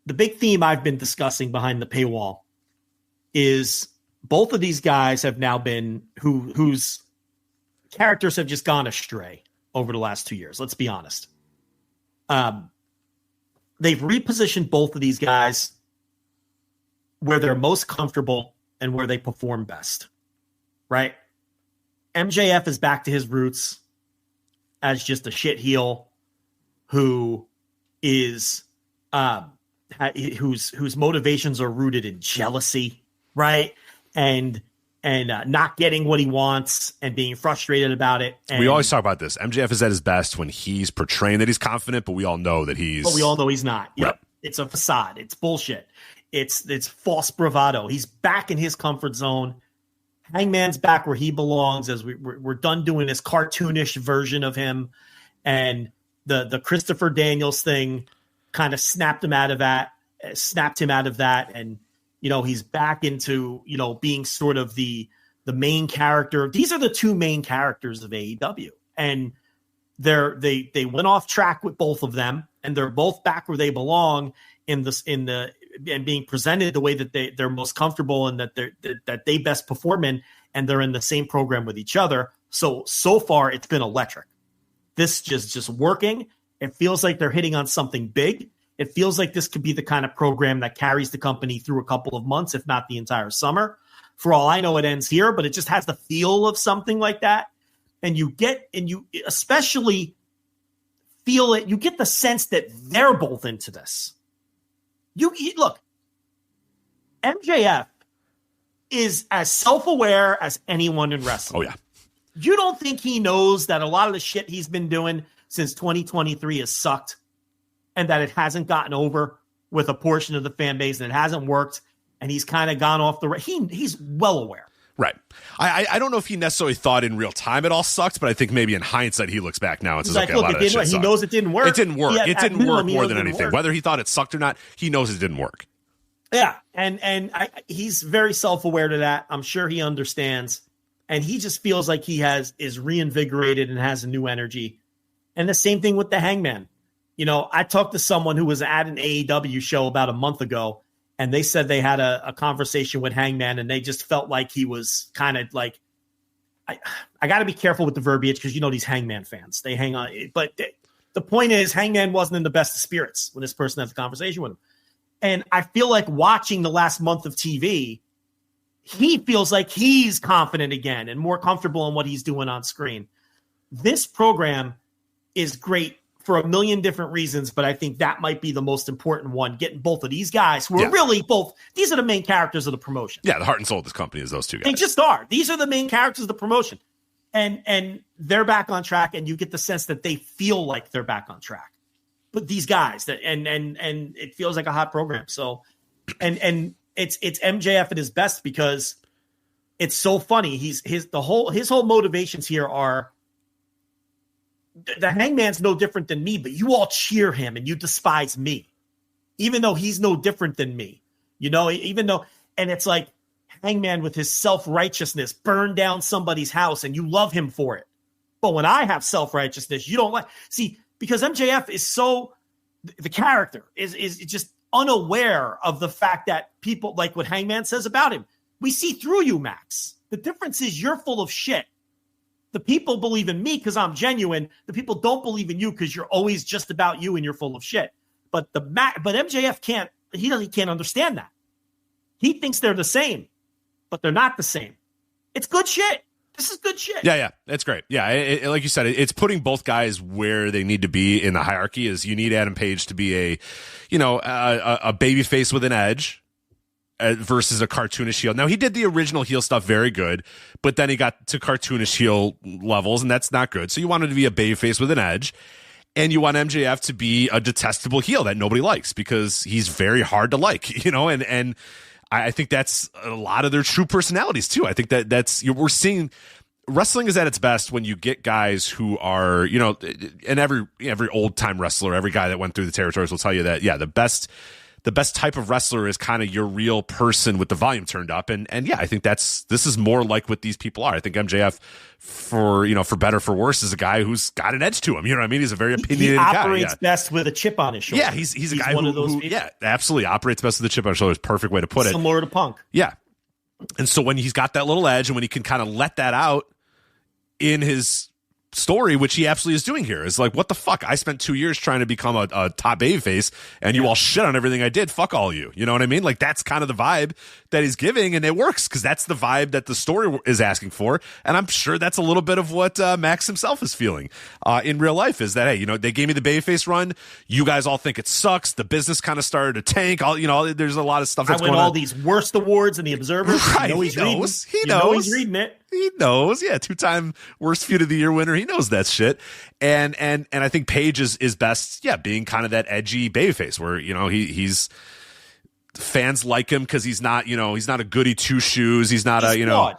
the big theme I've been discussing behind the paywall is both of these guys have now been whose characters have just gone astray over the last 2 years. Let's be honest. They've repositioned both of these guys where they're most comfortable and where they perform best, right? MJF is back to his roots as just a shit heel who is whose motivations are rooted in jealousy, right? And not getting what he wants and being frustrated about it. And we always talk about this. MJF is at his best when he's portraying that he's confident, but we all know that he's... But we all know he's not. Yep. Right. It's a facade. It's bullshit. It's false bravado. He's back in his comfort zone. Hangman's back where he belongs, as we're done doing this cartoonish version of him. And the Christopher Daniels thing kind of snapped him out of that. And he's back into, being sort of the main character. These are the two main characters of AEW. And they went off track with both of them, and they're both back where they belong and being presented the way that they're most comfortable and that they best perform in, and they're in the same program with each other. So far it's been electric. This just working. It feels like they're hitting on something big. It feels like this could be the kind of program that carries the company through a couple of months, if not the entire summer. For all I know, it ends here, but it just has the feel of something like that. And you especially feel it. You get the sense that they're both into this. Look, MJF is as self-aware as anyone in wrestling. Oh, yeah. You don't think he knows that a lot of the shit he's been doing since 2023 has sucked? And that it hasn't gotten over with a portion of the fan base, and it hasn't worked, and he's kind of gone off the he's well aware. Right. I don't know if he necessarily thought in real time it all sucked, but I think maybe in hindsight he looks back now and says, okay, a lot of that shit sucked. He knows it didn't work. It didn't work. It didn't work more than anything. Whether he thought it sucked or not, he knows it didn't work. Yeah, and he's very self-aware to that. I'm sure he understands, and he just feels like he is reinvigorated and has a new energy. And the same thing with the Hangman. I talked to someone who was at an AEW show about a month ago, and they said they had a conversation with Hangman, and they just felt like he was kind of like I got to be careful with the verbiage because these Hangman fans, they hang on. But the point is, Hangman wasn't in the best of spirits when this person had the conversation with him. And I feel like watching the last month of TV, he feels like he's confident again and more comfortable in what he's doing on screen. This program is great for a million different reasons, but I think that might be the most important one, getting both of these guys who are really both, these are the main characters of the promotion. Yeah, the heart and soul of this company is those two guys. They just are. These are the main characters of the promotion. And they're back on track, and you get the sense that they feel like they're back on track. But these guys, and it feels like a hot program. So, and it's MJF at his best because it's so funny. His whole motivations here are, the Hangman's no different than me, but you all cheer him and you despise me, even though he's no different than me, even though, and it's like Hangman with his self-righteousness burned down somebody's house and you love him for it. But when I have self-righteousness, you don't like, see, because MJF is so, the character is just unaware of the fact that people, like what Hangman says about him, we see through you, Max. The difference is you're full of shit. The people believe in me because I'm genuine. The people don't believe in you because you're always just about you and you're full of shit. But MJF can't understand that. He thinks they're the same, but they're not the same. It's good shit. This is good shit. Yeah, it's great. Yeah, like you said, it's putting both guys where they need to be in the hierarchy. Is you need Adam Page to be a babyface with an edge. Versus a cartoonish heel. Now, he did the original heel stuff very good, but then he got to cartoonish heel levels, and that's not good. So you wanted to be a babyface with an edge, and you want MJF to be a detestable heel that nobody likes because he's very hard to like, and I think that's a lot of their true personalities, too. I think we're seeing wrestling is at its best when you get guys who are, and every old-time wrestler, every guy that went through the territories will tell you that, yeah, the best type of wrestler is kind of your real person with the volume turned up. And yeah, I think this is more like what these people are. I think MJF, for better, for worse, is a guy who's got an edge to him. You know what I mean? He's a very opinionated guy. He operates best with a chip on his shoulder. Yeah, he's a guy who yeah, absolutely operates best with a chip on his shoulder. Is a perfect way to put it. Similar to Punk. Yeah. And so when he's got that little edge and when he can kind of let that out in his story, which he absolutely is doing here, is like, what the fuck? I spent 2 years trying to become a top babyface, and you all shit on everything I did. Fuck all you. You know what I mean? Like, that's kind of the vibe that he's giving, and it works because that's the vibe that the story is asking for. And I'm sure that's a little bit of what Max himself is feeling in real life. Is that, hey, they gave me the babyface run. You guys all think it sucks. The business kind of started to tank. There's a lot of stuff that's going on. I win all these worst awards in the Observer. Right. He's knows. He knows. He's reading it. He knows, yeah, 2-time worst feud of the year winner. He knows that shit, and I think Page is best, yeah, being kind of that edgy babyface where he's fans like him because he's not a goody two shoes. He's not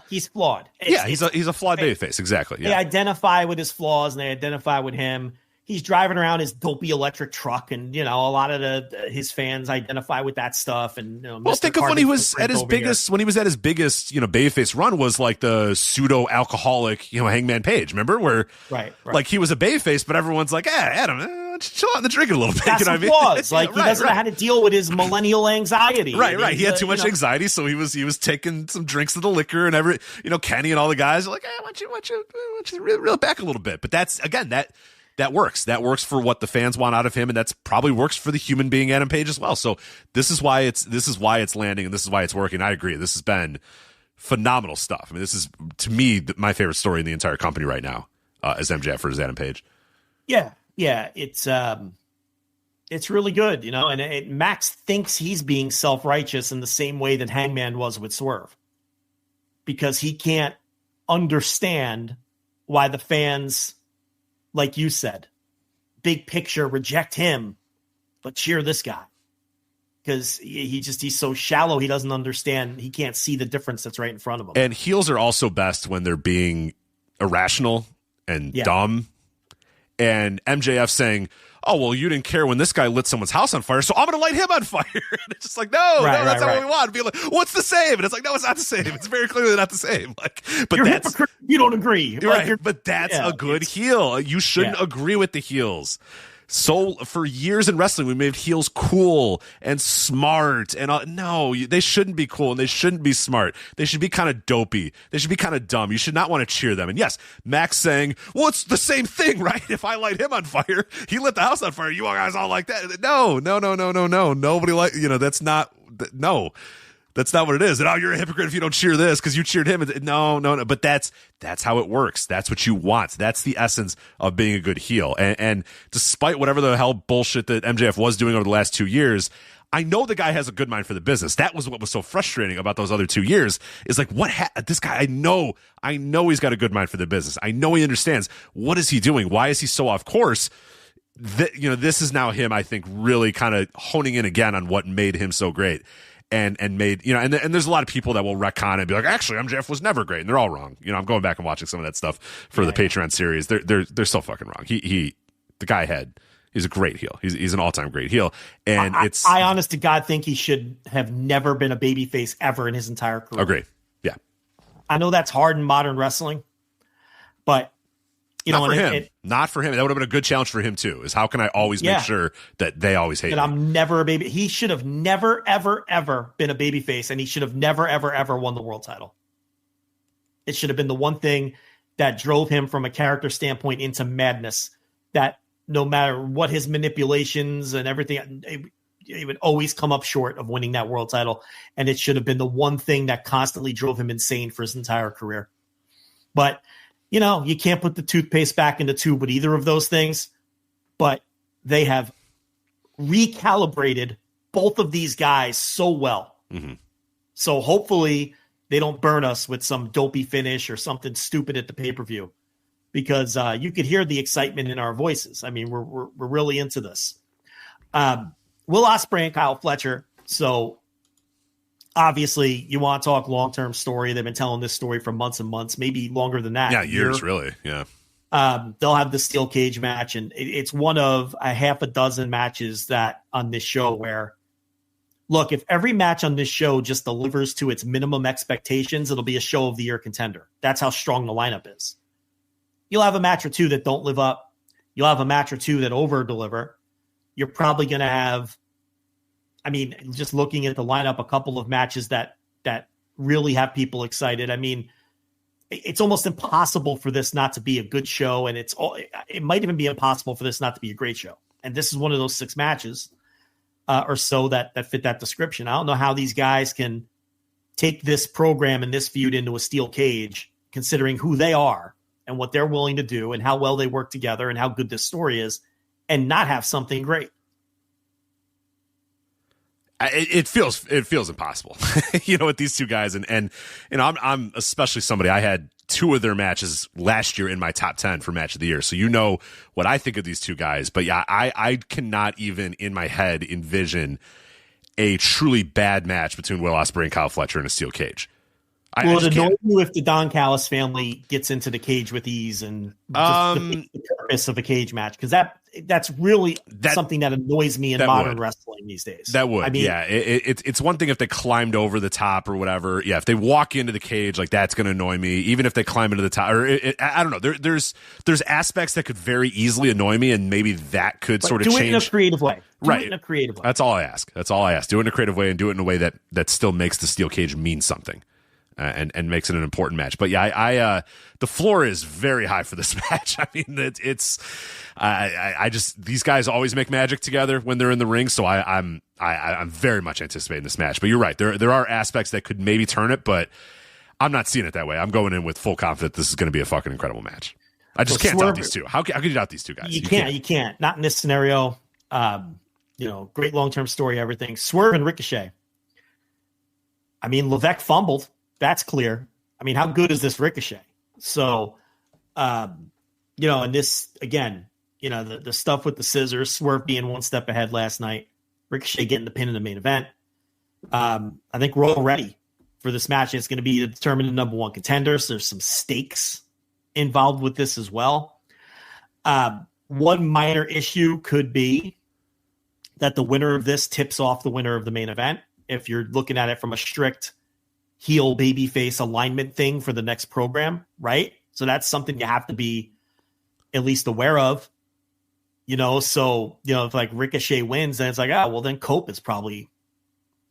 he's flawed. He's a flawed babyface, exactly. Yeah. They identify with his flaws and they identify with him. He's driving around his dopey electric truck, and a lot of his fans identify with that stuff. And well, think of when he was at his biggest, babyface run was like the pseudo alcoholic, Hangman Page. Remember where, right. Like he was a babyface, but everyone's like, Adam, chill out on the drinking a little bit. That's you know what I mean? Like he doesn't know how to deal with his millennial anxiety. Right. He had too much anxiety, so he was taking some drinks of the liquor, and Kenny and all the guys are like, hey, why don't you reel it back a little bit? But that's again that works. That works for what the fans want out of him, and that's probably works for the human being Adam Page as well. So this is why it's landing, and this is why it's working. I agree. This has been phenomenal stuff. I mean, this is to me my favorite story in the entire company right now, as MJF versus Adam Page. Yeah, it's really good, And Max thinks he's being self-righteous in the same way that Hangman was with Swerve, because he can't understand why the fans, like you said, big picture, reject him, but cheer this guy. Because he's so shallow, he doesn't understand. He can't see the difference that's right in front of him. And heels are also best when they're being irrational and dumb. And MJF saying, oh, well, you didn't care when this guy lit someone's house on fire, so I'm going to light him on fire. And it's just like, no, that's not what we want. Be like, what's the same? And it's like, no, it's not the same. It's very clearly not the same. Like, but you're that's hypocrite. You don't agree. Right. Like, but that's a good heel. You shouldn't agree with the heels. So for years in wrestling, we made heels cool and smart, and no, they shouldn't be cool and they shouldn't be smart. They should be kind of dopey. They should be kind of dumb. You should not want to cheer them. And yes, Max saying, well, it's the same thing, right? If I light him on fire, he lit the house on fire. You guys all like that. No. Nobody that's not, no. That's not what it is. And you're a hypocrite if you don't cheer this because you cheered him. No. But that's how it works. That's what you want. That's the essence of being a good heel. And despite whatever the hell bullshit that MJF was doing over the last 2 years, I know the guy has a good mind for the business. That was what was so frustrating about those other 2 years is like, this guy, I know he's got a good mind for the business. I know he understands. What is he doing? Why is he so off course? This is now him, I think, really kind of honing in again on what made him so great. And made, and there's a lot of people that will retcon and be like, actually, MJF was never great, and they're all wrong. I'm going back and watching some of that stuff for the Patreon series. They're so fucking wrong. The guy he's a great heel. He's an all-time great heel, and I honest to God think he should have never been a babyface ever in his entire career. Agree. Yeah, I know that's hard in modern wrestling, but not for him. That would have been a good challenge for him too. Is how can I always make sure that they always hate me? I'm never a baby. He should have never, ever, ever been a babyface, and he should have never, ever, ever won the world title. It should have been the one thing that drove him from a character standpoint into madness. That no matter what his manipulations and everything, he would always come up short of winning that world title, and it should have been the one thing that constantly drove him insane for his entire career. But you can't put the toothpaste back in the tube with either of those things, but they have recalibrated both of these guys so well. Mm-hmm. So hopefully they don't burn us with some dopey finish or something stupid at the pay-per-view, because you could hear the excitement in our voices. I mean, we're really into this. Will Ospreay and Kyle Fletcher. So obviously, you want to talk long-term story. They've been telling this story for months and months, maybe longer than that. Yeah, years, really. Yeah. They'll have the steel cage match, and it's one of a half a dozen matches that on this show where, look, if every match on this show just delivers to its minimum expectations, it'll be a show of the year contender. That's how strong the lineup is. You'll have a match or two that don't live up. You'll have a match or two that over-deliver. You're probably going to have, just looking at the lineup, a couple of matches that really have people excited. I mean, it's almost impossible for this not to be a good show, and it might even be impossible for this not to be a great show. And this is one of those 6 matches or so that fit that description. I don't know how these guys can take this program and this feud into a steel cage, considering who they are and what they're willing to do and how well they work together and how good this story is, and not have something great. It feels impossible, with these two guys, and I'm especially somebody. I had 2 of their matches last year in my top 10 for match of the year, so what I think of these two guys. But yeah, I cannot even in my head envision a truly bad match between Will Ospreay and Kyle Fletcher in a steel cage. Will it annoy you if the Don Callis family gets into the cage with ease and just the purpose of a cage match? Because that's really something that annoys me in modern wrestling these days. That would, it's one thing if they climbed over the top or whatever. Yeah, if they walk into the cage, like that's going to annoy me. Even if they climb into the top, or I don't know. There's aspects that could very easily annoy me, and maybe that could sort of change. Do it in a creative way. Right. Do it in a creative way. That's all I ask. Do it in a creative way, and do it in a way that still makes the steel cage mean something. And makes it an important match. But yeah, I the floor is very high for this match. I mean, it's I just, these guys always make magic together when they're in the ring. So I'm very much anticipating this match. But you're right, there are aspects that could maybe turn it, but I'm not seeing it that way. I'm going in with full confidence this is going to be a fucking incredible match. I just can't doubt these two. How could you doubt these two guys? You can't. Not in this scenario. Great long-term story, everything. Swerve and Ricochet. I mean, Levesque fumbled. That's clear. I mean, how good is this Ricochet? So, and this, again, the stuff with the scissors, Swerve being one step ahead last night, Ricochet getting the pin in the main event. I think we're all ready for this match. It's going to be to determine the number 1 contenders. There's some stakes involved with this as well. one minor issue could be that the winner of this tips off the winner of the main event. If you're looking at it from a strict heel babyface alignment thing for the next program, right? So that's something you have to be at least aware of, so, if like Ricochet wins, then it's like, well, then Cope is probably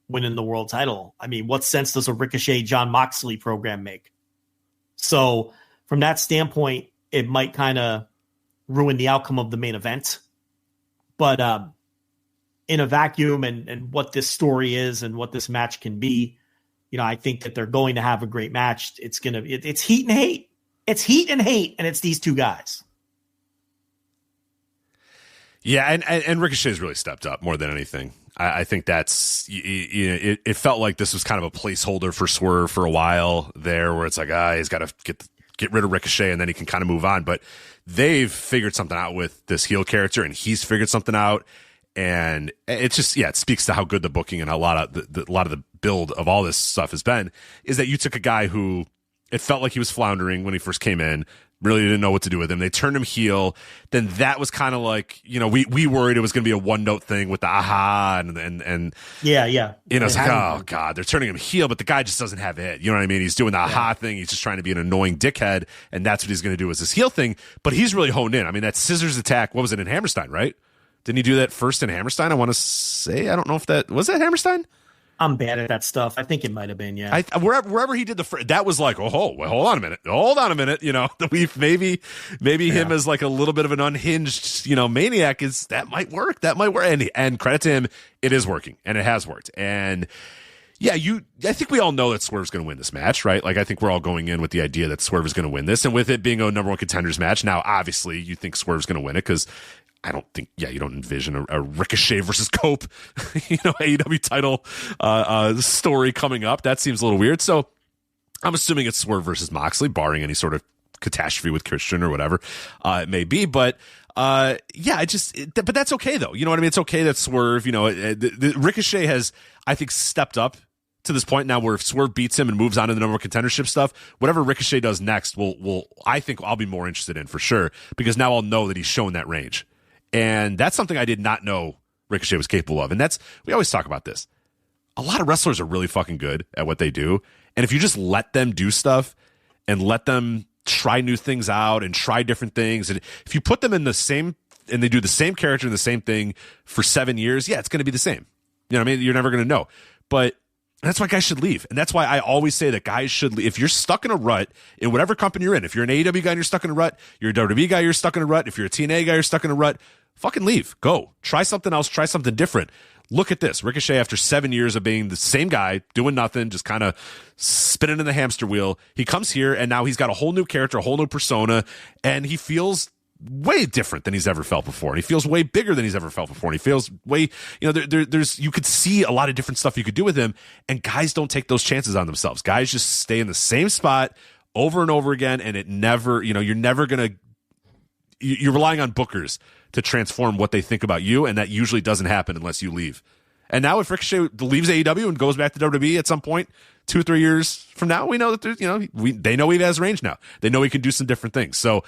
winning the world title. I mean, what sense does a Ricochet John Moxley program make? So from that standpoint, it might kind of ruin the outcome of the main event. But in a vacuum and what this story is and what this match can be, I think that they're going to have a great match. It's heat and hate. It's heat and hate, and it's these two guys. Yeah, and Ricochet's really stepped up more than anything. I think that's it felt like this was kind of a placeholder for Swerve for a while there, where it's like he's got to get rid of Ricochet and then he can kind of move on. But they've figured something out with this heel character, and he's figured something out, and it's just it speaks to how good the booking and a lot of the build of all this stuff has been. Is that you took a guy who it felt like he was floundering when he first came in. Really didn't know what to do with him. They turned him heel. Then that was kind of like, we worried it was going to be a one-note thing with the aha and yeah. It's like, oh God, they're turning him heel, but the guy just doesn't have it. You know what I mean? He's doing the aha thing. He's just trying to be an annoying dickhead, and that's what he's going to do as his heel thing. But he's really honed in. I mean, that scissors attack, what was it in Hammerstein, right? Didn't he do that first in Hammerstein? I want to say, I don't know if was that Hammerstein? I'm bad at that stuff. I think it might have been, yeah. Wherever he did that was like, hold on a minute. We've maybe him as like a little bit of an unhinged, maniac that might work. And credit to him, it is working, and it has worked. And yeah, I think we all know that Swerve's going to win this match, right? Like, I think we're all going in with the idea that Swerve is going to win this, and with it being a number one contenders match, now obviously you think Swerve's going to win it because I don't think, you don't envision a Ricochet versus Cope, AEW title story coming up. That seems a little weird. So I'm assuming it's Swerve versus Moxley, barring any sort of catastrophe with Christian or whatever it may be. But but that's okay though. You know what I mean? It's okay that Swerve, the Ricochet has, I think, stepped up to this point now where if Swerve beats him and moves on to the number one contendership stuff, whatever Ricochet does next I think I'll be more interested in for sure, because now I'll know that he's shown that range. And that's something I did not know Ricochet was capable of. And we always talk about this. A lot of wrestlers are really fucking good at what they do. And if you just let them do stuff and let them try new things out and try different things, and if you put them in the same, and they do the same character and the same thing for 7 years, it's going to be the same. You know what I mean? You're never going to know. But that's why guys should leave. And that's why I always say that guys should leave. If you're stuck in a rut in whatever company you're in, if you're an AEW guy and you're stuck in a rut, you're a WWE guy, you're stuck in a rut, if you're a TNA guy, you're stuck in a rut, fucking leave. Go. Try something else. Try something different. Look at this. Ricochet, after 7 years of being the same guy, doing nothing, just kind of spinning in the hamster wheel, he comes here and now he's got a whole new character, a whole new persona, and he feels way different than he's ever felt before. And he feels way bigger than he's ever felt before. And he feels way, there's, you could see a lot of different stuff you could do with him, and guys don't take those chances on themselves. Guys just stay in the same spot over and over again, and it never, you're never going to, you're relying on bookers to transform what they think about you, and that usually doesn't happen unless you leave. And now if Ricochet leaves AEW and goes back to WWE at some point 2 or 3 years from now, we know that there's, they know he has range now. They know he can do some different things. So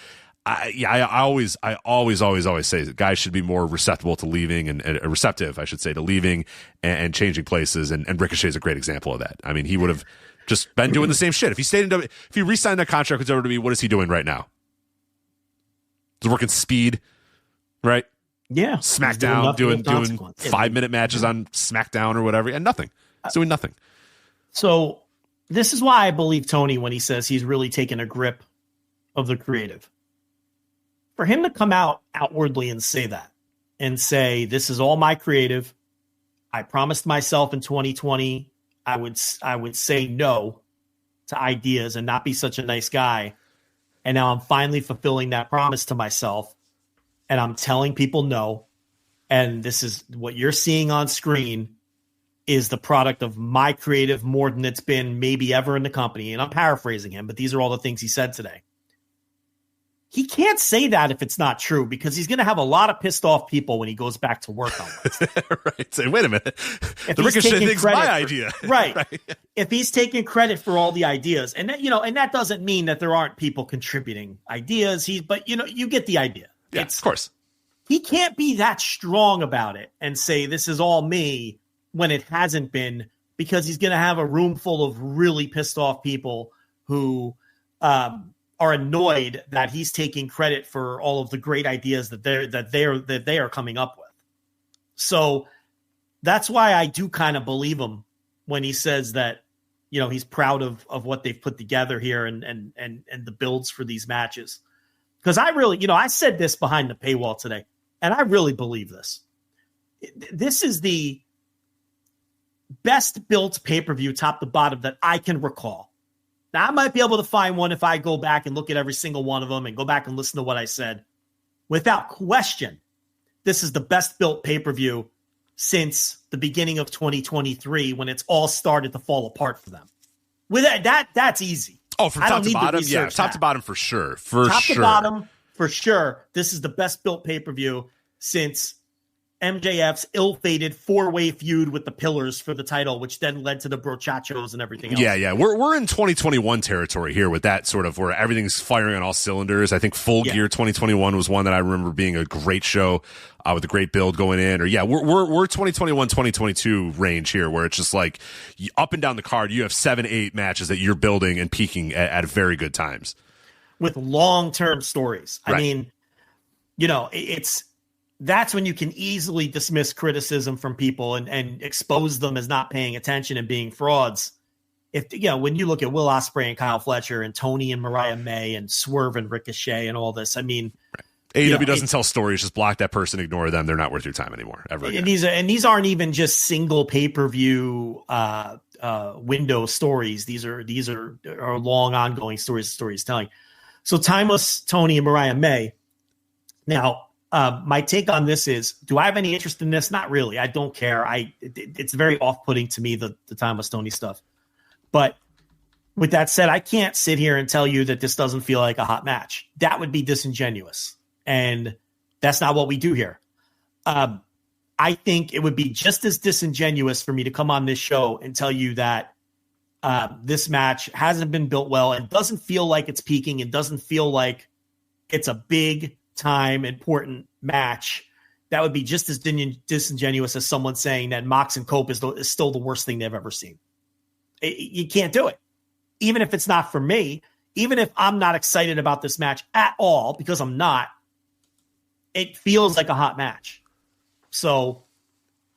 I always say that guys should be more receptive to leaving and receptive, I should say, to leaving and changing places. And Ricochet is a great example of that. I mean, he would have just been doing the same shit. If he stayed in WWE, if he re-signed that contract with WWE, what is he doing right now? He's working Speed, right? Yeah. SmackDown, doing 5-minute matches on SmackDown or whatever, and nothing. He's doing nothing. So this is why I believe Tony when he says he's really taken a grip of the creative. For him to come out outwardly and say that, and say, this is all my creative. I promised myself in 2020 I would say no to ideas and not be such a nice guy. And now I'm finally fulfilling that promise to myself. And I'm telling people no. And this is what you're seeing on screen is the product of my creative more than it's been maybe ever in the company. And I'm paraphrasing him, but these are all the things he said today. He can't say that if it's not true, because he's going to have a lot of pissed off people when he goes back to work on Wednesday. Right. Say, wait a minute. The Ricochet thing's my idea. Right. If he's taking credit for all the ideas, and that, and that doesn't mean that there aren't people contributing ideas. But you get the idea. Yeah, of course. He can't be that strong about it and say this is all me when it hasn't been, because he's going to have a room full of really pissed off people who are annoyed that he's taking credit for all of the great ideas that they are coming up with. So that's why I do kind of believe him when he says that, you know, he's proud of what they've put together here and the builds for these matches. Because I really, you know, I said this behind the paywall today, and I really believe this. This is the best built pay-per-view top to bottom that I can recall. Now, I might be able to find one if I go back and look at every single one of them and go back and listen to what I said. Without question, this is the best built pay-per-view since the beginning of 2023 when it's all started to fall apart for them. With that's easy. Oh, from top to bottom? Yeah, top to bottom for sure. Top to bottom for sure. This is the best built pay-per-view since MJF's ill-fated 4-way feud with the Pillars for the title, which then led to the Brochachos and everything else. Yeah. We're in 2021 territory here with that sort of where everything's firing on all cylinders. I think Full Gear 2021 was one that I remember being a great show with a great build going in. Or we're 2021, 2022 range here where it's just like up and down the card, you have 7-8 matches that you're building and peaking at very good times. With long-term stories. Right. I mean, you know, that's when you can easily dismiss criticism from people and expose them as not paying attention and being frauds. If, you know, when you look at Will Ospreay and Kyle Fletcher and Tony and Mariah May and Swerve and Ricochet and all this, I mean, AEW doesn't tell stories. Just block that person, ignore them. They're not worth your time anymore. Ever again. And these aren't even just single pay-per-view window stories. These are long ongoing stories telling. So timeless Tony and Mariah May. Now, my take on this is, do I have any interest in this? Not really. I don't care. It's very off-putting to me, the Timeless Tony stuff. But with that said, I can't sit here and tell you that this doesn't feel like a hot match. That would be disingenuous. And that's not what we do here. I think it would be just as disingenuous for me to come on this show and tell you that this match hasn't been built well and doesn't feel like it's peaking and doesn't feel like it's a big time important match. That would be just as disingenuous as someone saying that Mox and Cope is still the worst thing they've ever seen. You can't do it. Even if it's not for me, even if I'm not excited about this match at all, because I'm not, it feels like a hot match. So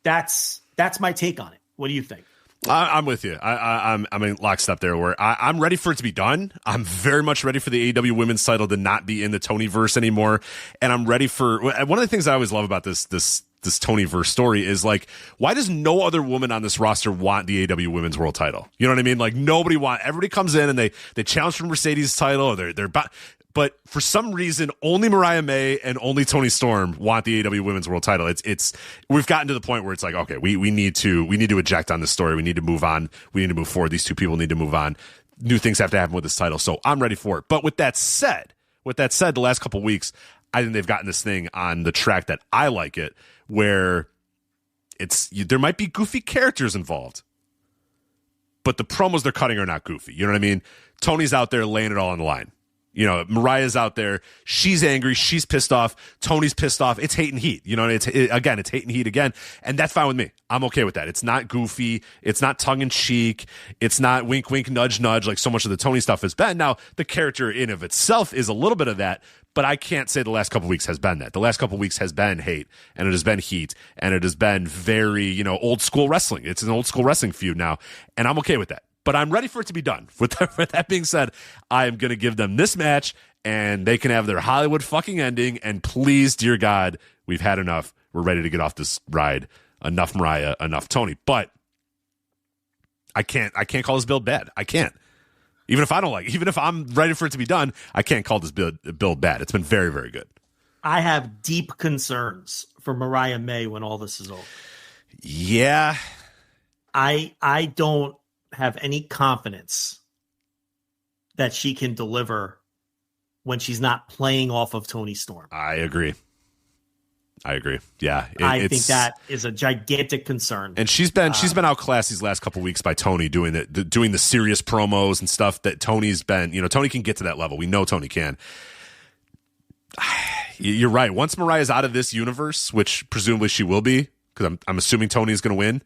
that's my take on it. What do you think? I'm with you. I'm in lockstep there where I'm ready for it to be done. I'm very much ready for the AEW women's title to not be in the Tonyverse anymore. And I'm ready for one of the things I always love about this Tonyverse story is like, why does no other woman on this roster want the AEW women's world title? You know what I mean? Like everybody comes in and they challenge for Mercedes' title. But for some reason, only Mariah May and only Toni Storm want the AEW Women's World Title. We've gotten to the point where it's like, okay, we need to eject on this story. We need to move on. We need to move forward. These two people need to move on. New things have to happen with this title. So I'm ready for it. But with that said, the last couple of weeks, I think they've gotten this thing on the track that I like it, where there might be goofy characters involved, but the promos they're cutting are not goofy. You know what I mean? Tony's out there laying it all on the line. You know, Mariah's out there. She's angry. She's pissed off. Tony's pissed off. It's hate and heat. You know, it's hate and heat again. And that's fine with me. I'm okay with that. It's not goofy. It's not tongue in cheek. It's not wink, wink, nudge, nudge like so much of the Tony stuff has been. Now, the character in of itself is a little bit of that, but I can't say the last couple of weeks has been that. The last couple of weeks has been hate, and it has been heat, and it has been very, old school wrestling. It's an old school wrestling feud now, and I'm okay with that. But I'm ready for it to be done. With that being said, I am going to give them this match, and they can have their Hollywood fucking ending. And please, dear God, we've had enough. We're ready to get off this ride. Enough Mariah, enough Tony. But I can't call this build bad. I can't. Even if I don't like it, even if I'm ready for it to be done, I can't call this build bad. It's been very, very good. I have deep concerns for Mariah May when all this is over. Yeah. I don't have any confidence that she can deliver when she's not playing off of Toni Storm. I agree. Yeah. I think that is a gigantic concern. And she's been outclassed these last couple of weeks by Tony doing the serious promos and stuff that Tony's been, Tony can get to that level. We know Tony can. You're right. Once Mariah's out of this universe, which presumably she will be, because I'm assuming Tony's going to win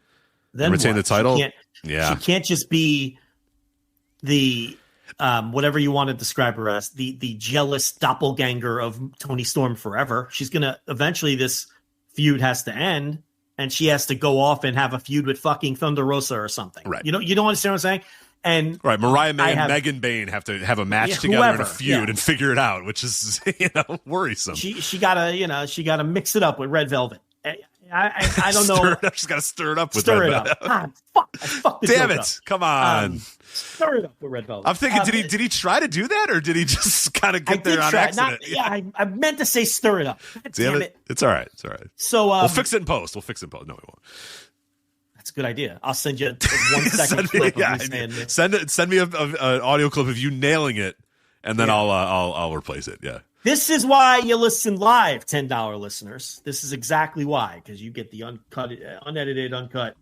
then and retain the title. She can't just be the whatever you want to describe her as, the jealous doppelganger of Tony Storm forever. She's going to eventually, this feud has to end, and she has to go off and have a feud with fucking Thunder Rosa or something. Right. You don't understand what I'm saying? And right, Mariah May and Megan Bayne have to have a match together in a feud and figure it out, which is worrisome. She gotta mix it up with Red Velvet. I don't know. She's got to stir it up with Red Velvet. God, fuck Damn it! Come on. Stir it up with Red Velvet. I'm thinking, did he try to do that, or did he just kind of get there on accident? I meant to say stir it up. Damn it! It's all right. It's all right. So we'll fix it in post. No, we won't. That's a good idea. I'll send you a 1 second clip of me saying this. Send me an audio clip of you nailing it, and then I'll replace it. Yeah. This is why you listen live, $10 listeners. This is exactly why, because you get the unedited, uncut,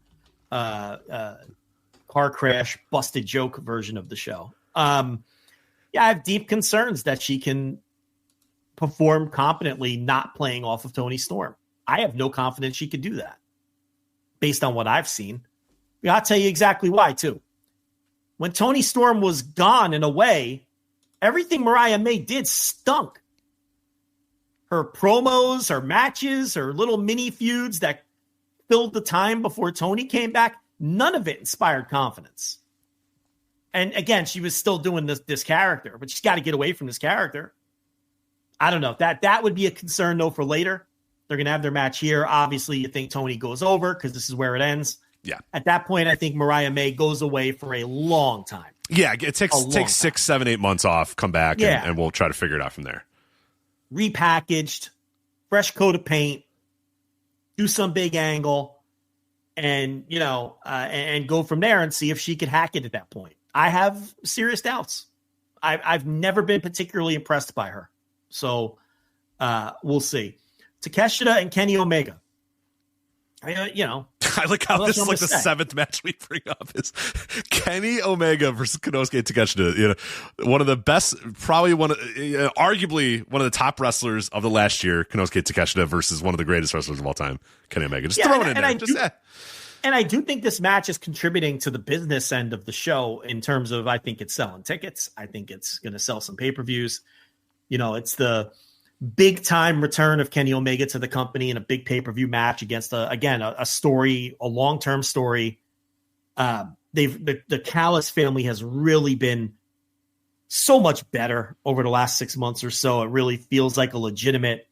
car crash, busted joke version of the show. I have deep concerns that she can perform competently not playing off of Tony Storm. I have no confidence she could do that based on what I've seen. I'll tell you exactly why, too. When Tony Storm was gone and away, everything Mariah May did stunk. Her promos, her matches, her little mini feuds that filled the time before Tony came back, none of it inspired confidence. And again, she was still doing this character, but she's got to get away from this character. I don't know. That would be a concern, though, for later. They're going to have their match here. Obviously, you think Tony goes over because this is where it ends. Yeah. At that point, I think Mariah May goes away for a long time. Yeah, it takes 6, 7, 8 months off, come back, and we'll try to figure it out from there. Repackaged, fresh coat of paint, do some big angle, and and go from there and see if she could hack it at that point. I have serious doubts. I've never been particularly impressed by her, so we'll see. Takeshita and Kenny Omega. I like how this is like the seventh match we bring up is Kenny Omega versus Konosuke Takeshita. One of the best, probably arguably one of the top wrestlers of the last year, Konosuke Takeshita versus one of the greatest wrestlers of all time, Kenny Omega. Just throw it in there. And I do think this match is contributing to the business end of the show in terms of, I think it's selling tickets. I think it's going to sell some pay-per-views. It's the big time return of Kenny Omega to the company in a big pay-per-view match against a story, a long-term story. The Callis family has really been so much better over the last 6 months or so. It really feels like a legitimate,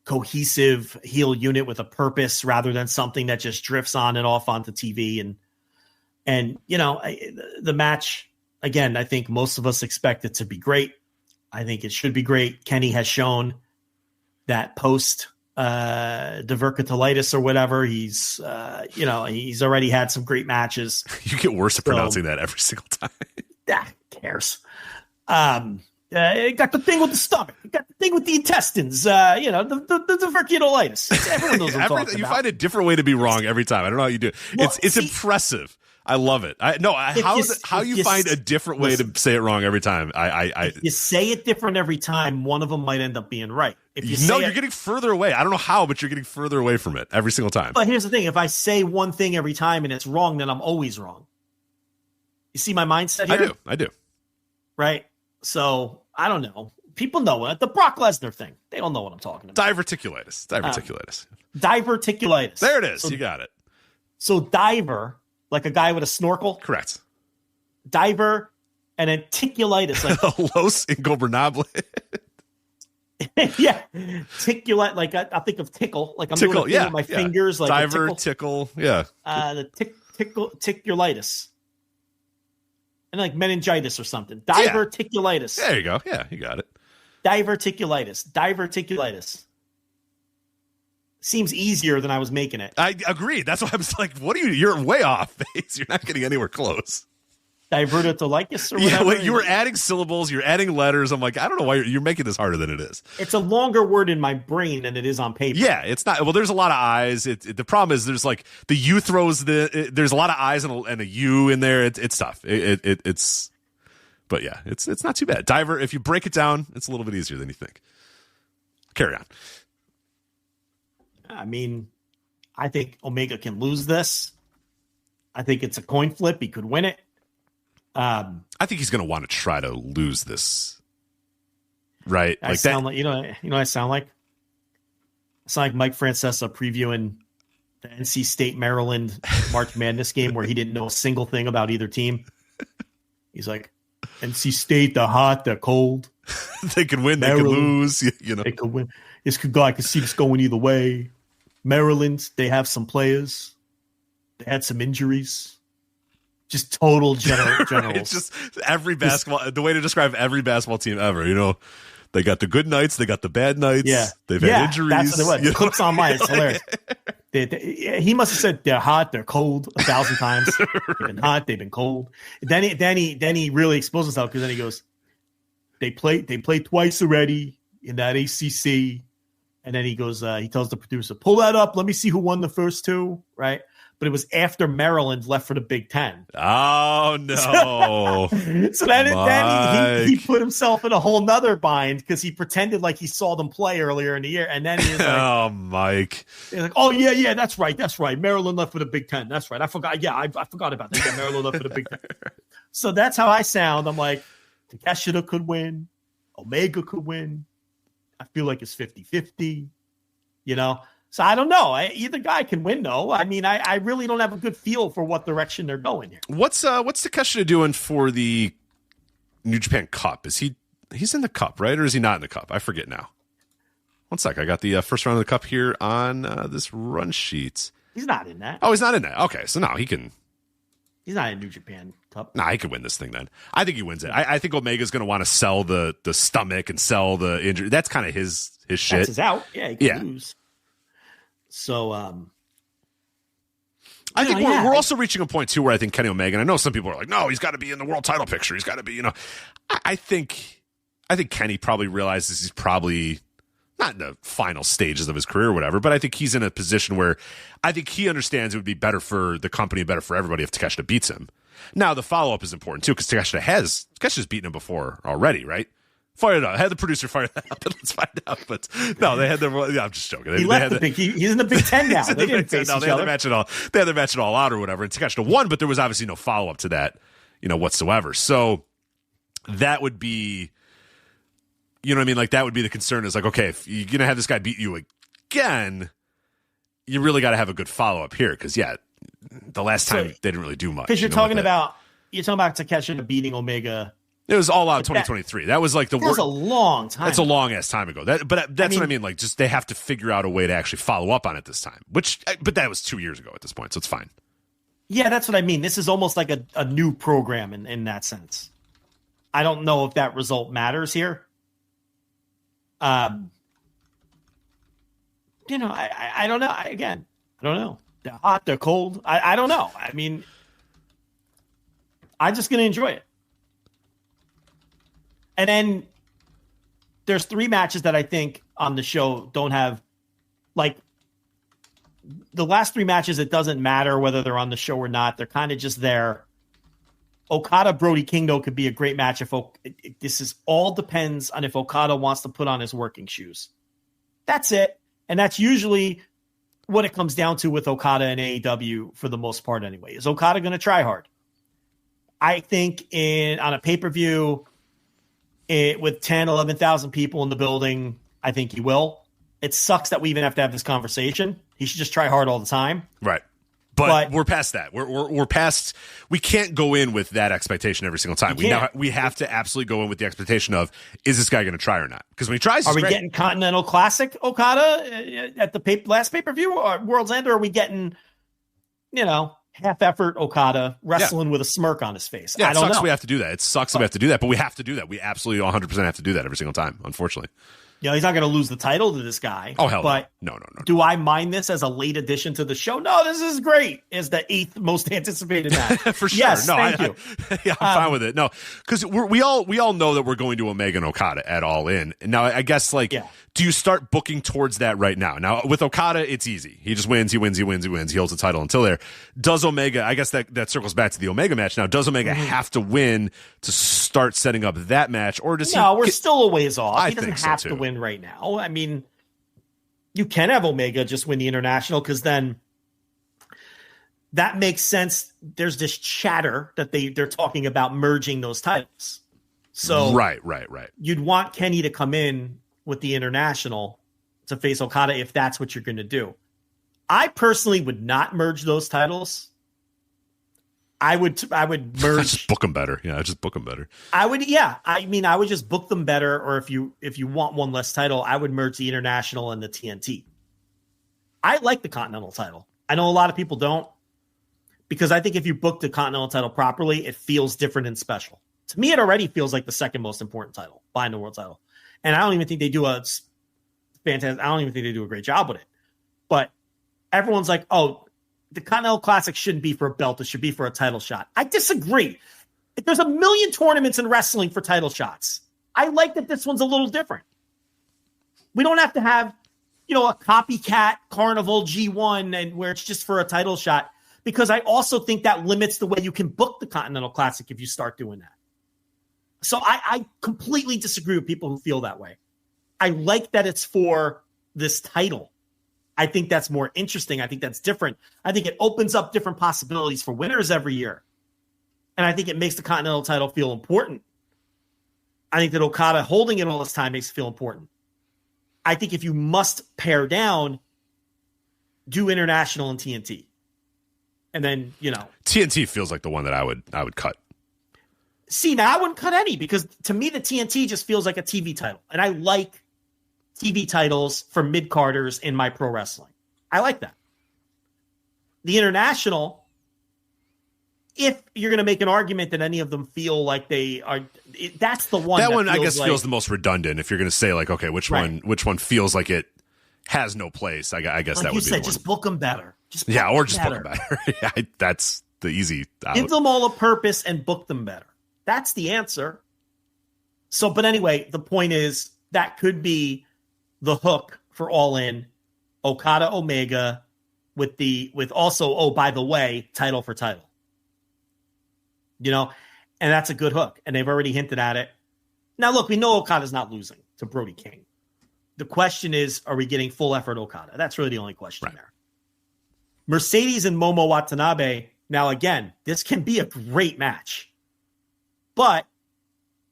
cohesive heel unit with a purpose rather than something that just drifts on and off onto TV. And the match, again, I think most of us expect it to be great. I think it should be great. Kenny has shown that post diverticulitis or whatever, he's already had some great matches. You get worse at pronouncing that every single time. Who cares? Got the thing with the stomach. Got the thing with the intestines. The diverticulitis. Everyone knows what I'm talking about. You find a different way to be wrong every time. I don't know how you do it. Well, it's impressive. I love it. How you find a different way to say it wrong every time? If you say it different every time, one of them might end up being right. You're getting further away. I don't know how, but you're getting further away from it every single time. But here's the thing: if I say one thing every time and it's wrong, then I'm always wrong. You see my mindset here? I do. Right. So I don't know. People know it. The Brock Lesnar thing. They don't know what I'm talking about. Diverticulitis. Diverticulitis. There it is. You got it. So diver, like a guy with a snorkel. Correct. Diver and articulitis. Like Los Ingobernable. Yeah. Ticulate. Like I think of tickle. Like I'm doing with my fingers. Like diver, tickle. Yeah. The ticulitis. And like meningitis or something. Diverticulitis. There you go. Yeah, you got it. Diverticulitis. Seems easier than I was making it. I agree. That's why I was like, what are you? You're way off, Face. You're not getting anywhere close. Diverticulitis or whatever. Yeah, you were adding syllables. You're adding letters. I'm like, I don't know why you're making this harder than it is. It's a longer word in my brain than it is on paper. Yeah, it's not. Well, there's a lot of I's. The problem is there's like the U throws there's a lot of I's and a U in there. It's tough. It's But yeah, it's not too bad. Diver, if you break it down, it's a little bit easier than you think. Carry on. I mean, I think Omega can lose this. I think it's a coin flip. He could win it. I think he's going to want to try to lose this, right? I sound like you know what I sound like? I sound like Mike Francesa previewing the NC State Maryland March Madness game where he didn't know a single thing about either team. He's like, NC State, they're hot, they're cold. They could win, Maryland, they could lose. You know, they could win. This could go. I could see this going either way. Maryland, they have some players. They had some injuries. Just total generals. It's just every basketball. The way to describe every basketball team ever. You know, they got the good nights, they got the bad nights. Yeah, they've had injuries. That's what it was. Clips on mine. It's hilarious. He must have said they're hot, they're cold 1,000 times. They've been hot, they've been cold. Then he really exposed himself because then he goes, they played twice already in that ACC, and then he goes, he tells the producer, pull that up, let me see who won the first two, right? But it was after Maryland left for the Big Ten. Oh, no. So then he put himself in a whole nother bind because he pretended like he saw them play earlier in the year. And then he was like, oh, Mike. He's like, oh, yeah, that's right. Maryland left for the Big Ten. That's right. I forgot. Yeah, I forgot about that. Yeah, Maryland left for the Big Ten. So that's how I sound. I'm like, Takeshita could win. Omega could win. I feel like it's 50-50, you know? So I don't know. Either guy can win, though. I mean, I really don't have a good feel for what direction they're going here. What's Takeshita doing for the New Japan Cup? He's in the Cup, right? Or is he not in the Cup? I forget now. One sec. I got the first round of the Cup here on this run sheet. He's not in that. Oh, he's not in that. Okay, so no, he can. He's not in New Japan Cup. Nah, he could win this thing then. I think he wins it. I think Omega's going to want to sell the stomach and sell the injury. That's kind of his shit. That's his out. Yeah, he can lose. So, I think we're also reaching a point too where I think Kenny Omega, and I know some people are like, no, he's got to be in the world title picture. He's got to be, you know, I think Kenny probably realizes he's probably not in the final stages of his career or whatever, but I think he's in a position where I think he understands it would be better for the company, better for everybody if Takeshita beats him. Now the follow-up is important too, because Takeshita's beaten him before already, right? Fire it up. Had the producer fire that up, and let's find out. But no, they had their. Yeah, I'm just joking. He's in the Big Ten now. They didn't face each other. They had their match it all out or whatever. And Takeshita won, but there was obviously no follow up to that, you know, whatsoever. So that would be, you know what I mean? Like that would be the concern. Is like, okay, if you're gonna have this guy beat you again, you really got to have a good follow up here, because the last time they didn't really do much. Because you're talking about Takeshita beating Omega. It was all out 2023. That was like the worst. That was a long time. That's a long ass time ago. But that's what I mean. Like, just they have to figure out a way to actually follow up on it this time. But that was 2 years ago at this point, so it's fine. Yeah, that's what I mean. This is almost like a new program in that sense. I don't know if that result matters here. You know, I don't know. I don't know. They're hot. They're cold. I don't know. I mean, I'm just going to enjoy it. And then there's 3 matches that I think on the show don't have, like, the last 3 matches, it doesn't matter whether they're on the show or not. They're kind of just there. Okada, Brody King, though, could be a great match if this all depends on if Okada wants to put on his working shoes. That's it. And that's usually what it comes down to with Okada and AEW for the most part anyway. Is Okada going to try hard? I think on a pay-per-view, with 10, 11,000 people in the building, I think he will. It sucks that we even have to have this conversation. He should just try hard all the time. Right. But we're past that. We're past. We can't go in with that expectation every single time. We have to absolutely go in with the expectation of, is this guy going to try or not? Because when he tries, are we getting Continental Classic Okada at the last pay-per-view or World's End, or are we getting, you know, half-effort Okada wrestling with a smirk on his face? Yeah, I don't know. We have to do that. It sucks that we have to do that, but we have to do that. We absolutely 100% have to do that every single time, unfortunately. You know, he's not going to lose the title to this guy. Oh, hell but no. Do I mind this as a late addition to the show? No, this is great. Is the 8th most anticipated match. For sure. Yes, no, thank you. I'm fine with it. No, because we all know that we're going to Omega and Okada at All In. Now, I guess, do you start booking towards that right now? Now, with Okada, it's easy. He just wins, he wins. He holds the title until there. Does Omega, I guess that circles back to the Omega match now, does Omega have to win to start setting up that match, or does No, we're still a ways off. He doesn't think so, have too. to win right now. I mean, you can have Omega just win the International, because then that makes sense. There's this chatter that they're talking about merging those titles. So right. You'd want Kenny to come in with the International to face Okada if that's what you're going to do. I personally would not merge those titles. I would merge. Just book them better. Yeah, just book them better. I would just book them better. Or if you want one less title, I would merge the International and the TNT. I like the Continental title. I know a lot of people don't, because I think if you book the Continental title properly, it feels different and special. To me, it already feels like the second most important title behind the world title. And I don't even think they do a fantastic. I don't even think they do a great job with it. But everyone's like, oh, the Continental Classic shouldn't be for a belt. It should be for a title shot. I disagree. There's a million tournaments in wrestling for title shots. I like that this one's a little different. We don't have to have, a copycat Carnival G1 and where it's just for a title shot, because I also think that limits the way you can book the Continental Classic if you start doing that. So I completely disagree with people who feel that way. I like that it's for this title. I think that's more interesting. I think that's different. I think it opens up different possibilities for winners every year. And I think it makes the Continental title feel important. I think that Okada holding it all this time makes it feel important. I think if you must pare down, do International and TNT. And then, TNT feels like the one that I would cut. See, now I wouldn't cut any, because to me, the TNT just feels like a TV title. And I like TV titles for mid-carders in my pro wrestling. I like that. The International, if you're going to make an argument that any of them feel like they are, that's the one. That one, I guess, feels the most redundant. If you're going to say, like, okay, which one feels like it has no place, I guess that would be the one. Just book them better. Just book them better. Yeah, that's the easy out. Give them all a purpose and book them better. That's the answer. So, but anyway, the point is that could be the hook for All In, Okada Omega, with also, oh, by the way, title for title. And that's a good hook. And they've already hinted at it. Now, look, we know Okada's not losing to Brody King. The question is, are we getting full effort Okada? That's really the only question there. Mercedes and Momo Watanabe. Now, again, this can be a great match. But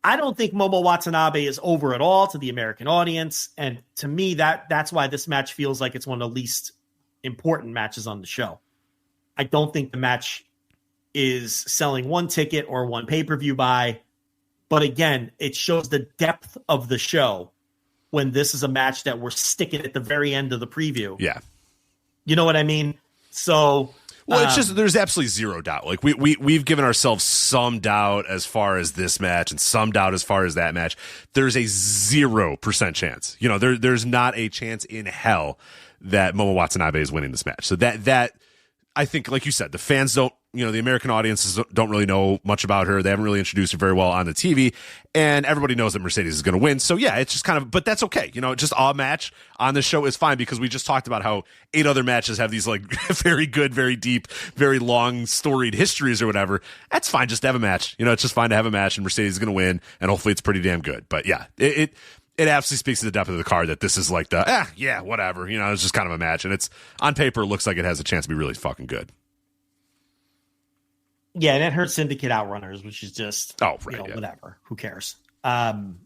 I don't think Momo Watanabe is over at all to the American audience. And to me, that's why this match feels like it's one of the least important matches on the show. I don't think the match is selling one ticket or one pay-per-view buy. But again, it shows the depth of the show when this is a match that we're sticking at the very end of the preview. Yeah. You know what I mean? So... Well, it's just there's absolutely zero doubt. Like we've given ourselves some doubt as far as this match and some doubt as far as that match. There's a 0% chance. There's not a chance in hell that Momo Watanabe is winning this match. So that I think, like you said, the fans don't, the American audiences don't really know much about her. They haven't really introduced her very well on the TV, and everybody knows that Mercedes is going to win. So yeah, it's just kind of, but that's okay. Just a match on the show is fine, because we just talked about how 8 other matches have these like very good, very deep, very long storied histories or whatever. That's fine. Just to have a match. It's just fine to have a match, and Mercedes is going to win, and hopefully it's pretty damn good. But yeah, it absolutely speaks to the depth of the card that this is like whatever. It's just kind of a match, and it's on paper, it looks like it has a chance to be really fucking good. Yeah, and it hurt Syndicate Outrunners, which is just, whatever. Who cares? And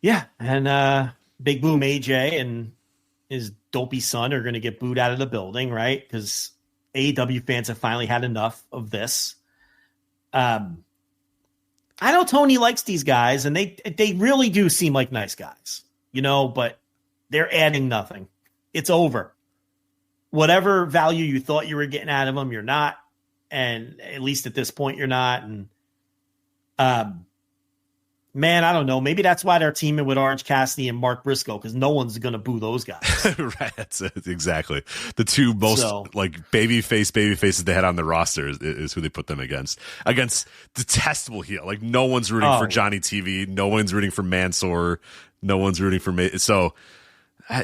Big Boom AJ and his dopey son are going to get booed out of the building, right? Because AEW fans have finally had enough of this. I know Tony likes these guys, and they really do seem like nice guys, but they're adding nothing. It's over. Whatever value you thought you were getting out of them, you're not. And at least at this point, you're not. And man, I don't know. Maybe that's why they're teaming with Orange Cassidy and Mark Briscoe, because no one's going to boo those guys. Right. That's it. Exactly. The two most baby faces they had on the roster is who they put them against detestable heel. Like, no one's rooting for Johnny TV. No one's rooting for Mansoor. No one's rooting for me. So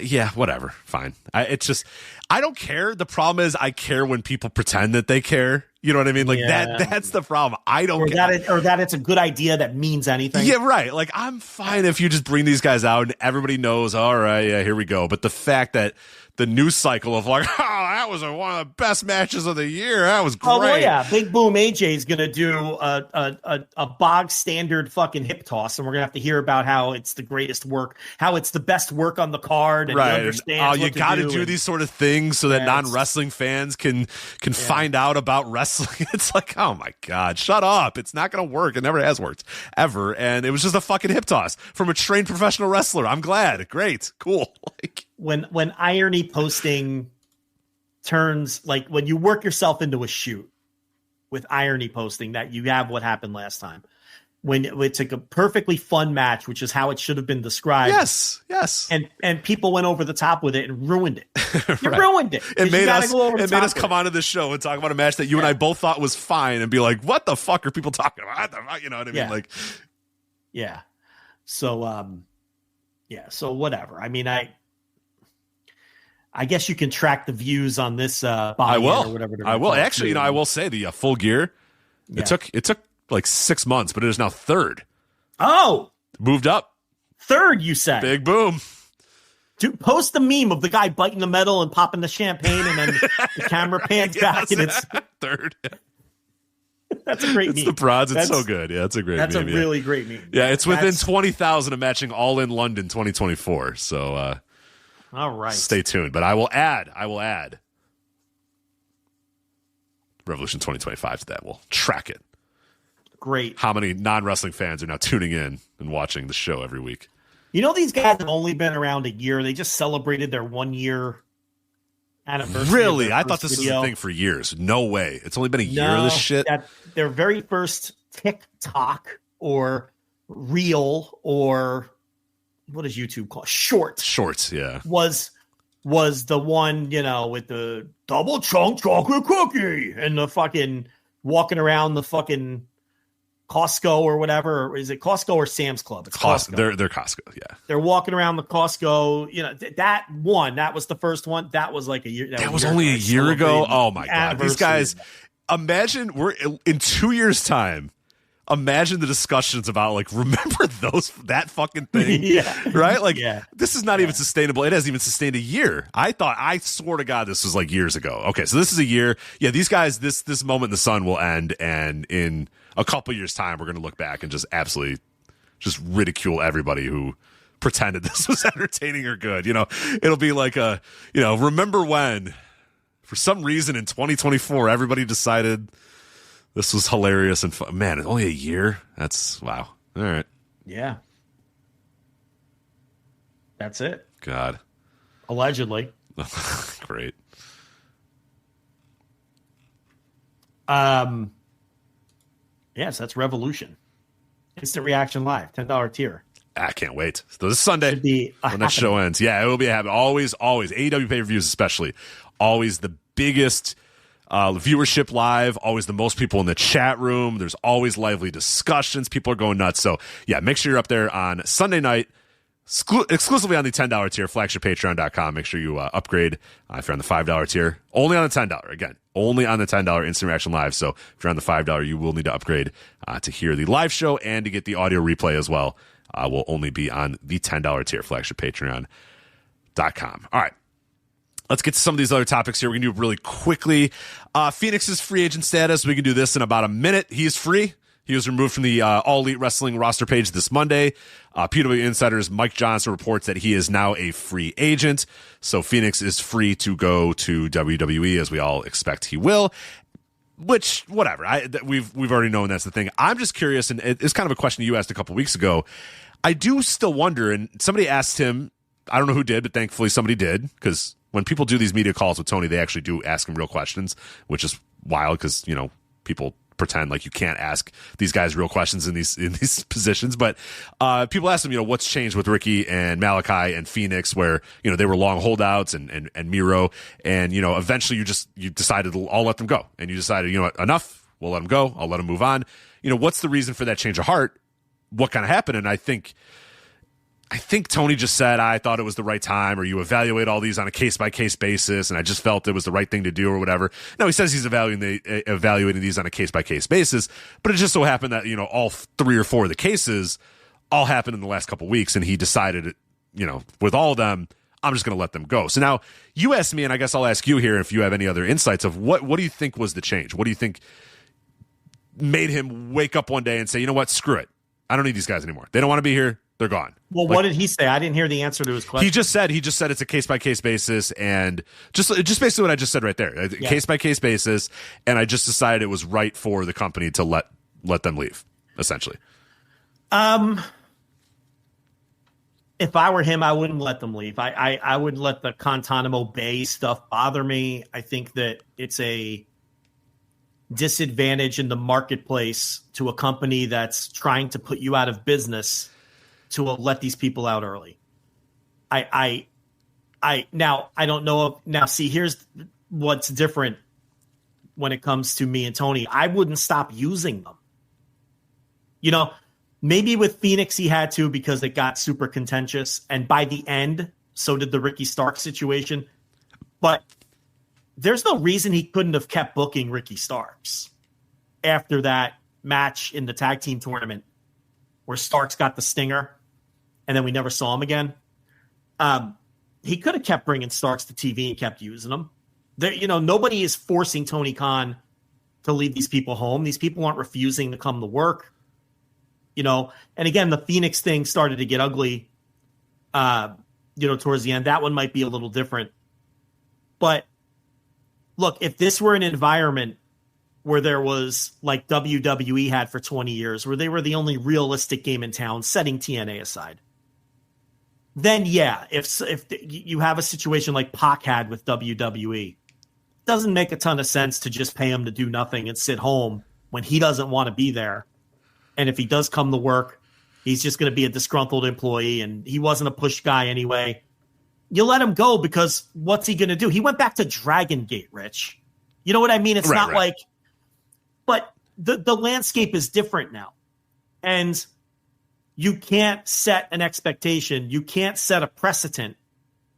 Yeah, whatever. Fine. It's just, I don't care. The problem is I care when people pretend that they care. You know what I mean? Like that's the problem. I don't care. Or that it's a good idea that means anything. Yeah, right. Like, I'm fine if you just bring these guys out and everybody knows, all right, yeah, here we go. But the fact that the news cycle of like, oh, that was one of the best matches of the year. That was great. Oh, well, yeah. Big Boom AJ is going to do a bog standard fucking hip toss, and we're going to have to hear about how it's the greatest work, how it's the best work on the card, and right. he understands you got to do these sort of things so that non-wrestling fans can find out about wrestling. It's like, oh my God, shut up. It's not going to work. It never has worked ever. And it was just a fucking hip toss from a trained professional wrestler. I'm glad. Great. Cool. Like, when irony posting turns, like when you work yourself into a shoot with irony posting, that you have what happened last time when it's like a perfectly fun match, which is how it should have been described. Yes. And people went over the top with it and ruined it. You Right. ruined it. It made us come onto the show and talk about a match that you and I both thought was fine and be like, what the fuck are people talking about? You know what I mean? Yeah. Like, yeah. So, so whatever. I mean, I guess you can track the views on this. I will. Or whatever I will. Actually, I will say the Full Gear. Yeah. It took like 6 months, but it is now third. Oh, moved up. Third, you said. Big Boom. Dude, post the meme of the guy biting the metal and popping the champagne, and then the camera pans back, and it's third. That's a great meme. It's the prods. It's so good. Yeah, it's a great meme. That's a really great meme. Yeah, it's within 20,000 of matching All in London 2024. So, all right. Stay tuned. But I will add Revolution 2025 to that. We'll track it. Great. How many non-wrestling fans are now tuning in and watching the show every week? You know, these guys have only been around a year. They just celebrated their 1 year anniversary. Really? I thought this was a thing for years. No way. It's only been a year of this shit. Their very first TikTok or Reel or what does YouTube call Shorts, yeah. Was the one, with the double chunk chocolate cookie and the fucking walking around the fucking Costco or whatever. Is it Costco or Sam's Club? It's Costco. They're Costco, yeah. They're walking around the Costco. That was the first one. That was like a year. That was only a year ago. Oh my God. These guys, imagine we're in 2 years' time. Imagine the discussions about like, remember that fucking thing? Yeah. Right? Like, this is not even sustainable. It hasn't even sustained a year. I swore to God this was like years ago. Okay, so this is a year. Yeah, these guys, this moment in the sun will end, and in a couple years' time, we're going to look back and just absolutely just ridicule everybody who pretended this was entertaining or good. It'll be like remember when, for some reason in 2024, everybody decided this was hilarious and fun. Man, it's only a year. That's wow. All right. Yeah. That's it. God. Allegedly. Great. Yes, that's Revolution. Instant Reaction Live, $10 tier. I can't wait. So this Sunday when that show ends. Yeah, it will be a habit. Always. AEW pay-per-views especially. Always the biggest viewership live, always the most people in the chat room. There's always lively discussions. People are going nuts. So, yeah, make sure you're up there on Sunday night, exclusively on the $10 tier, flagshippatreon.com. Make sure you upgrade if you're on the $5 tier. Only on the $10. Again, only on the $10 Instant Reaction Live. So, if you're on the $5, you will need to upgrade to hear the live show and to get the audio replay as well. Will only be on the $10 tier, flagshippatreon.com. All right. Let's get to some of these other topics here. We can do it really quickly. Phoenix's free agent status. We can do this in about a minute. He is free. He was removed from the All Elite Wrestling roster page this Monday. PW Insider's Mike Johnson reports that he is now a free agent. So Phoenix is free to go to WWE, as we all expect he will. Which, whatever. We've already known that's the thing. I'm just curious, and it's kind of a question you asked a couple weeks ago. I do still wonder, and somebody asked him, I don't know who did, but thankfully somebody did, because when people do these media calls with Tony, they actually do ask him real questions, which is wild because, people pretend like you can't ask these guys real questions in these positions. But people ask him, what's changed with Ricky and Malachi and Phoenix, where, they were long holdouts and Miro. And, eventually you decided I'll let them go. And you decided, enough, we'll let them go. I'll let them move on. What's the reason for that change of heart? What kind of happened? And I think I think Tony just said, I thought it was the right time, or you evaluate all these on a case-by-case basis, and I just felt it was the right thing to do, or whatever. No, he says he's evaluating these on a case-by-case basis, but it just so happened that, all 3 or 4 of the cases all happened in the last couple of weeks, and he decided, with all of them, I'm just going to let them go. So now you asked me, and I guess I'll ask you here if you have any other insights of what do you think was the change? What do you think made him wake up one day and say, you know what, screw it. I don't need these guys anymore. They don't want to be here. They're gone. Well, what did he say? I didn't hear the answer to his question. He just said it's a case-by-case basis, and just basically what I just said right there. Case-by-case basis, and I just decided it was right for the company to let them leave, essentially. If I were him, I wouldn't let them leave. I wouldn't let the Guantanamo Bay stuff bother me. I think that it's a disadvantage in the marketplace to a company that's trying to put you out of business to let these people out early. I don't know. Now, see, here's what's different when it comes to me and Tony. I wouldn't stop using them. Maybe with Fenix he had to because it got super contentious. And by the end, so did the Ricky Starks situation. But there's no reason he couldn't have kept booking Ricky Starks after that match in the tag team tournament where Starks got the stinger and then we never saw him again. He could have kept bringing Starks to TV and kept using them. Nobody is forcing Tony Khan to leave these people home. These people aren't refusing to come to work. And again, the Fenix thing started to get ugly, towards the end. That one might be a little different. But look, if this were an environment where there was like WWE had for 20 years, where they were the only realistic game in town, setting TNA aside, then yeah, if you have a situation like Pac had with WWE, it doesn't make a ton of sense to just pay him to do nothing and sit home when he doesn't want to be there. And if he does come to work, he's just going to be a disgruntled employee, and he wasn't a push guy anyway. You let him go because what's he going to do? He went back to Dragon Gate, Rich. You know what I mean? It's not like, but the landscape is different now. And you can't set an expectation. You can't set a precedent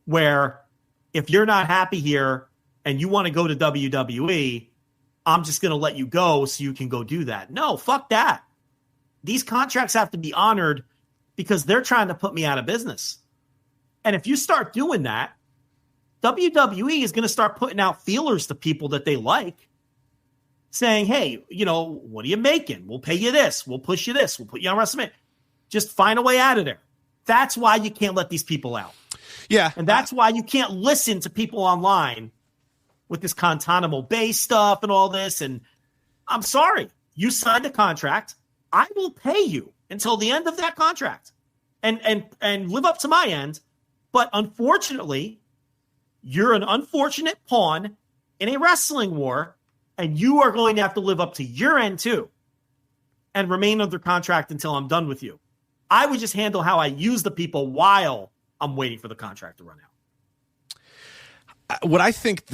where if you're not happy here and you want to go to WWE, I'm just going to let you go so you can go do that. No, fuck that. These contracts have to be honored because they're trying to put me out of business. And if you start doing that, WWE is going to start putting out feelers to people that they like, saying, hey, what are you making? We'll pay you this. We'll push you this. We'll put you on WrestleMania. Just find a way out of there. That's why you can't let these people out. Yeah. And that's why you can't listen to people online with this Guantanamo Bay stuff and all this. And I'm sorry, you signed a contract. I will pay you until the end of that contract and live up to my end. But unfortunately, you're an unfortunate pawn in a wrestling war, and you are going to have to live up to your end too and remain under contract until I'm done with you. I would just handle how I use the people while I'm waiting for the contract to run out. What I think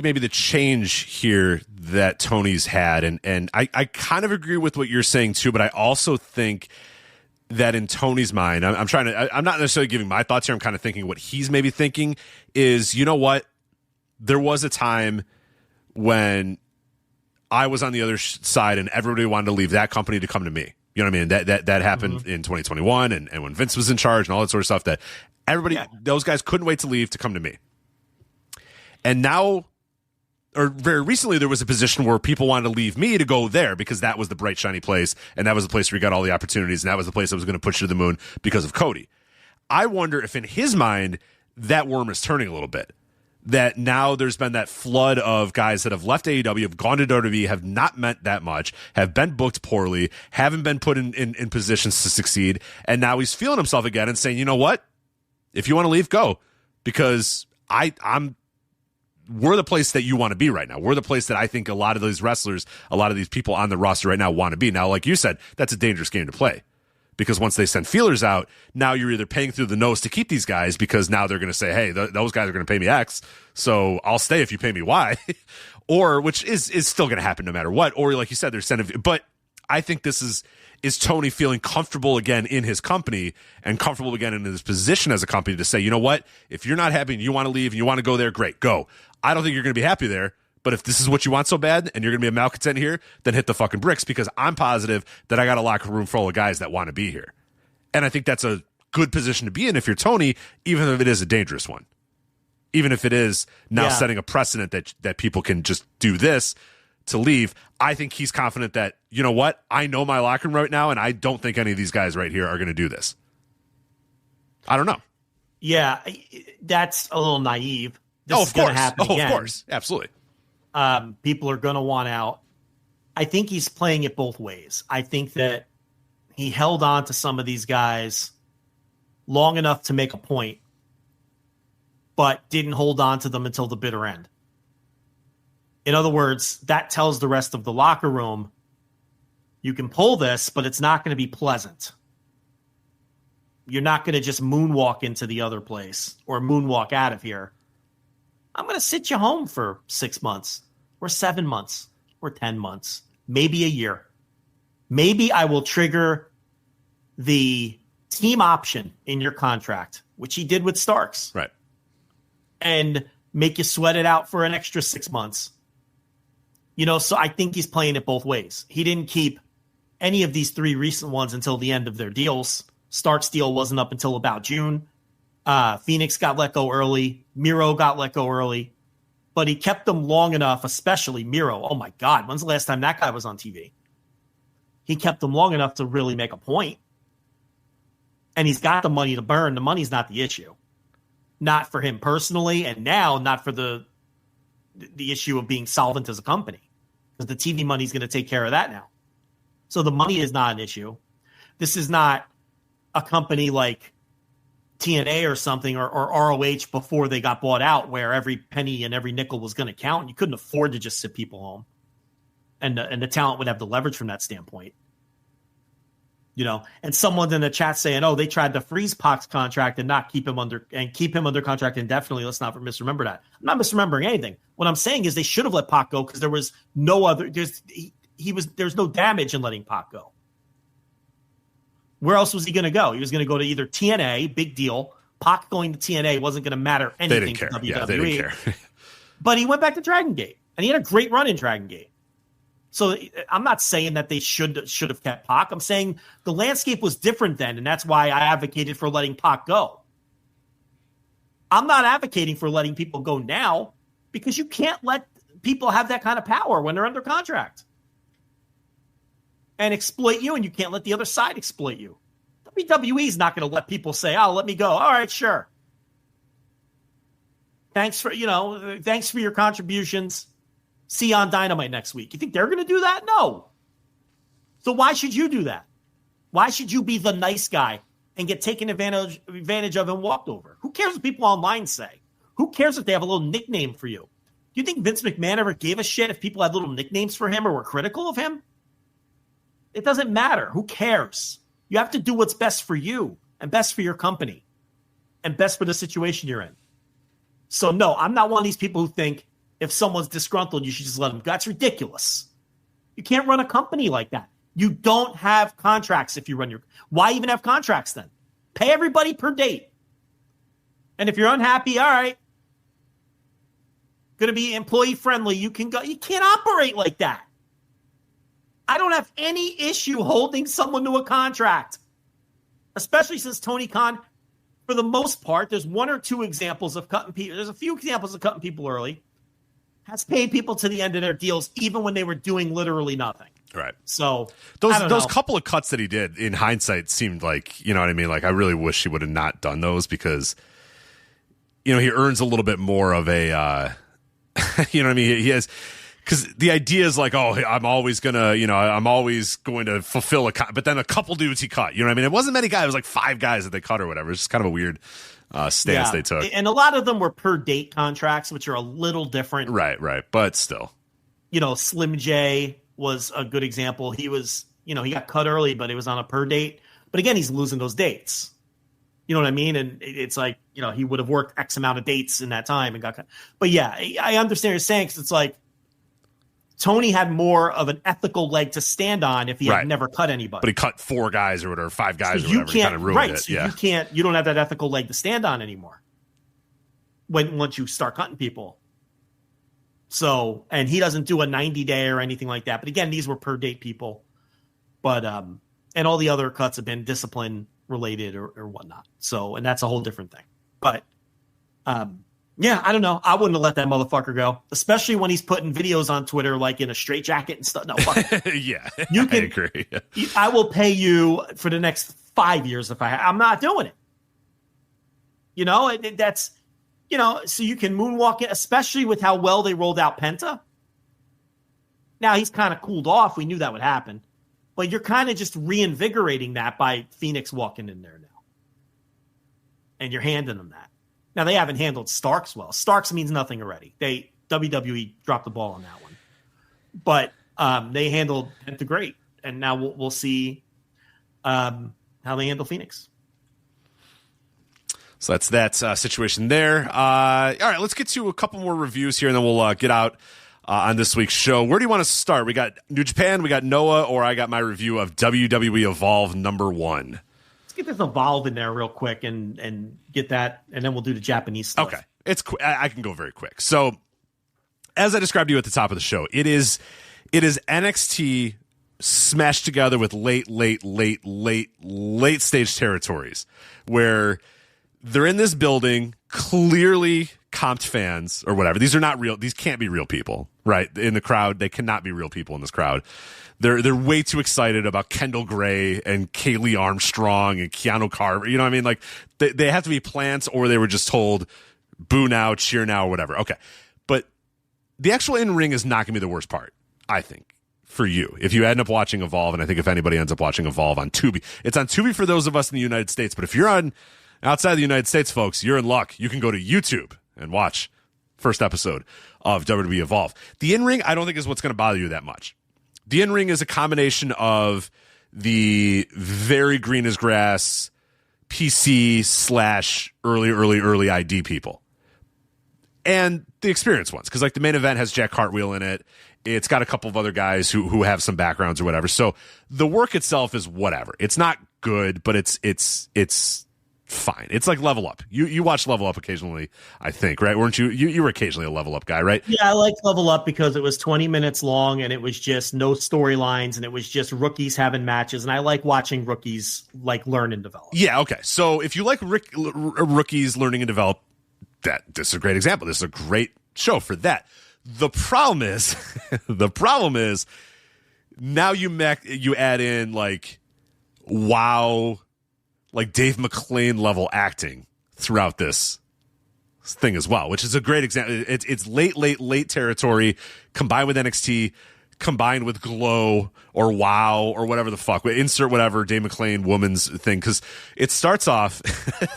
maybe the change here that Tony's had, and I kind of agree with what you're saying too, but I also think that in Tony's mind, I'm not necessarily giving my thoughts here. I'm kind of thinking what he's maybe thinking is, you know what? There was a time when I was on the other side and everybody wanted to leave that company to come to me. You know what I mean? That happened in 2021 and when Vince was in charge and all that sort of stuff, that everybody, those guys couldn't wait to leave to come to me. And now, or very recently, there was a position where people wanted to leave me to go there because that was the bright, shiny place, and that was the place where you got all the opportunities, and that was the place that was going to push you to the moon because of Cody. I wonder if in his mind, that worm is turning a little bit. That now there's been that flood of guys that have left AEW, have gone to WWE, have not meant that much, have been booked poorly, haven't been put in positions to succeed, and now he's feeling himself again and saying, you know what? If you want to leave, go. Because we're the place that you want to be right now. We're the place that I think a lot of these wrestlers, a lot of these people on the roster right now want to be. Now, like you said, that's a dangerous game to play because once they send feelers out, now you're either paying through the nose to keep these guys because now they're going to say, hey, those guys are going to pay me X, so I'll stay if you pay me Y, or which is still going to happen no matter what. Or like you said, they're sending, but I think this is is Tony feeling comfortable again in his company and comfortable again in his position as a company to say, you know what, if you're not happy and you want to leave and you want to go there, great, go. I don't think you're going to be happy there, but if this is what you want so bad and you're going to be a malcontent here, then hit the fucking bricks, because I'm positive that I got a locker room full of guys that want to be here. And I think that's a good position to be in if you're Tony, even if it is a dangerous one. Even if it is now setting a precedent that people can just do this to leave. I think he's confident that, you know what, I know my locker room right now, and I don't think any of these guys right here are going to do this. I don't know. Yeah, that's a little naive. This of is going course. to happen again. Of course. Absolutely. People are going to want out. I think he's playing it both ways. I think that he held on to some of these guys long enough to make a point, but didn't hold on to them until the bitter end. In other words, that tells the rest of the locker room, you can pull this, but it's not going to be pleasant. You're not going to just moonwalk into the other place or moonwalk out of here. I'm going to sit you home for 6 months or 7 months or 10 months, maybe a year. Maybe I will trigger the team option in your contract, which he did with Starks. Right. And make you sweat it out for an extra 6 months. You know, so I think he's playing it both ways. He didn't keep any of these 3 recent ones until the end of their deals. Stark's deal wasn't up until about June. Fenix got let go early. Miro got let go early. But he kept them long enough, especially Miro. Oh, my God. When's the last time that guy was on TV? He kept them long enough to really make a point. And he's got the money to burn. The money's not the issue. Not for him personally, and now not for the issue of being solvent as a company, because the TV money is going to take care of that now. So the money is not an issue. This is not a company like TNA or something or ROH before they got bought out, where every penny and every nickel was going to count. You couldn't afford to just sit people home, and the talent would have the leverage from that standpoint. You know, and someone in the chat saying, "Oh, they tried to freeze Pac's contract and not keep him under contract indefinitely." Let's not misremember that. I'm not misremembering anything. What I'm saying is they should have let Pac go, because there was no other. There's no damage in letting Pac go. Where else was he going to go? He was going to go to either TNA, big deal. Pac going to TNA wasn't going to matter anything to WWE. Yeah, they didn't care. But he went back to Dragon Gate, and he had a great run in Dragon Gate. So I'm not saying that they should have kept Pac. I'm saying the landscape was different then, and that's why I advocated for letting Pac go. I'm not advocating for letting people go now, because you can't let people have that kind of power when they're under contract and exploit you, and you can't let the other side exploit you. WWE is not going to let people say, "Oh, let me go." All right, sure. Thanks for your contributions. See you on Dynamite next week. You think they're going to do that? No. So why should you do that? Why should you be the nice guy and get taken advantage of and walked over? Who cares what people online say? Who cares if they have a little nickname for you? Do you think Vince McMahon ever gave a shit if people had little nicknames for him or were critical of him? It doesn't matter. Who cares? You have to do what's best for you and best for your company and best for the situation you're in. So no, I'm not one of these people who think if someone's disgruntled, you should just let them go. That's ridiculous. You can't run a company like that. You don't have contracts if you run your... Why even have contracts then? Pay everybody per date. And if you're unhappy, all right, going to be employee friendly, you can go. You can't operate like that. I don't have any issue holding someone to a contract, especially since Tony Khan, for the most part, there's one or two examples of cutting people. There's a few examples of cutting people early. Has paid people to the end of their deals, even when they were doing literally nothing. Right. So those couple of cuts that he did, in hindsight, seemed like, you know what I mean? Like, I really wish he would have not done those, because, you know, he earns a little bit more of a, you know what I mean? He has, because the idea is like, oh, I'm always going to fulfill but then a couple dudes he cut, you know what I mean? It wasn't many guys. It was like 5 guys that they cut or whatever. It's just kind of a weird stance they took. And a lot of them were per date contracts, which are a little different. Right. But still. You know, Slim J was a good example. He was, you know, he got cut early, but it was on a per date. But again, he's losing those dates. You know what I mean? And it's like, you know, he would have worked X amount of dates in that time and got cut. But yeah, I understand what you're saying, because it's like, Tony had more of an ethical leg to stand on if he had never cut anybody. But he cut 4 guys or whatever, 5 guys so or whatever. He kind of ruined it. So you don't have that ethical leg to stand on anymore once you start cutting people. So, and he doesn't do a 90-day or anything like that. But again, these were per date people. But, and all the other cuts have been discipline related or whatnot. So, and that's a whole different thing. But, yeah, I don't know. I wouldn't have let that motherfucker go, especially when he's putting videos on Twitter like in a straitjacket and stuff. No, fuck. Yeah, you can, I agree. I will pay you for the next 5 years if I'm not doing it. You know, that's, you know, so you can moonwalk it, especially with how well they rolled out Penta. Now he's kind of cooled off. We knew that would happen, but you're kind of just reinvigorating that by Fenix walking in there now, and you're handing them that. Now, they haven't handled Starks well. Starks means nothing already. WWE dropped the ball on that one. But they handled Penta great. And now we'll see how they handle Fenix. So that's that situation there. All right, let's get to a couple more reviews here, and then we'll get out on this week's show. Where do you want to start? We got New Japan, we got Noah, or I got my review of WWE Evolve #1. Get this Evolve in there real quick and get that, and then we'll do the Japanese stuff. Okay. It's I can go very quick. So, as I described to you at the top of the show, it is NXT smashed together with late stage territories where they're in this building, clearly comped fans or whatever. These are not real. These can't be real people, right? In the crowd, they cannot be real people in this crowd. They're way too excited about Kendall Gray and Kaylee Armstrong and Keanu Carver. You know what I mean? Like they have to be plants, or they were just told boo now, cheer now, or whatever. Okay. But the actual in-ring is not going to be the worst part, I think, for you. If you end up watching Evolve, and I think if anybody ends up watching Evolve on Tubi, it's on Tubi for those of us in the United States. But if you're on outside the United States, folks, you're in luck. You can go to YouTube and watch first episode of WWE Evolve. The in-ring, I don't think is what's going to bother you that much. The in-ring is a combination of the very green as grass PC / early ID people and the experienced ones. Because like the main event has Jack Cartwheel in it. It's got a couple of other guys who have some backgrounds or whatever. So the work itself is whatever. It's not good, but it's fine. It's like Level Up. You watch Level Up occasionally, I think, right? Weren't you? You were occasionally a Level Up guy, right? Yeah, I liked Level Up because it was 20 minutes long and it was just no storylines and it was just rookies having matches. And I like watching rookies like learn and develop. Yeah, okay. So if you like rookies learning and develop, this is a great example. This is a great show for that. The problem is now you add in like wow, like Dave McClane level acting throughout this thing as well, which is a great example. It's late territory combined with NXT, combined with Glow or Wow or whatever the fuck. Insert whatever Dave McClane woman's thing, because it starts off,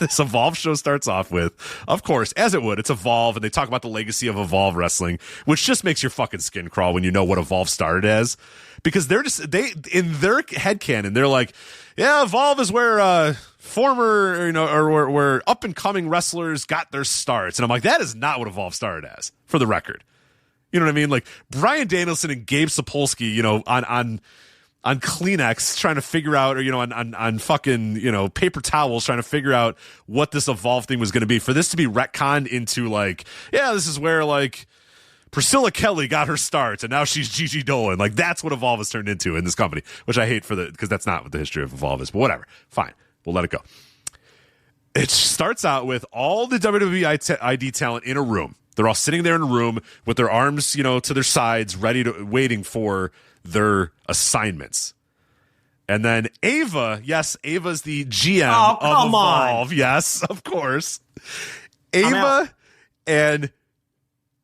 this Evolve show starts off with, of course, as it would, it's Evolve, and they talk about the legacy of Evolve wrestling, which just makes your fucking skin crawl when you know what Evolve started as. Because they in their headcanon, they're like, yeah, Evolve is where former, or where up and coming wrestlers got their starts. And I'm like, that is not what Evolve started as, for the record. You know what I mean? Like Bryan Danielson and Gabe Sapolsky, on Kleenex trying to figure out, or, on fucking, paper towels trying to figure out what this Evolve thing was going to be. For this to be retconned into like, yeah, this is where like Priscilla Kelly got her start, and now she's Gigi Dolan. Like, that's what Evolve has turned into in this company, which I hate because that's not what the history of Evolve is, but whatever. Fine. We'll let it go. It starts out with all the WWE ID talent in a room. They're all sitting there in a room with their arms, to their sides, waiting for their assignments. And then Ava, yes, Ava's the GM of Evolve. Yes, of course. Ava and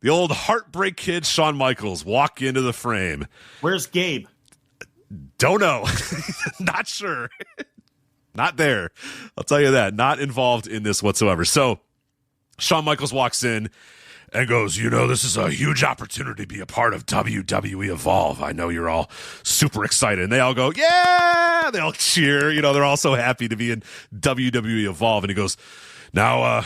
the old heartbreak kid, Shawn Michaels, walk into the frame. Where's Gabe? Don't know. Not sure. Not there. I'll tell you that. Not involved in this whatsoever. So Shawn Michaels walks in and goes, this is a huge opportunity to be a part of WWE Evolve. I know you're all super excited. And they all go, yeah! They all cheer. They're all so happy to be in WWE Evolve. And he goes, now,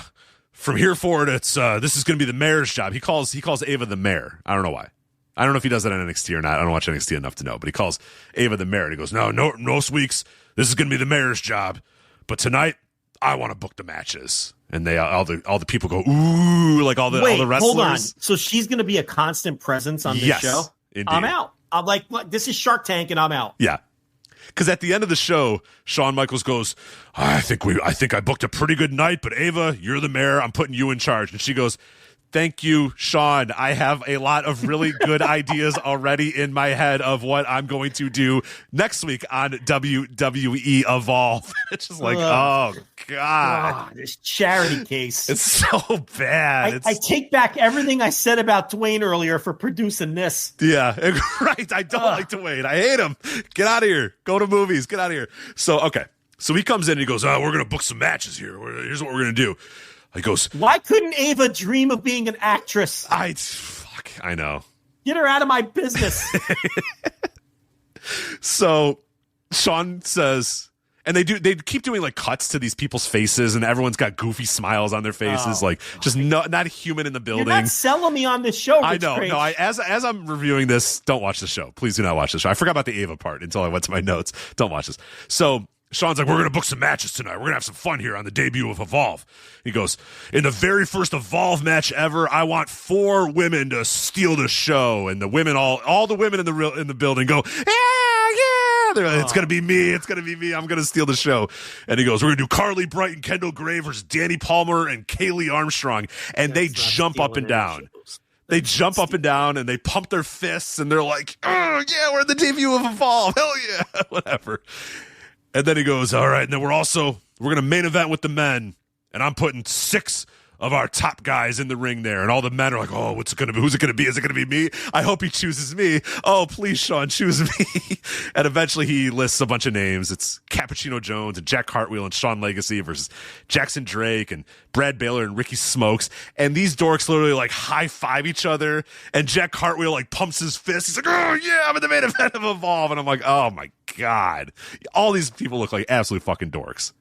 from here forward, it's this is going to be the mayor's job. He calls Ava the mayor. I don't know why. I don't know if he does that on NXT or not. I don't watch NXT enough to know, but he calls Ava the mayor. And he goes, no, most weeks this is going to be the mayor's job, but tonight I want to book the matches. And they all the people go, ooh, like all the wrestlers. Hold on. So she's going to be a constant presence on this show? Indeed. I'm out. I'm like, what? This is Shark Tank, and I'm out. Yeah. Because at the end of the show, Shawn Michaels goes, I think I booked a pretty good night, but Ava, you're the mayor. I'm putting you in charge. And she goes, thank you, Shawn. I have a lot of really good ideas already in my head of what I'm going to do next week on WWE Evolve. It's just like, oh, God. This charity case. It's so bad. I take back everything I said about Dwayne earlier for producing this. Yeah, right. I don't like Dwayne. I hate him. Get out of here. Go to movies. Get out of here. So, okay. So he comes in and he goes, we're going to book some matches here. Here's what we're going to do. He goes, why couldn't Ava dream of being an actress? I know. Get her out of my business. So Shawn says, and they keep doing like cuts to these people's faces, and everyone's got goofy smiles on their faces, just not human in the building. You're not selling me on this show. I know. No, as I'm reviewing this, don't watch the show. Please do not watch the show. I forgot about the Ava part until I went to my notes. Don't watch this. So Shawn's like, we're going to book some matches tonight. We're going to have some fun here on the debut of Evolve. He goes, in the very first Evolve match ever, I want 4 women to steal the show. And the women, all the women in the building go, yeah. They're like, it's going to be me. It's going to be me. I'm going to steal the show. And he goes, we're going to do Carly Bright and Kendall Gray versus Danny Palmer and Kaylee Armstrong. And they jump up and down. They jump up and down and they pump their fists and they're like, oh, yeah, we're in the debut of Evolve. Hell yeah. Whatever. And then he goes, all right, and then we're going to main event with the men, and I'm putting 6 of our top guys in the ring there. And all the men are like, oh, what's it going to be? Who's it going to be? Is it going to be me? I hope he chooses me. Oh, please, Shawn, choose me. And eventually he lists a bunch of names. It's Cappuccino Jones and Jack Cartwheel and Shawn Legacy versus Jackson Drake and Brad Baylor and Ricky Smokes. And these dorks literally like high five each other. And Jack Cartwheel like pumps his fist. He's like, oh, yeah, I'm in the main event of Evolve. And I'm like, oh, my God. All these people look like absolute fucking dorks.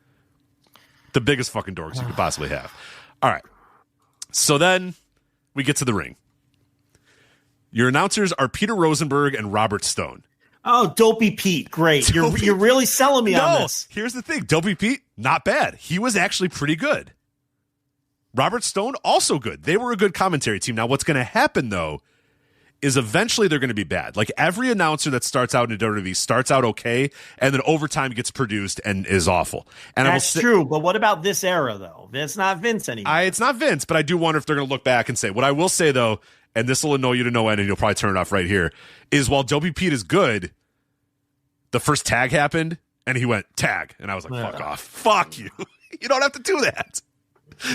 The biggest fucking dorks you could possibly have. All right. So then we get to the ring. Your announcers are Peter Rosenberg and Robert Stone. Oh, Dopey Pete. Great. You're really selling me on this. Here's the thing. Dopey Pete, not bad. He was actually pretty good. Robert Stone, also good. They were a good commentary team. Now, what's going to happen, though, is eventually they're going to be bad. Like every announcer that starts out in WWE starts out okay, and then over time gets produced and is awful. And that's true, but what about this era, though? It's not Vince anymore. It's not Vince, but I do wonder if they're going to look back and say, what I will say, though, and this will annoy you to no end, and you'll probably turn it off right here, is while Dopey Pete is good, the first tag happened, and he went, tag. And I was like, fuck off. Fuck you. You don't have to do that.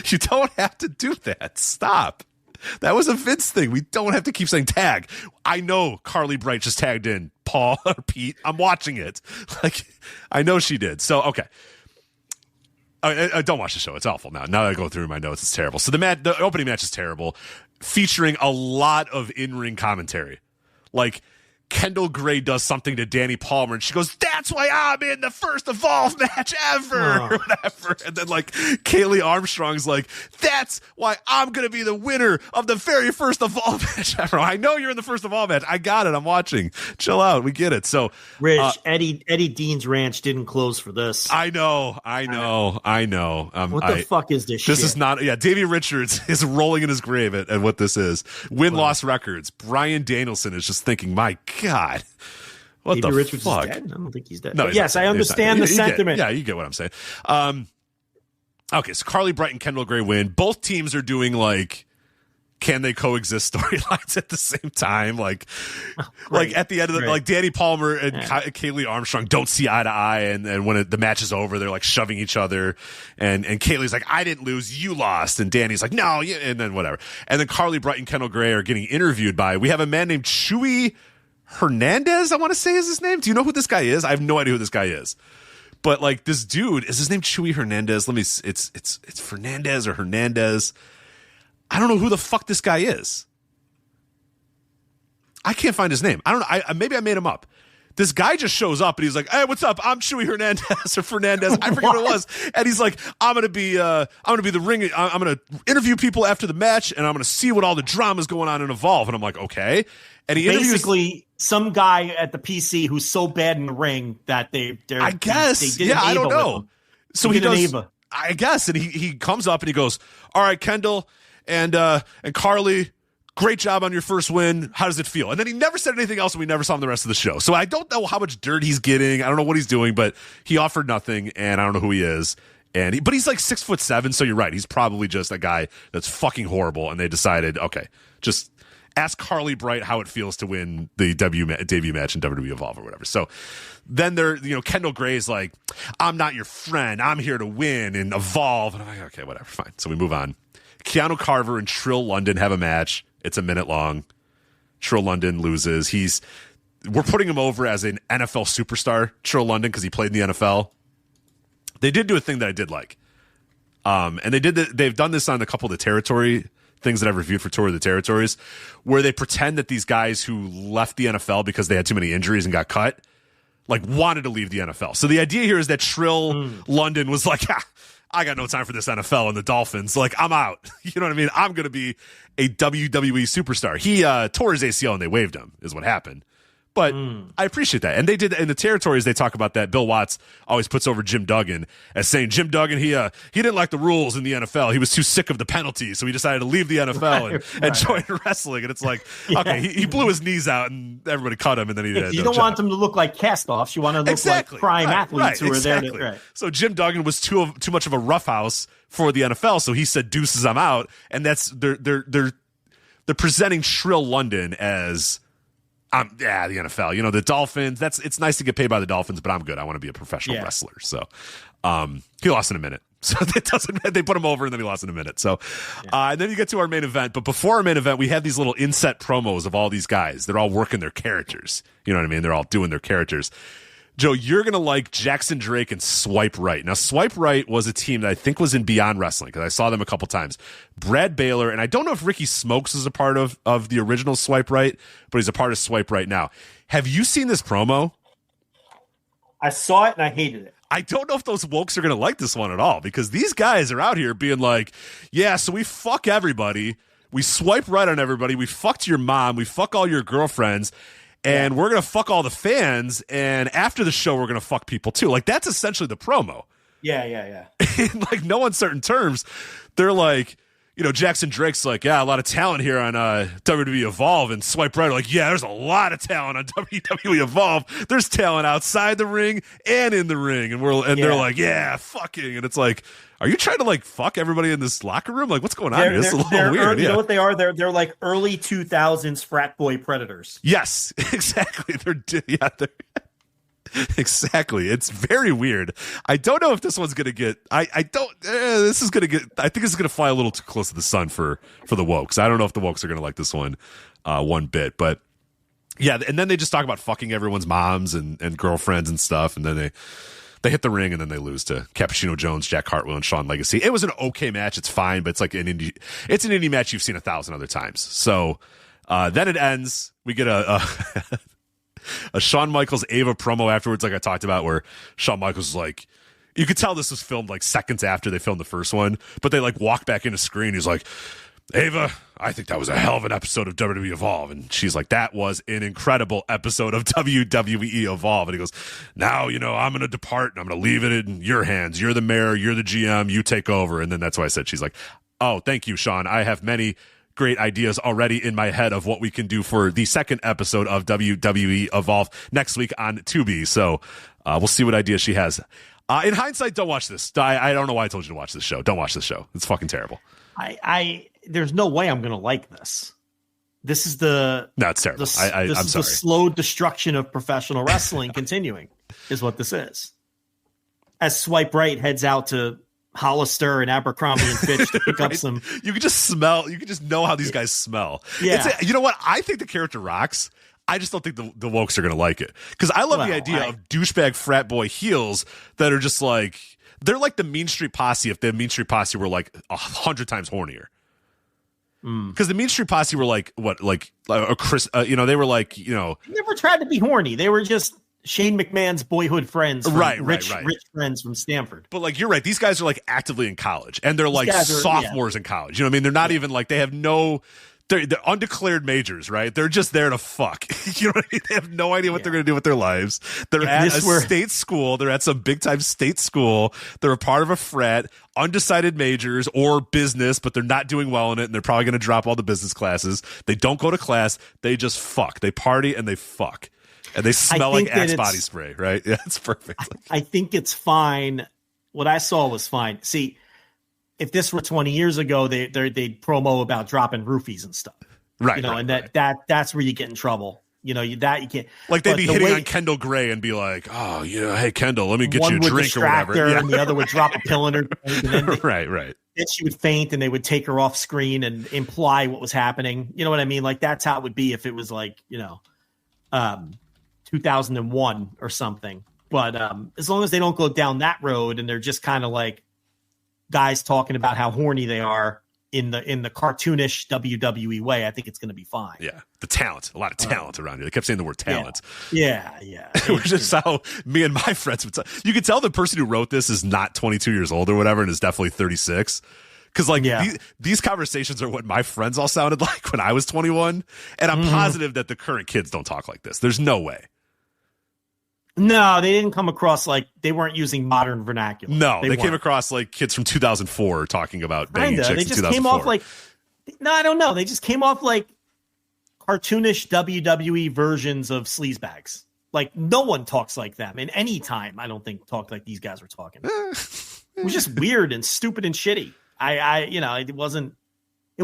You don't have to do that. Stop. That was a Vince thing. We don't have to keep saying tag. I know Carly Bright just tagged in Paul or Pete. I'm watching it. Like, I know she did. So, okay. I don't watch the show. It's awful now. Now that I go through my notes, it's terrible. So the opening match is terrible, featuring a lot of in-ring commentary. Like, Kendall Gray does something to Danny Palmer, and she goes, that's why I'm in the first Evolve match ever, or whatever. And then, like, Kaylee Armstrong's like, that's why I'm going to be the winner of the very first Evolve match ever. I know you're in the first Evolve match. I got it. I'm watching. Chill out. We get it. So, Rich, Eddie Dean's Ranch didn't close for this. I know. What the fuck is this shit? This is not, Davey Richards is rolling in his grave at what this is. Win-loss records. Brian Danielson is just thinking, my God. What Davey the Richards fuck? Is dead? I don't think he's dead. No, but yes, I understand the sentiment. You get what I'm saying. Okay, so Carly Bright and Kendall Gray win. Both teams are doing like, can they coexist storylines at the same time? Like at the end of like Danny Palmer and Kaylee Armstrong don't see eye to eye, and when the match is over, they're like shoving each other, and Kaylee's like, I didn't lose, you lost, and Danny's like, no, yeah, and then whatever. And then Carly Bright and Kendall Gray are getting interviewed by, we have a man named Chewy Hernandez, I want to say is his name. Do you know who this guy is? I have no idea who this guy is. But like this dude, is his name Chewy Hernandez? It's Fernandez or Hernandez. I don't know who the fuck this guy is. I can't find his name. I don't know. Maybe I made him up. this guy just shows up and he's like, "Hey, what's up? I'm Chewy Hernandez or Fernandez. I forget what it was." And he's like, I'm gonna be the ring. I'm gonna interview people after the match, and I'm gonna see what all the drama's going on in Evolve. And I'm like, okay. And he basically some guy at the PC who's so bad in the ring that they I guess, they did I don't know. So he does. I guess, and he comes up and he goes, "All right, Kendall and Carly, great job on your first win. How does it feel?" And then he never said anything else, and we never saw him the rest of the show. So I don't know how much dirt he's getting. I don't know what he's doing, but he offered nothing, and I don't know who he is. But he's like 6'7", so you're right. He's probably just a guy that's fucking horrible, and they decided, okay, just ask Carly Bright how it feels to win the debut match in WWE Evolve or whatever. So then Kendall Gray's like, "I'm not your friend. I'm here to win and Evolve." And I'm like, okay, whatever, fine. So we move on. Keanu Carver and Trill London have a match. It's a minute long. Trill London loses. We're putting him over as an NFL superstar, Trill London, because he played in the NFL. They did do a thing that I did like. And they've done this on a couple of the territory things that I've reviewed for Tour of the Territories, where they pretend that these guys who left the NFL because they had too many injuries and got cut, like wanted to leave the NFL. So the idea here is that Trill London was like, I got no time for this NFL and the Dolphins. Like, I'm out. You know what I mean? I'm going to be a WWE superstar. He tore his ACL and they waived him, is what happened. But I appreciate that. And they did in the territories, they talk about that. Bill Watts always puts over Jim Duggan as saying Jim Duggan, he didn't like the rules in the NFL. He was too sick of the penalties, so he decided to leave the NFL and join wrestling. And it's like, okay, he blew his knees out and everybody cut him, and then he did. You don't want them to look like cast-offs. You want to look like prime athletes who are there. Right. So Jim Duggan was too much of a roughhouse for the NFL, so he said, "Deuces, I'm out." And that's they're presenting Trill London as, the NFL. You know, the Dolphins, it's nice to get paid by the Dolphins, but I'm good. I want to be a professional wrestler. So he lost in a minute. So they put him over and then he lost in a minute. So and then you get to our main event. But before our main event, we have these little inset promos of all these guys. They're all working their characters. You know what I mean? They're all doing their characters. Joe, you're going to like Jackson Drake and Swipe Right. Now, Swipe Right was a team that I think was in Beyond Wrestling, because I saw them a couple times. Brad Baylor, and I don't know if Ricky Smokes is a part of the original Swipe Right, but he's a part of Swipe Right now. Have you seen this promo? I saw it and I hated it. I don't know if those wokes are going to like this one at all, because these guys are out here being like, yeah, so we fuck everybody. We swipe right on everybody. We fucked your mom. We fuck all your girlfriends. And we're going to fuck all the fans, and after the show, we're going to fuck people too. Like, that's essentially the promo. Yeah. In, like, no uncertain terms, they're like, you know, Jackson Drake's like, yeah, a lot of talent here on WWE Evolve, and Swipe Right are like, yeah, there's a lot of talent on WWE Evolve. There's talent outside the ring and in the ring, and they're like, yeah, fucking, and it's like, are you trying to like fuck everybody in this locker room? Like, what's going on here? This is a little weird. You know what they are? They're like early 2000s frat boy predators. Yes, exactly. Exactly. It's very weird. I don't know if this one's gonna get. I think this is gonna fly a little too close to the sun for the wokes. I don't know if the wokes are gonna like this one one bit, but yeah. And then they just talk about fucking everyone's moms and girlfriends and stuff, and then they hit the ring and then they lose to Cappuccino Jones, Jack Hartwell, and Shawn Legacy. It was an okay match. It's fine, but it's like an indie match you've seen 1,000 other times. So then it ends. We get a Shawn Michaels Ava promo afterwards, like I talked about, where Shawn Michaels was like, you could tell this was filmed like seconds after they filmed the first one, but they like walk back into screen. He's like, Ava, I think that was a hell of an episode of WWE Evolve. And she's like, that was an incredible episode of WWE Evolve. And he goes, now, you know, I'm going to depart and I'm going to leave it in your hands. You're the mayor. You're the GM. You take over. And then that's why I said, she's like, oh, thank you, Shawn. I have many great ideas already in my head of what we can do for the second episode of WWE Evolve next week on Tubi. So we'll see what ideas she has. In hindsight, don't watch this. I don't know why I told you to watch this show. Don't watch this show. It's fucking terrible. There's no way I'm going to like this. This is no, it's terrible. I'm sorry. The slow destruction of professional wrestling continuing is what this is. As Swipe Right heads out to Hollister and Abercrombie and Fitch to pick up some. You can just smell. You can just know how these guys smell. Yeah. You know what? I think the character rocks. I just don't think the wokes are going to like it, because I love the idea of douchebag frat boy heels that are just like, they're like the Mean Street Posse if the Mean Street Posse were like 100 times hornier. Because the Mean Street Posse were like a Chris, they were like, They never tried to be horny. They were just Shane McMahon's boyhood friends, rich friends from Stanford. But like, you're right. These guys are like actively in college, and they're like sophomores in college. You know what I mean? They're not even like, they have no. They're undeclared majors, right? They're just there to fuck. You know what I mean? They have no idea what they're going to do with their lives. They're at a state school. They're at some big time state school. They're a part of a frat, undecided majors or business, but they're not doing well in it. And they're probably going to drop all the business classes. They don't go to class. They just fuck. They party and they fuck. And they smell like Axe body spray, right? Yeah, it's perfect. I think it's fine. What I saw was fine. See, if this were 20 years ago, they'd promo about dropping roofies and stuff, right? That's where you get in trouble. You can't. Like they'd be hitting on Kendall Gray and be like, "Oh, hey Kendall, let me get you a drink or whatever." Her, and the other would drop a pill in her drink, and then right. Then she would faint, and they would take her off screen and imply what was happening. You know what I mean? Like that's how it would be if it was like 2001 or something. But as long as they don't go down that road and they're just kind of like guys talking about how horny they are in the cartoonish WWE way, I think it's going to be fine. Yeah, the talent, a lot of talent around here. They kept saying the word talent. Yeah. Which is how me and my friends would you could tell the person who wrote this is not 22 years old or whatever and is definitely 36. Because these conversations are what my friends all sounded like when I was 21. And I'm positive that the current kids don't talk like this. There's no way. No, they didn't come across like they weren't using modern vernacular. No, they came across like kids from 2004 talking about banging chicks they in just 2004. Came off like, no, I don't know. They just came off like cartoonish WWE versions of sleazebags. Like no one talks like them in any time. I don't think talked like these guys were talking. It was just weird and stupid and shitty. It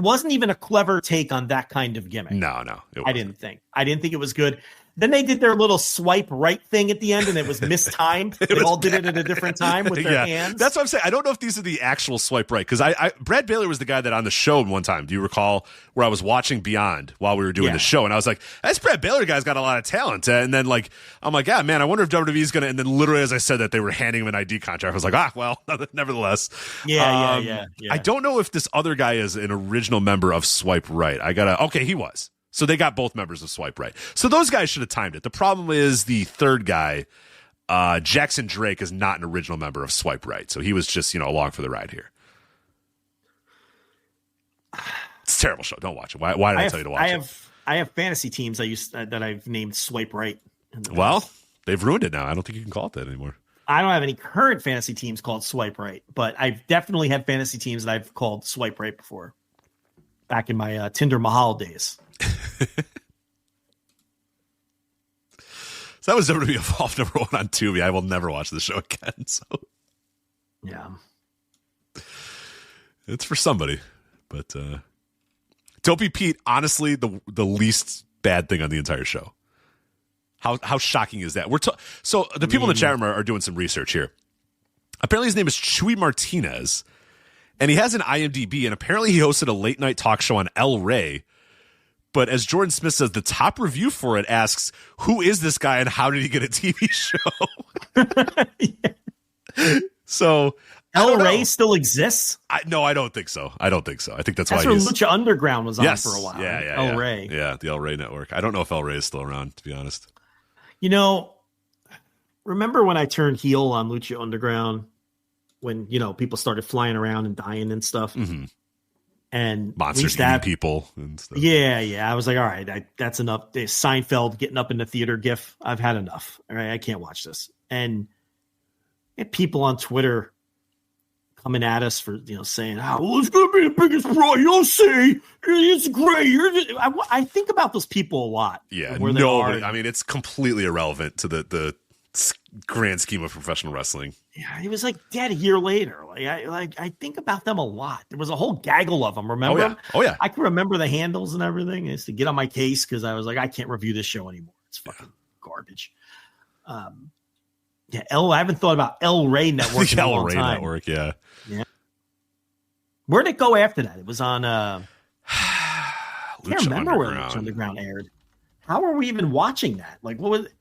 wasn't even a clever take on that kind of gimmick. No, I didn't think it was good. Then they did their little swipe right thing at the end, and it was mistimed. They all did it at a different time with their hands. That's what I'm saying. I don't know if these are the actual swipe right, because Brad Baylor was the guy that on the show one time, do you recall, where I was watching Beyond while we were doing the show, and I was like, this Brad Baylor guy's got a lot of talent. And then I'm like, yeah, man, I wonder if WWE's going to, and then literally as I said that, they were handing him an ID contract. I was like, well, nevertheless. Yeah. I don't know if this other guy is an original member of Swipe Right. Okay, he was. So they got both members of Swipe Right. So those guys should have timed it. The problem is the third guy, Jackson Drake, is not an original member of Swipe Right. So he was just, along for the ride here. It's a terrible show. Don't watch it. Why did I tell you to watch it? I have fantasy teams that I've named Swipe Right. Well, they've ruined it now. I don't think you can call it that anymore. I don't have any current fantasy teams called Swipe Right, but I've definitely had fantasy teams that I've called Swipe Right before. Back in my Tinder Mahal days. So that was WWE Evolve #1 on Tubi. I will never watch the show again. So yeah, it's for somebody. But Dopey Pete, honestly, the least bad thing on the entire show. How shocking is that? So the people in the chat room are doing some research here. Apparently, his name is Chuy Martinez, and he has an IMDb, and apparently he hosted a late night talk show on El Rey. But as Jordan Smith says, the top review for it asks, who is this guy and how did he get a TV show? So El Rey still exists? No, I don't think so. I think that's why where Lucha Underground was on for a while. Yeah, El Rey. Yeah, the El Rey network. I don't know if El Rey is still around, to be honest. Remember when I turned heel on Lucha Underground when, people started flying around and dying and stuff? Mm-hmm. And monsters eating people and stuff. Yeah. I was like, all right, that's enough. Seinfeld getting up in the theater gif. I've had enough. All right, I can't watch this. And people on Twitter coming at us for saying, it's gonna be the biggest pro. You'll see, it's great. I think about those people a lot. Yeah, nobody. I mean, it's completely irrelevant to the grand scheme of professional wrestling. Yeah, he was dead a year later. I think about them a lot. There was a whole gaggle of them. Remember? Oh yeah. I can remember the handles and everything. I used to get on my case because I was like, I can't review this show anymore. It's fucking garbage. I haven't thought about El Rey Network. The El Rey Network, yeah. Where'd it go after that? It was on. I can't remember where Lucha Underground aired. How are we even watching that? What was it?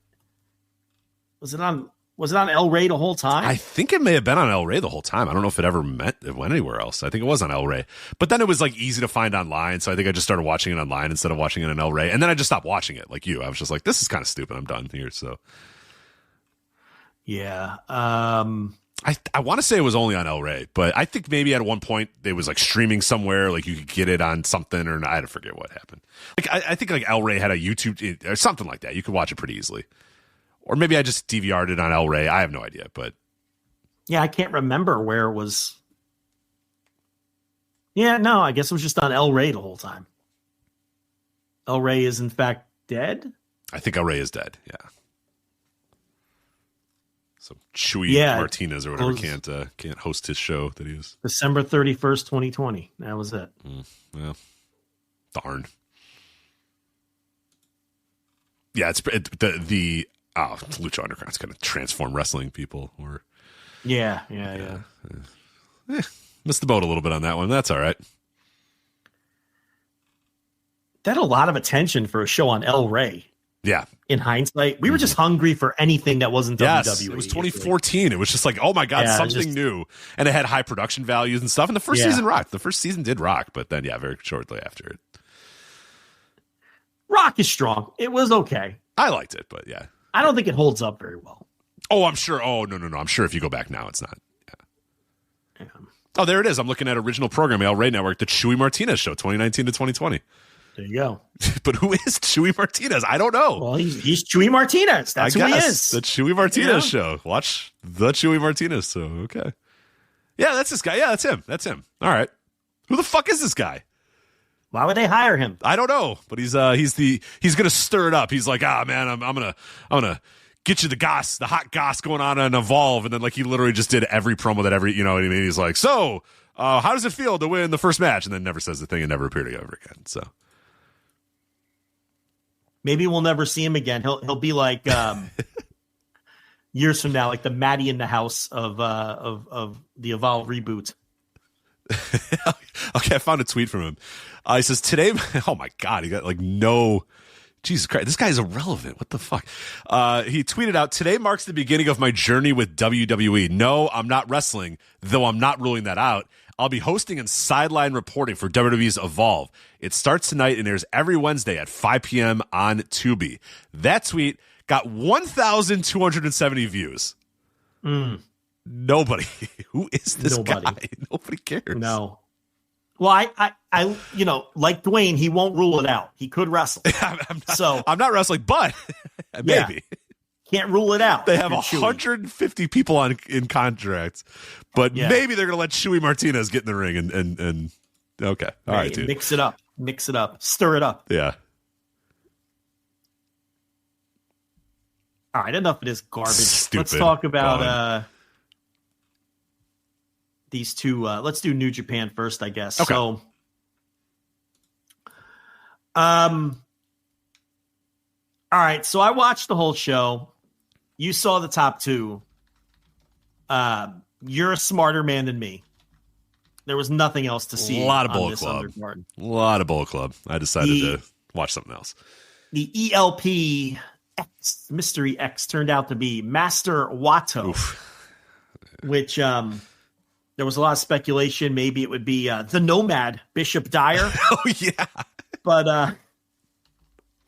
Was it on Was it on El Rey the whole time? I think it may have been on El Rey the whole time. I don't know if it went anywhere else. I think it was on El Rey. But then it was like easy to find online, so I think I just started watching it online instead of watching it on El Rey. And then I just stopped watching it, like you. I was just like, this is kind of stupid. I'm done here. So yeah. I want to say it was only on El Rey, but I think maybe at one point it was like streaming somewhere, like you could get it on something, or I don't forget what happened. Like I think like El Rey had a YouTube or something like that. You could watch it pretty easily. Or maybe I just DVR'd it on El Rey. I have no idea, but yeah, I can't remember where it was. Yeah, no, I guess it was just on El Rey the whole time. El Rey is in fact dead. I think El Rey is dead. Yeah. So Chewy Martinez or whatever can't host his show that he is. December 31st, 2020. That was it. Well, darn. Yeah, it's the Lucha Underground's going to transform wrestling people. Or yeah. Missed the boat a little bit on that one. That's all right. That had a lot of attention for a show on El Rey. Yeah. In hindsight, we were just hungry for anything that wasn't WWE. It was 2014. It was just like, oh my God, something new. And it had high production values and stuff. And the first season rocked. The first season did rock, but then, very shortly after it. Rock is strong. It was okay. I liked it, but yeah. I don't think it holds up very well. Oh, I'm sure. Oh, no. I'm sure if you go back now, it's not. Yeah. Oh, there it is. I'm looking at original programming, El Rey Network, the Chewy Martinez show, 2019 to 2020. There you go. But who is Chewy Martinez? I don't know. Well, he's Chewy Martinez. That's who he is. The Chewy Martinez show. Watch the Chewy Martinez show. Okay. Yeah, that's this guy. Yeah, that's him. All right. Who the fuck is this guy? Why would they hire him? I don't know. But he's gonna stir it up. He's like, man, I'm gonna get you the hot goss going on Evolve, and then like he literally just did every promo that you know what I mean. He's like, so how does it feel to win the first match? And then never says the thing and never appeared ever again. So. Maybe we'll never see him again. He'll be like years from now, like the Maddie in the House of the Evolve reboot. Okay, I found a tweet from him. He says today. Oh my God, he got like no. Jesus Christ, this guy is irrelevant. What the fuck? He tweeted out, today marks the beginning of my journey with WWE. No, I'm not wrestling, though I'm not ruling that out. I'll be hosting and sideline reporting for WWE's Evolve. It starts tonight and airs every Wednesday at 5 p.m. on Tubi. That tweet got 1,270 views. Nobody. Who is this guy? Nobody cares. No. Well, I like Dwayne, he won't rule it out. He could wrestle. I'm not wrestling, but maybe. Can't rule it out. They have 150 people in contracts, but maybe they're going to let Chewy Martinez get in the ring and okay. All right, dude. Mix it up. Stir it up. Yeah. All right, enough of this garbage. Stupid. Let's talk about these two. Let's do New Japan first, I guess. Okay. So, all right. So I watched the whole show. You saw the top two. You're a smarter man than me. There was nothing else to see. A lot of Bullet Club. A lot of Bullet Club. I decided to watch something else. The ELP X, Mystery X, turned out to be Master Wato, which there was a lot of speculation. Maybe it would be the Nomad, Bishop Dyer. Oh, yeah. But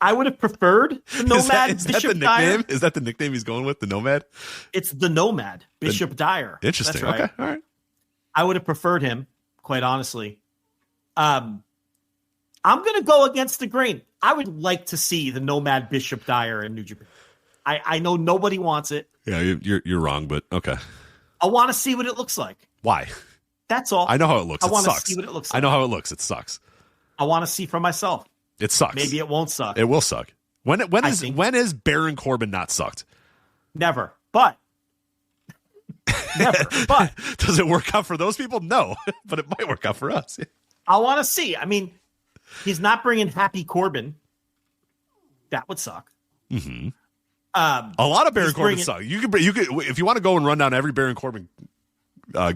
I would have preferred the Nomad, is Bishop that the Dyer. nickname? Is that the nickname he's going with, the Nomad? It's the Nomad, Bishop Dyer. Interesting. That's right. Okay, all right. I would have preferred him, quite honestly. I'm going to go against the grain. I would like to see the Nomad Bishop Dyer in New Japan. I know nobody wants it. Yeah, you're wrong, but okay. I want to see what it looks like. Why? That's all. I know how it looks. I want to see what it looks like. I know how it looks. It sucks. I want to see for myself. It sucks. Maybe it won't suck. It will suck. When is Baron Corbin not sucked? Never. But never. But does it work out for those people? No, but it might work out for us. I want to see. I mean, he's not bringing Happy Corbin. That would suck. Mm-hmm. A lot of Baron Corbin suck. You could if you want to go and run down every Baron Corbin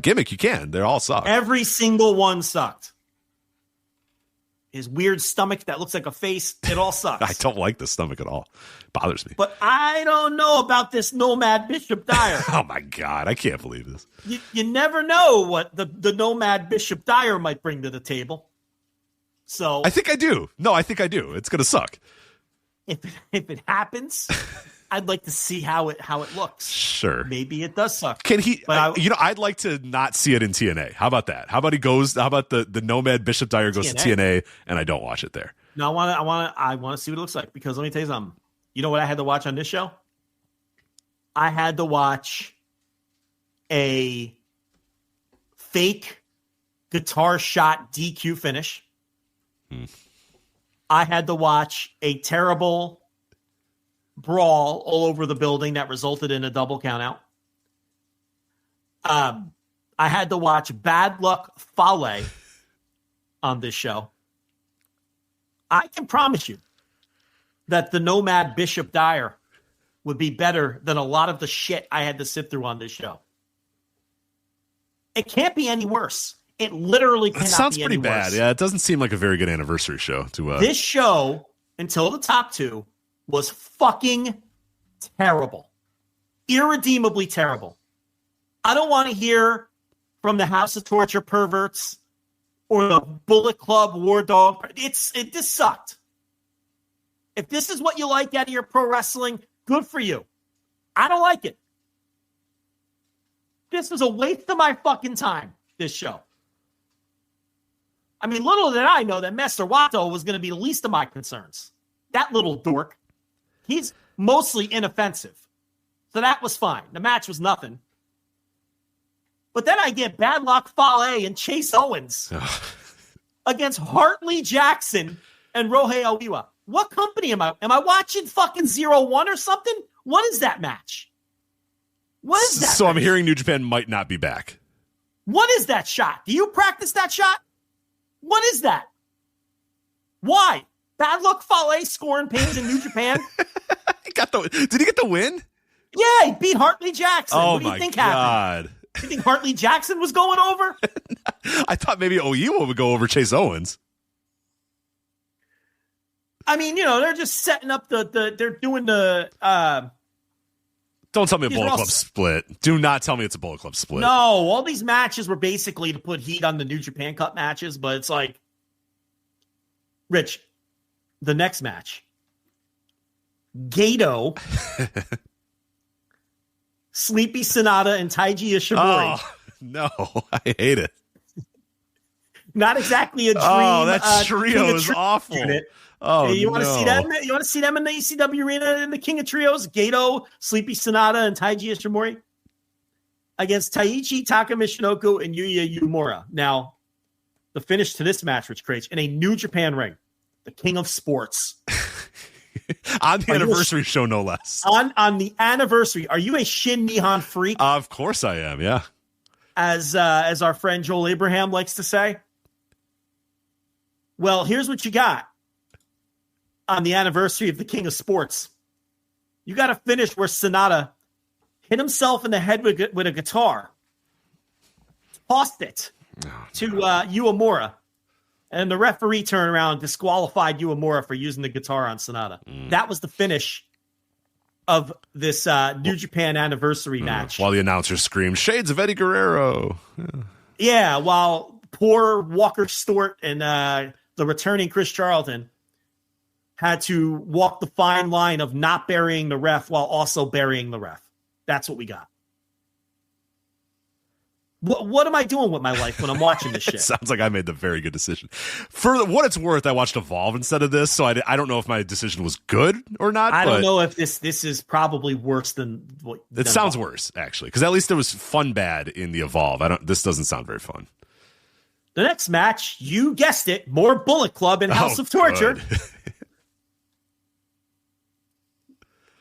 gimmick, you can. They all suck. Every single one sucked. his weird stomach that looks like a face. It all sucks. I don't like the stomach at all. Bothers me. But I don't know about this Nomad Bishop Dyer. Oh my God, I can't believe this. You never know what the Nomad Bishop Dyer might bring to the table. So I think I do. No, I think I do. It's gonna suck. If it happens, I'd like to see how it looks. Sure. Maybe it does suck. Can he? But I'd like to not see it in TNA. How about that? How about the Nomad Bishop Dyer goes to TNA and I don't watch it there? No, I want to see what it looks like, because let me tell you something. You know what I had to watch on this show? I had to watch a fake guitar shot DQ finish. I had to watch a terrible brawl all over the building that resulted in a double countout. I had to watch Bad Luck Fale on this show. I can promise you that the Nomad Bishop Dyer would be better than a lot of the shit I had to sit through on this show. It can't be any worse. It literally cannot be any worse. It sounds pretty bad. Yeah, it doesn't seem like a very good anniversary show. This show, until the top two, was fucking terrible. Irredeemably terrible. I don't want to hear from the House of Torture perverts or the Bullet Club War Dog. This sucked. If this is what you like out of your pro wrestling, good for you. I don't like it. This was a waste of my fucking time, this show. I mean, little did I know that Master Wato was going to be the least of my concerns. That little dork. He's mostly inoffensive. So that was fine. The match was nothing. But then I get Bad Luck Fale and Chase Owens against Hartley Jackson and Rohei Oiwa. What company am I? Am I watching fucking 0-1 or something? What is that match? What is that? So match? I'm hearing New Japan might not be back. What is that shot? Do you practice that shot? What is that? Why? Bad Luck Fale scoring pains in New Japan? Did he get the win? Yeah, he beat Hartley Jackson. Oh, what do you think God. happened? You think Hartley Jackson was going over? I thought maybe Oiwa would go over Chase Owens. I mean, they're just setting up they're doing the Don't tell me a Bullet Club split. Do not tell me it's a Bullet Club split. No, all these matches were basically to put heat on the New Japan Cup matches, but it's like, Rich, the next match, Gato, Sleepy Sonata, and Taiji Ishimori. Oh, no, I hate it. Not exactly a dream. Oh, that trio is awful. Unit. Oh, hey, you want to no. see them? You want to see them in the ECW arena in the King of Trios? Gato, Sleepy Sonata, and Taiji Ishimori against Taichi Takamishinoku and Yuya Uemura. Now, the finish to this match, Rich Craich, in a New Japan ring, the King of Sports. On the anniversary show, no less. On the anniversary, are you a Shin Nihon freak? Of course I am, yeah. As our friend Joel Abraham likes to say. Well, here's what you got. On the anniversary of the King of Sports, you got to finish where Sonata hit himself in the head with a guitar, tossed it to Uemura, and the referee turned around and disqualified Uemura for using the guitar on Sonata. That was the finish of this New Japan anniversary match. While the announcer screamed, "Shades of Eddie Guerrero." Yeah, while poor Walker Stewart and the returning Chris Charlton had to walk the fine line of not burying the ref while also burying the ref. That's what we got. What am I doing with my life when I'm watching this shit? It sounds like I made the very good decision. For what it's worth, I watched Evolve instead of this, so I don't know if my decision was good or not. I don't know if this is probably worse than what. It sounds worse, actually, because at least there was fun bad in the Evolve. This doesn't sound very fun. The next match, you guessed it, more Bullet Club and House of Torture.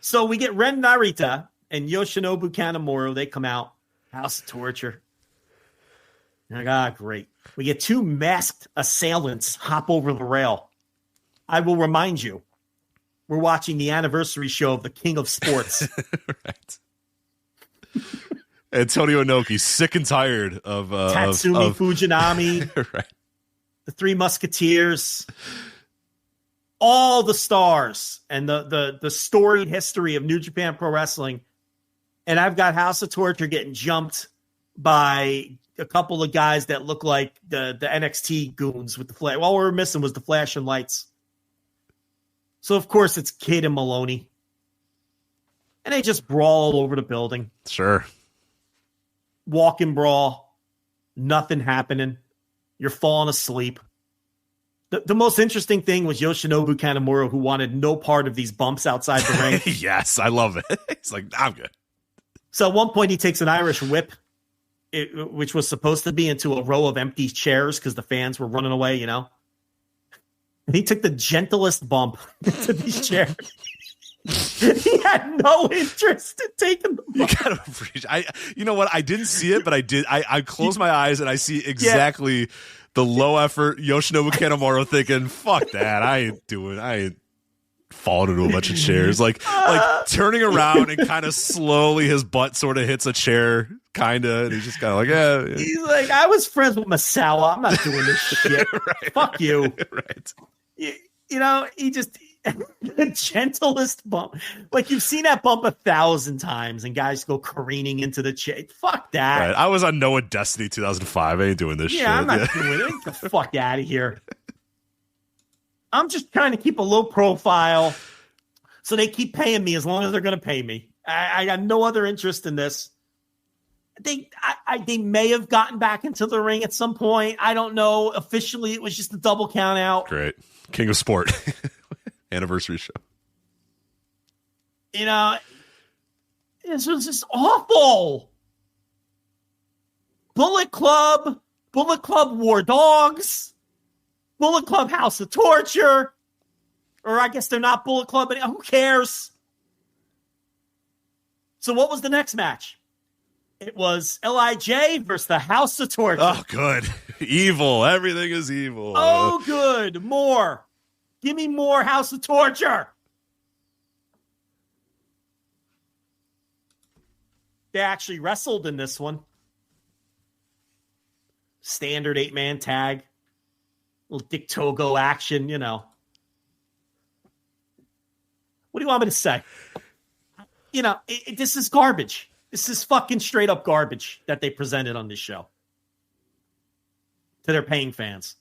So we get Ren Narita and Yoshinobu Kanemaru. They come out. House of Torture. Great. We get two masked assailants hop over the rail. I will remind you, we're watching the anniversary show of the King of Sports. Right. Antonio Inoki, sick and tired of Tatsumi Fujinami. Right. the Three Musketeers, all the stars, and the storied history of New Japan Pro Wrestling. And I've got House of Torture getting jumped by a couple of guys that look like the NXT goons with the flash. All we were missing was the flashing lights. So, of course, it's Kid and Maloney. And they just brawl all over the building. Sure. Walk and brawl. Nothing happening. You're falling asleep. The most interesting thing was Yoshinobu Kanemaru, who wanted no part of these bumps outside the ring. Yes, I love it. He's like, I'm good. So at one point, he takes an Irish whip, which was supposed to be into a row of empty chairs because the fans were running away, you know? And he took the gentlest bump into these chairs. He had no interest in taking the bump. You gotta appreciate. You know what? I didn't see it, but I did. I close my eyes and I see exactly the low effort Yoshinobu Kanemaru thinking, "Fuck that! I ain't falling into a bunch of chairs." Like turning around and kind of slowly, his butt sort of hits a chair, kind of, and he's just kind of like, yeah. He's like, I was friends with Masawa. I'm not doing this shit. Right. Fuck you. Right. You know, he just the gentlest bump. Like, you've seen that bump 1,000 times, and guys go careening into the chair. Fuck that. Right. I was on Noah Destiny 2005. I ain't doing this shit. Yeah, I'm not doing it. Get the fuck out of here. I'm just trying to keep a low profile, so they keep paying me as long as they're going to pay me. I got no other interest in this. They may have gotten back into the ring at some point. I don't know. Officially, it was just a double count out. Great. King of Sport. Anniversary show. You know, this was just awful. Bullet Club War Dogs, Bullet Club House of Torture, or I guess they're not Bullet Club, but who cares? So what was the next match? It was LIJ versus the House of Torture. Oh, good. Evil. Everything is evil. Oh, good. More. Give me more House of Torture. They actually wrestled in this one. Standard 8-man tag. Little Dick Togo action, you know. What do you want me to say? You know, this is garbage. This is fucking straight up garbage that they presented on this show to their paying fans.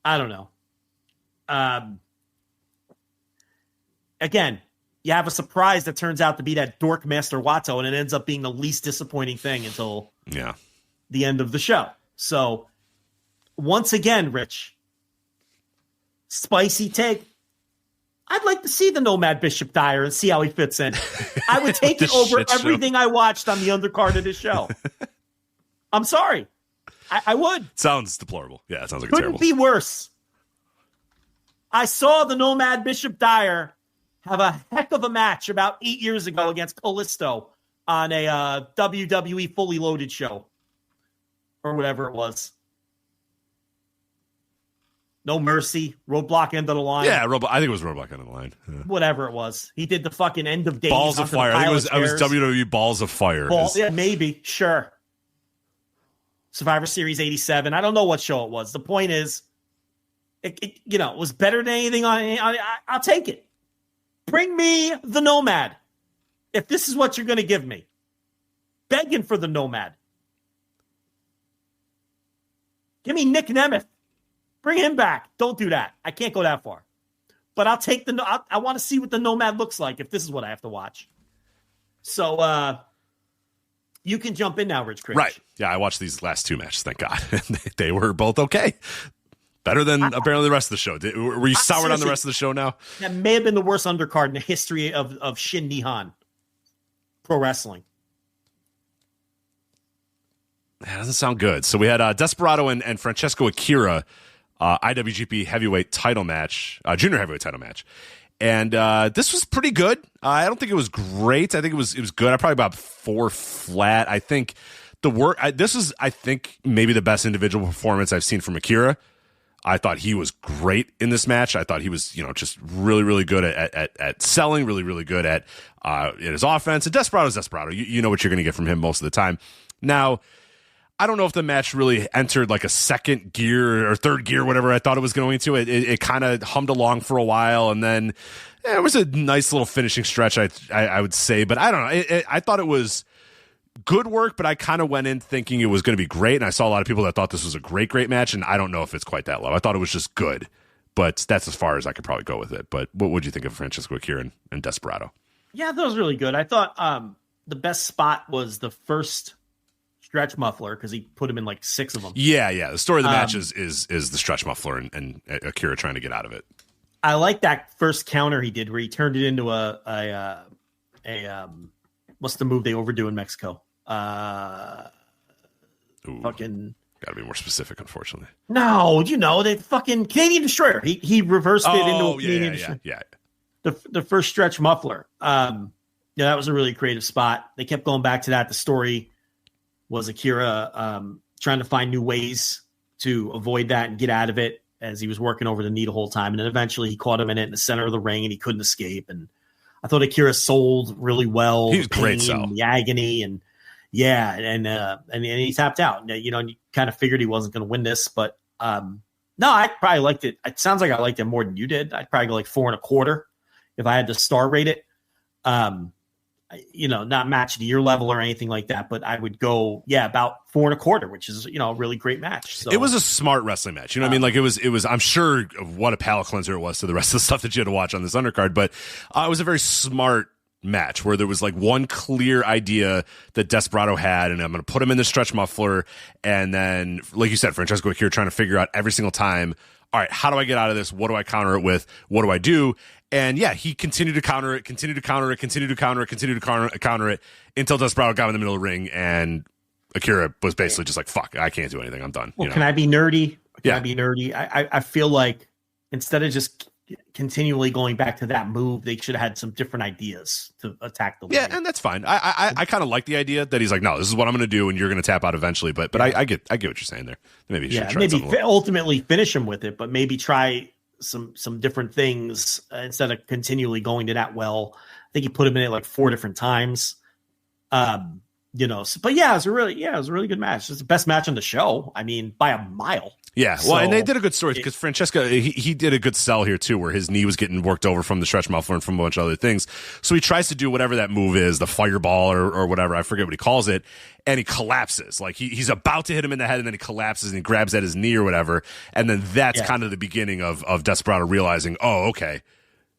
I don't know. Again, you have a surprise that turns out to be that dork Master Wato, and it ends up being the least disappointing thing until the end of the show. So, once again, Rich, spicy take. I'd like to see the Nomad Bishop Dyer and see how he fits in. I would take it over everything I watched on the undercard of this show. I'm sorry. I would. Sounds deplorable. Yeah, it sounds like Couldn't terrible. be worse. I saw the Nomad Bishop Dyer have a heck of a match about 8 years ago against Kalisto on a WWE Fully Loaded show. Or whatever it was. No Mercy. Roadblock end of the line. Yeah, I think it was Roadblock end of the line. Yeah. Whatever it was. He did the fucking end of days. Balls of Fire. I think it was WWE Balls of Fire. Yeah, maybe. Sure. Survivor Series 87. I don't know what show it was. The point is, it was better than anything on. I'll take it. Bring me the Nomad. If this is what you're going to give me. Begging for the Nomad. Give me Nick Nemeth. Bring him back. Don't do that. I can't go that far. But I'll take I want to see what the Nomad looks like if this is what I have to watch. So you can jump in now, Rich Cringe. Right. Yeah, I watched these last two matches, thank God. They were both okay. Better than apparently the rest of the show. Were you soured on the rest of the show now? That may have been the worst undercard in the history of Shin Nihon Pro Wrestling. That doesn't sound good. So we had Desperado and Francesco Akira IWGP heavyweight title match, junior heavyweight title match. And this was pretty good. I don't think it was great. I think it was good. I probably about 4 flat. I think this is, I think, maybe the best individual performance I've seen from Akira. I thought he was great in this match. I thought he was, just really, really good at selling, really, really good at his offense. And Desperado's Desperado. You know what you're going to get from him most of the time. Now, I don't know if the match really entered like a second gear or third gear, whatever I thought it was going to. It kind of hummed along for a while, and then it was a nice little finishing stretch, I would say. But I don't know. I thought it was good work, but I kind of went in thinking it was going to be great, and I saw a lot of people that thought this was a great match, and I don't know if it's quite that low. I thought it was just good, but that's as far as I could probably go with it. But what would you think of Francesco Akira and Desperado? Yeah, that was really good. I thought the best spot was the first stretch muffler because he put him in like 6 of them. Yeah. The story of the match is the stretch muffler and Akira trying to get out of it. I like that first counter he did where he turned it into a what's the move they overdo in Mexico? Fucking got to be more specific, unfortunately. No, they fucking Canadian Destroyer. He reversed it into a Canadian Destroyer. Yeah. The first stretch muffler. That was a really creative spot. They kept going back to that. The story was Akira trying to find new ways to avoid that and get out of it as he was working over the knee the whole time. And then eventually he caught him in the center of the ring and he couldn't escape. And I thought Akira sold really well. He was great sell. The agony and he tapped out. And you kind of figured he wasn't going to win this, but no, I probably liked it. It sounds like I liked it more than you did. I'd probably go like 4.25 if I had to star rate it. Not match to your level or anything like that, but I would go, about 4.25, which is, a really great match. So it was a smart wrestling match. You know what I mean? Like it was, I'm sure what a palate cleanser it was to the rest of the stuff that you had to watch on this undercard, but it was a very smart match where there was like one clear idea that Desperado had, and I'm going to put him in the stretch muffler. And then, like you said, Francesco Akira trying to figure out every single time, all right, how do I get out of this? What do I counter it with? What do I do? And he continued to counter it until Desperado got in the middle of the ring, and Akira was basically just like, fuck, I can't do anything. I'm done. Well, can I be nerdy? I feel like instead of just continually going back to that move, they should have had some different ideas to attack the ring. Yeah, and that's fine. I kind of like the idea that he's like, no, this is what I'm going to do, and you're going to tap out eventually. But I get what you're saying there. Maybe you should try something. Ultimately finish him with it, but maybe try some different things instead of continually going to that well. I think he put him in it like 4 different times. But it was a really good match. It's the best match on the show. I mean, by a mile. Yeah, well, and they did a good story because Francesco, he did a good sell here too, where his knee was getting worked over from the stretch muffler and from a bunch of other things. So he tries to do whatever that move is, the fireball or whatever, I forget what he calls it, and he collapses. Like he's about to hit him in the head, and then he collapses and he grabs at his knee or whatever, and then that's kind of the beginning of Desperado realizing, oh, okay,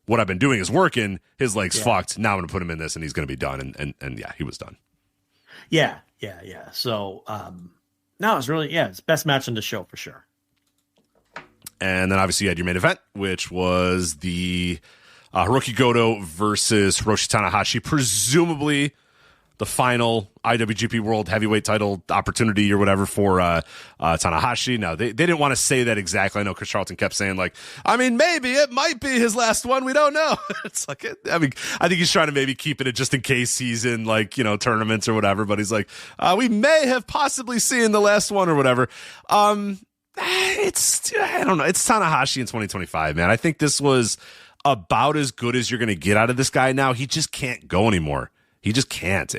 what I've been doing is working. His leg's fucked. Now I'm going to put him in this, and he's going to be done. And he was done. Yeah. So, no, it was really, it's the best match on the show for sure. And then obviously you had your main event, which was the Hiroki Goto versus Hiroshi Tanahashi, presumably the final IWGP World Heavyweight title opportunity or whatever for Tanahashi. Now, they didn't want to say that exactly. I know Chris Charlton kept saying, like, I mean, maybe it might be his last one. We don't know. It's like, I mean, I think he's trying to maybe keep it just in case he's in, like, tournaments or whatever. But he's like, we may have possibly seen the last one or whatever. I don't know. It's Tanahashi in 2025, man. I think this was about as good as you're going to get out of this guy now. He just can't go anymore. He just can't.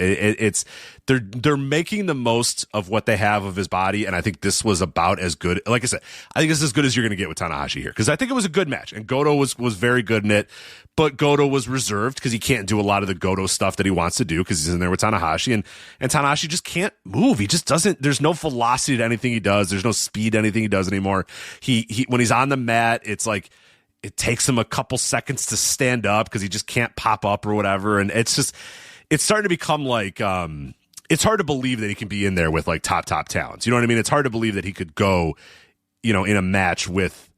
They're making the most of what they have of his body, and I think this was about as good. Like I said, I think it's as good as you're going to get with Tanahashi here, because I think it was a good match, and Goto was very good in it, but Goto was reserved because he can't do a lot of the Goto stuff that he wants to do because he's in there with Tanahashi, and Tanahashi just can't move. He just doesn't. There's no velocity to anything he does. There's no speed to anything he does anymore. He when he's on the mat, it's like it takes him a couple seconds to stand up because he just can't pop up or whatever, and it's starting to become like, it's hard to believe that he can be in there with like top talents. You know what I mean? It's hard to believe that he could go, in a match with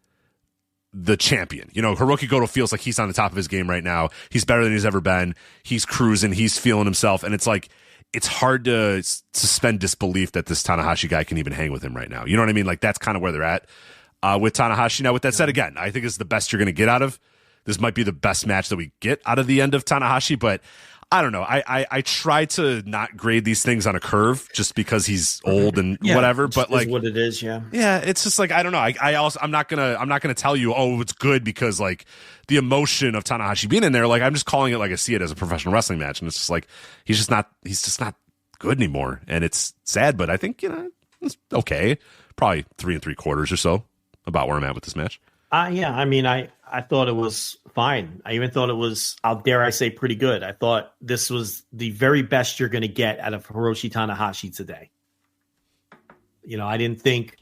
the champion. Hiroki Goto feels like he's on the top of his game right now. He's better than he's ever been. He's cruising. He's feeling himself. And it's like, it's hard to suspend disbelief that this Tanahashi guy can even hang with him right now. You know what I mean? Like that's kind of where they're at with Tanahashi. Now, with that said, again, I think it's the best you're going to get out of. This might be the best match that we get out of the end of Tanahashi, but I don't know. I try to not grade these things on a curve just because he's old and whatever. But like what it is, yeah. It's just like I don't know. I'm not gonna tell you, oh, it's good because like the emotion of Tanahashi being in there. Like I'm just calling it like I see it as a professional wrestling match, and it's just like he's just not good anymore, and it's sad. But I think It's okay. Probably 3 3/4 or so, about where I'm at with this match. Yeah, I mean, I thought it was fine. I even thought it was, dare I say, pretty good. I thought this was the very best you're going to get out of Hiroshi Tanahashi today. You know, I didn't think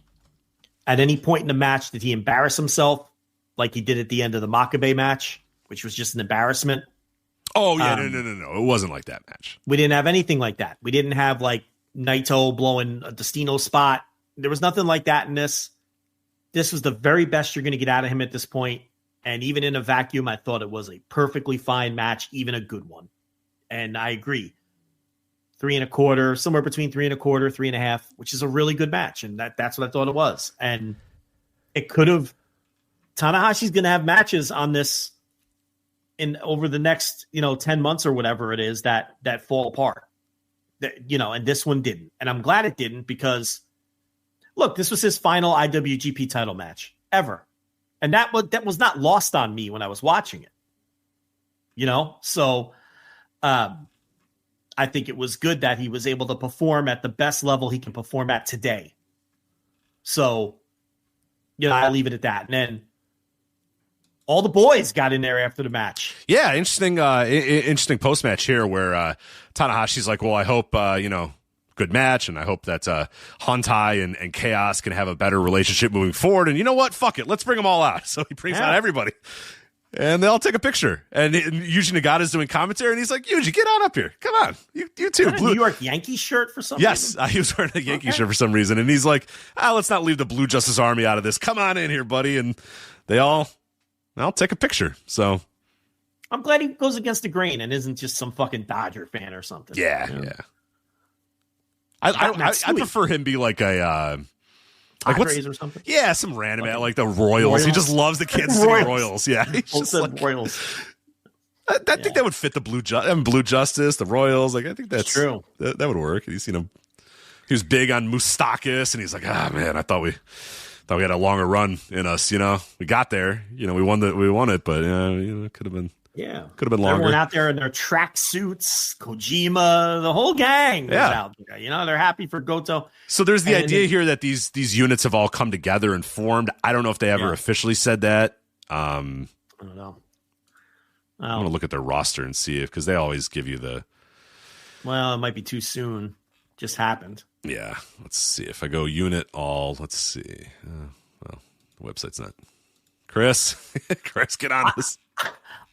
at any point in the match did he embarrass himself like he did at the end of the Makabe match, which was just an embarrassment. Oh, yeah, no. It wasn't like that match. We didn't have anything like that. We didn't have, like, Naito blowing a Destino spot. There was nothing like that in this. This was the very best you're going to get out of him at this point. And even in a vacuum, I thought it was a perfectly fine match, even a good one. And I agree. 3 1/4, somewhere between 3 1/4, 3 1/2, which is a really good match. And that's what I thought it was. And it could have, Tanahashi's going to have matches on this over the next, 10 months or whatever it is that fall apart. And this one didn't. And I'm glad it didn't because, look, this was his final IWGP title match ever. And that was not lost on me when I was watching it. So I think it was good that he was able to perform at the best level he can perform at today. So, I leave it at that. And then all the boys got in there after the match. Yeah, interesting post-match here where Tanahashi's like, well, I hope, good match, and I hope that Hontai and Chaos can have a better relationship moving forward. And you know what? Fuck it. Let's bring them all out. So he brings out everybody. And they all take a picture. And Yuji Nagata's doing commentary, and he's like, Yuji, get on up here. Come on. You too. New York Yankees shirt for some reason? Yes, he was wearing a Yankee shirt for some reason. And he's like, let's not leave the Blue Justice Army out of this. Come on in here, buddy. And I'll take a picture. So I'm glad he goes against the grain and isn't just some fucking Dodger fan or something. Yeah. I prefer him be like a Padres or something. Yeah, some random like the Royals. He just loves the Kansas City Royals. Yeah, he's just like Royals. I think that would fit the Blue Justice, the Royals. Like I think that's true. That would work. He's he was big on Moustakis, and he's like, man, I thought we had a longer run in us. We got there. We won it, but it could have been. Yeah. Could have been longer. Everyone out there in their tracksuits, Kojima, the whole gang was out there. They're happy for Goto. So there's the idea here that these units have all come together and formed. I don't know if they ever officially said that. I don't know. I'm going to look at their roster and see because they always give you the. Well, it might be too soon. Just happened. Yeah. Let's see. If I go unit all, let's see. Well, the website's not. Chris, get on this.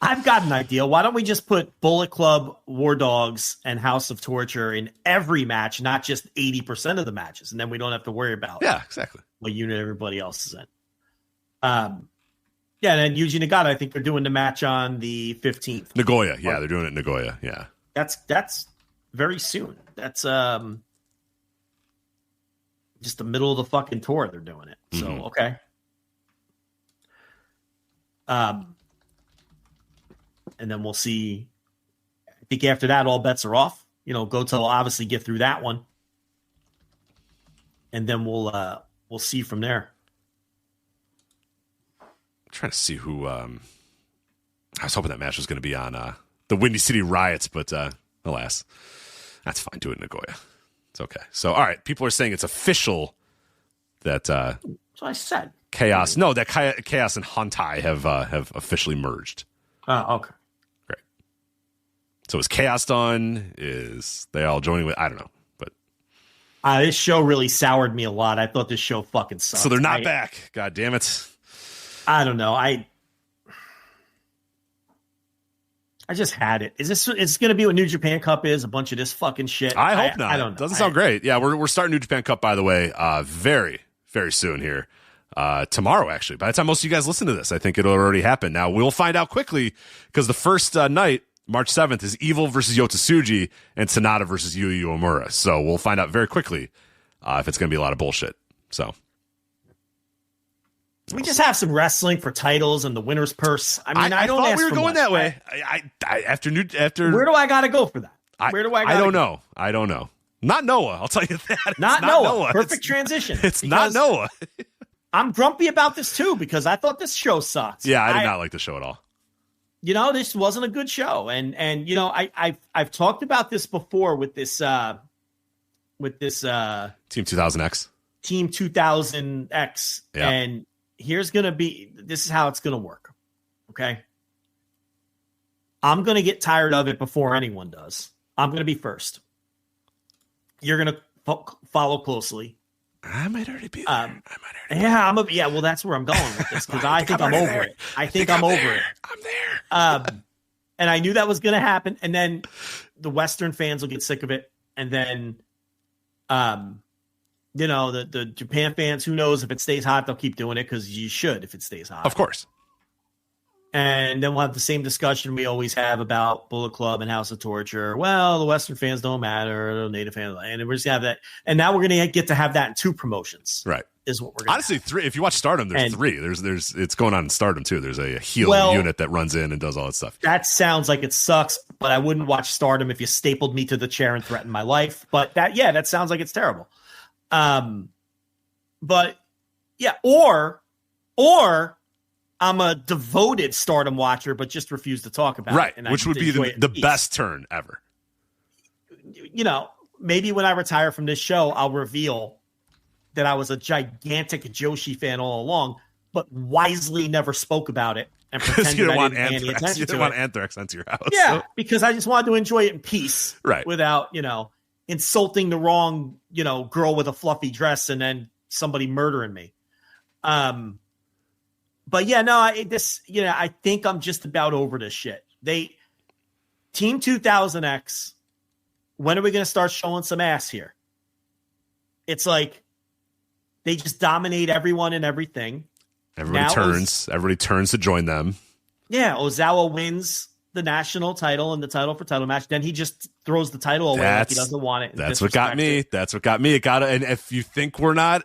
I've got an idea. Why don't we just put Bullet Club, War Dogs, and House of Torture in every match, not just 80% of the matches, and then we don't have to worry about exactly what unit everybody else is in. And then Yuji Nagata, I think they're doing the match on the 15th. Nagoya, they're doing it in Nagoya, yeah. That's very soon. That's just the middle of the fucking tour they're doing it. So, okay. And then we'll see. I think after that, all bets are off. Goto will obviously get through that one, and then we'll see from there. I'm trying to see who. I was hoping that match was going to be on the Windy City Riots, but alas, that's fine. Do it in Nagoya. It's okay. So, all right, people are saying it's official that. So I said Chaos. No, that Chaos and Hontai have officially merged. Oh, okay. Great. So is Chaos done? Is they all joining with? I don't know, but this show really soured me a lot. I thought this show fucking sucked. So they're not back. God damn it! I don't know. I just had it. Is this? It's going to be what New Japan Cup is? A bunch of this fucking shit. I hope not. I don't know. Doesn't sound great. Yeah, we're starting New Japan Cup, by the way. Very very soon here. Tomorrow, actually. By the time most of you guys listen to this, I think it'll already happen. Now, we'll find out quickly because the first night, March 7th, is Evil versus Yota Tsuji and Sonata versus Yuya Uemura. So we'll find out very quickly if it's going to be a lot of bullshit. So we just have some wrestling for titles and the winner's purse. I mean, I don't thought ask we were for going much. that way. After where do I got to go for that? Where do I? I don't know. I don't know. Not Noah. I'll tell you that. It's not Noah. Perfect transition. It's not Noah. I'm grumpy about this too because I thought this show sucked. Yeah, I did not like the show at all. This wasn't a good show, and I've talked about this before with this Team 2000X. Team 2000X, and this is how it's going to work. Okay. I'm going to get tired of it before anyone does. I'm going to be first. You're going to follow closely. I might already be there. Well, that's where I'm going with this because I think I'm over it. I think I'm over it. I'm there. And I knew that was going to happen. And then the Western fans will get sick of it. And then, the Japan fans, who knows if it stays hot, they'll keep doing it because you should if it stays hot. Of course. And then we'll have the same discussion we always have about Bullet Club and House of Torture. Well, the Western fans don't matter. The Native fans, and we're just gonna have that. And now we're going to get to have that in 2 promotions. Right. Is what we're going to honestly have. 3. If you watch Stardom, there's 3. There's it's going on in Stardom too. There's a heel unit that runs in and does all that stuff. That sounds like it sucks, but I wouldn't watch Stardom if you stapled me to the chair and threatened my life. But that sounds like it's terrible. But yeah, or I'm a devoted Stardom watcher, but just refuse to talk about it. Right, which would be the best turn ever. Maybe when I retire from this show, I'll reveal that I was a gigantic Joshi fan all along, but wisely never spoke about it and pretended you don't I want didn't pay any attention to it. You didn't want Anthrax into your house. Yeah, because I just wanted to enjoy it in peace, right? Without insulting the wrong girl with a fluffy dress and then somebody murdering me. But yeah, no, I think I'm just about over this shit. Team 2000X, when are we going to start showing some ass here? It's like they just dominate everyone and everything. Everybody turns to join them. Yeah, Ozawa wins the national title and the title for title match. Then he just throws the title away like he doesn't want it. That's what got me. That's what got me. And if you think we're not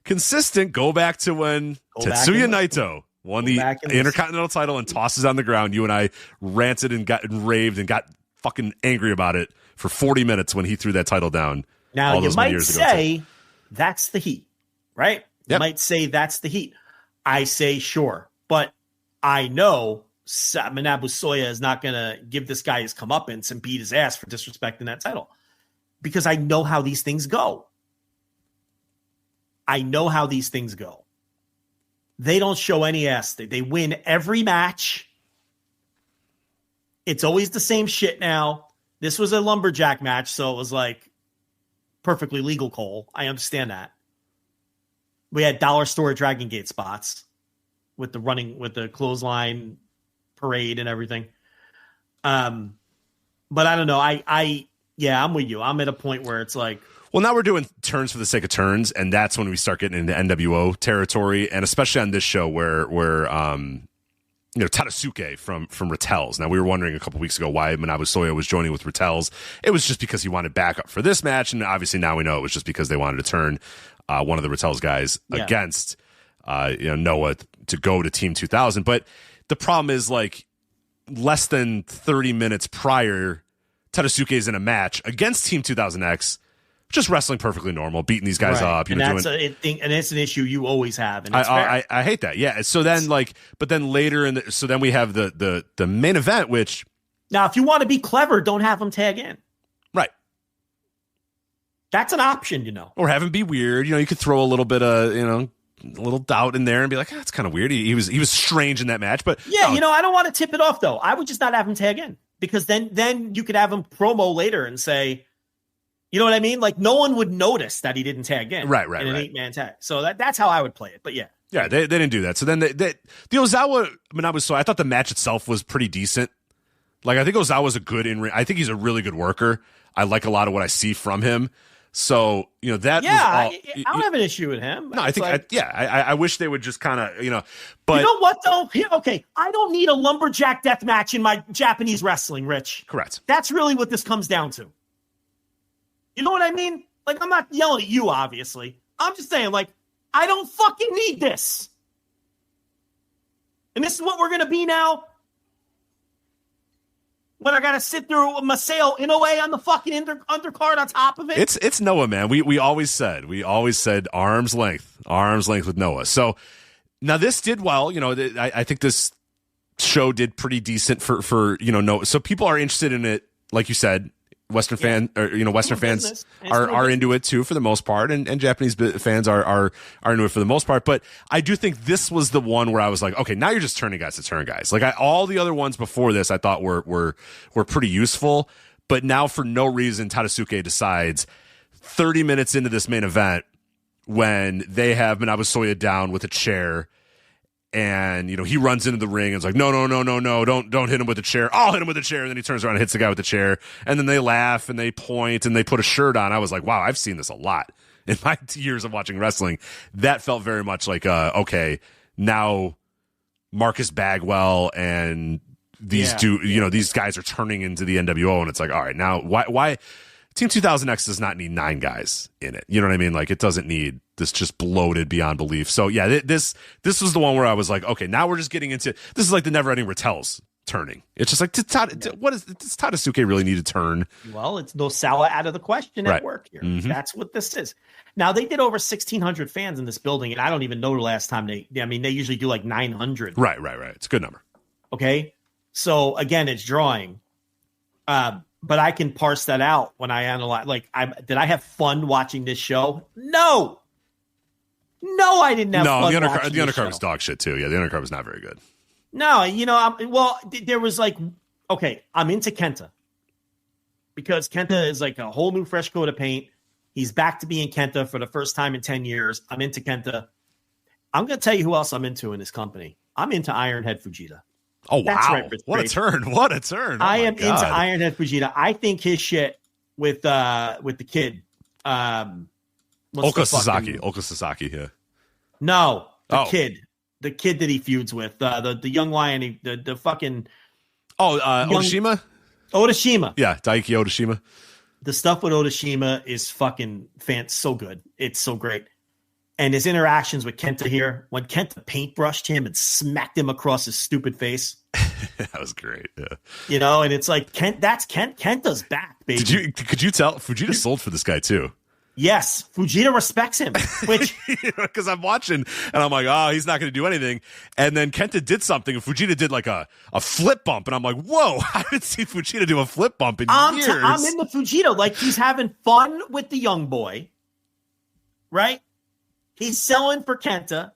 consistent, go back to when Tetsuya Naito won the Intercontinental title and tosses on the ground. You and I ranted and raved and got fucking angry about it for 40 minutes when he threw that title down. Now you might say that's the heat, right? Yep. You might say that's the heat. I say sure, but I know Manabu Soya is not going to give this guy his comeuppance and beat his ass for disrespecting that title because I know how these things go. They don't show any ass. They win every match. It's always the same shit now. This was a lumberjack match, so it was like perfectly legal, Cole. I understand that. We had dollar store Dragon Gate spots with the clothesline parade and everything. But I don't know. I'm with you. I'm at a point where it's like, well, now we're doing turns for the sake of turns, and that's when we start getting into NWO territory, and especially on this show where Tadasuke from Rattel's. Now, we were wondering a couple weeks ago why Manabu Soya was joining with Rattel's. It was just because he wanted backup for this match, and obviously now we know it was just because they wanted to turn one of the Rattel's guys against Noah to go to Team 2000. But the problem is, like, less than 30 minutes prior, Tadasuke is in a match against Team 2000X, just wrestling perfectly normal, beating these guys up. And that's an issue you always have. And I hate that. Yeah. So then, but then later so then we have the main event, which now, if you want to be clever, don't have them tag in. Right. That's an option, or have him be weird. You could throw a little bit of a little doubt in there and be like, that's kind of weird. He was strange in that match, but I don't want to tip it off though. I would just not have him tag in because then you could have him promo later and say. You know what I mean? Like, no one would notice that he didn't tag in. Right. In an 8-man tag. So that's how I would play it. But yeah. Yeah, they didn't do that. So then the Ozawa Manabu Soya, I thought the match itself was pretty decent. Like, I think Ozawa's I think he's a really good worker. I like a lot of what I see from him. So, that was all. I don't have an issue with him. No, I think, I wish they would just kind of, but. You know what, though? Okay, I don't need a lumberjack death match in my Japanese wrestling, Rich. Correct. That's really what this comes down to. You know what I mean? Like, I'm not yelling at you, obviously. I'm just saying, like, I don't fucking need this. And this is what we're going to be now. When I got to sit through Masao Inoue on the fucking undercard on top of it. It's Noah, man. We always said arm's length with Noah. So now this did well. I think this show did pretty decent for Noah. So people are interested in it, like you said, Western fans are into it too for the most part, and Japanese fans are into it for the most part. But I do think this was the one where I was like, okay, now you're just turning guys to turn guys. Like all the other ones before this, I thought were pretty useful, but now for no reason, Tadasuke decides 30 minutes into this main event when they have Manabu Soya down with a chair. And, he runs into the ring and is like, no, don't hit him with the chair. I'll hit him with the chair. And then he turns around and hits the guy with the chair. And then they laugh and they point and they put a shirt on. I was like, wow, I've seen this a lot in my years of watching wrestling. That felt very much like, okay, now Marcus Bagwell and these these guys are turning into the NWO. And it's like, all right, now why Team 2000X does not need 9 guys in it. You know what I mean? Like, it doesn't need this just bloated beyond belief. So, yeah, this was the one where I was like, okay, now we're just getting into – this is like the never-ending Rattels turning. It's just like, does Tadasuke really need to turn? Well, it's no Sawa out of the question at work here. Mm-hmm. That's what this is. Now, they did over 1,600 fans in this building, and I don't even know the last time they usually do like 900. Right. It's a good number. Okay? So, again, it's drawing. But I can parse that out when I analyze. Like, did I have fun watching this show? No, I didn't have fun. The undercard was dog shit too. Yeah, the undercard was not very good. No, there was like, okay, I'm into Kenta because Kenta is like a whole new fresh coat of paint. He's back to being Kenta for the first time in 10 years. I'm into Kenta. I'm going to tell you who else I'm into in this company. I'm into Ironhead Fujita. Oh, wow. Right, what a turn. Oh, I am into Ironhead Fujita. I think his shit with the kid. Oka Sasaki, yeah. No, kid. The kid that he feuds with. The young lion, the fucking... Odashima? Odashima. Yeah, Daiki Odashima. The stuff with Odashima is fucking so good. It's so great. And his interactions with Kenta here, when Kenta paintbrushed him and smacked him across his stupid face. That was great. Yeah. And it's like, Kenta's back, baby. Could you tell? Fujita sold for this guy too. Yes. Fujita respects him, which. Because I'm watching and I'm like, oh, he's not going to do anything. And then Kenta did something and Fujita did like a flip bump. And I'm like, whoa, I haven't seen Fujita do a flip bump in years. I'm in the Fujita. Like, he's having fun with the young boy. Right? He's selling for Kenta.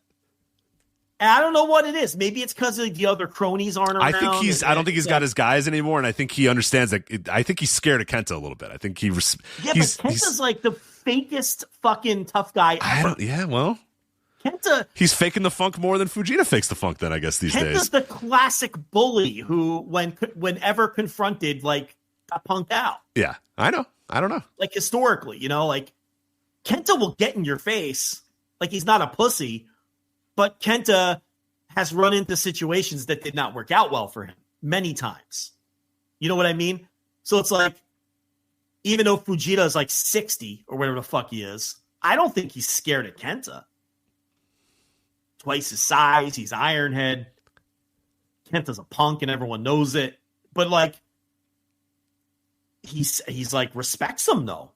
And I don't know what it is. Maybe it's because the other cronies aren't around. I don't think he's got his guys anymore, and I think he understands that. I think he's scared of Kenta a little bit. I think but Kenta's like the fakest fucking tough guy ever. Kenta. He's faking the funk more than Fujita fakes the funk. Then I guess these days. Kenta's the classic bully who, whenever confronted, like got punked out. Yeah, I know. I don't know. Like historically, like Kenta will get in your face. Like, he's not a pussy, but Kenta has run into situations that did not work out well for him many times. You know what I mean? So it's like, even though Fujita is like 60 or whatever the fuck he is, I don't think he's scared of Kenta. Twice his size, he's Ironhead. Kenta's a punk and everyone knows it. But like, he's like respects him though,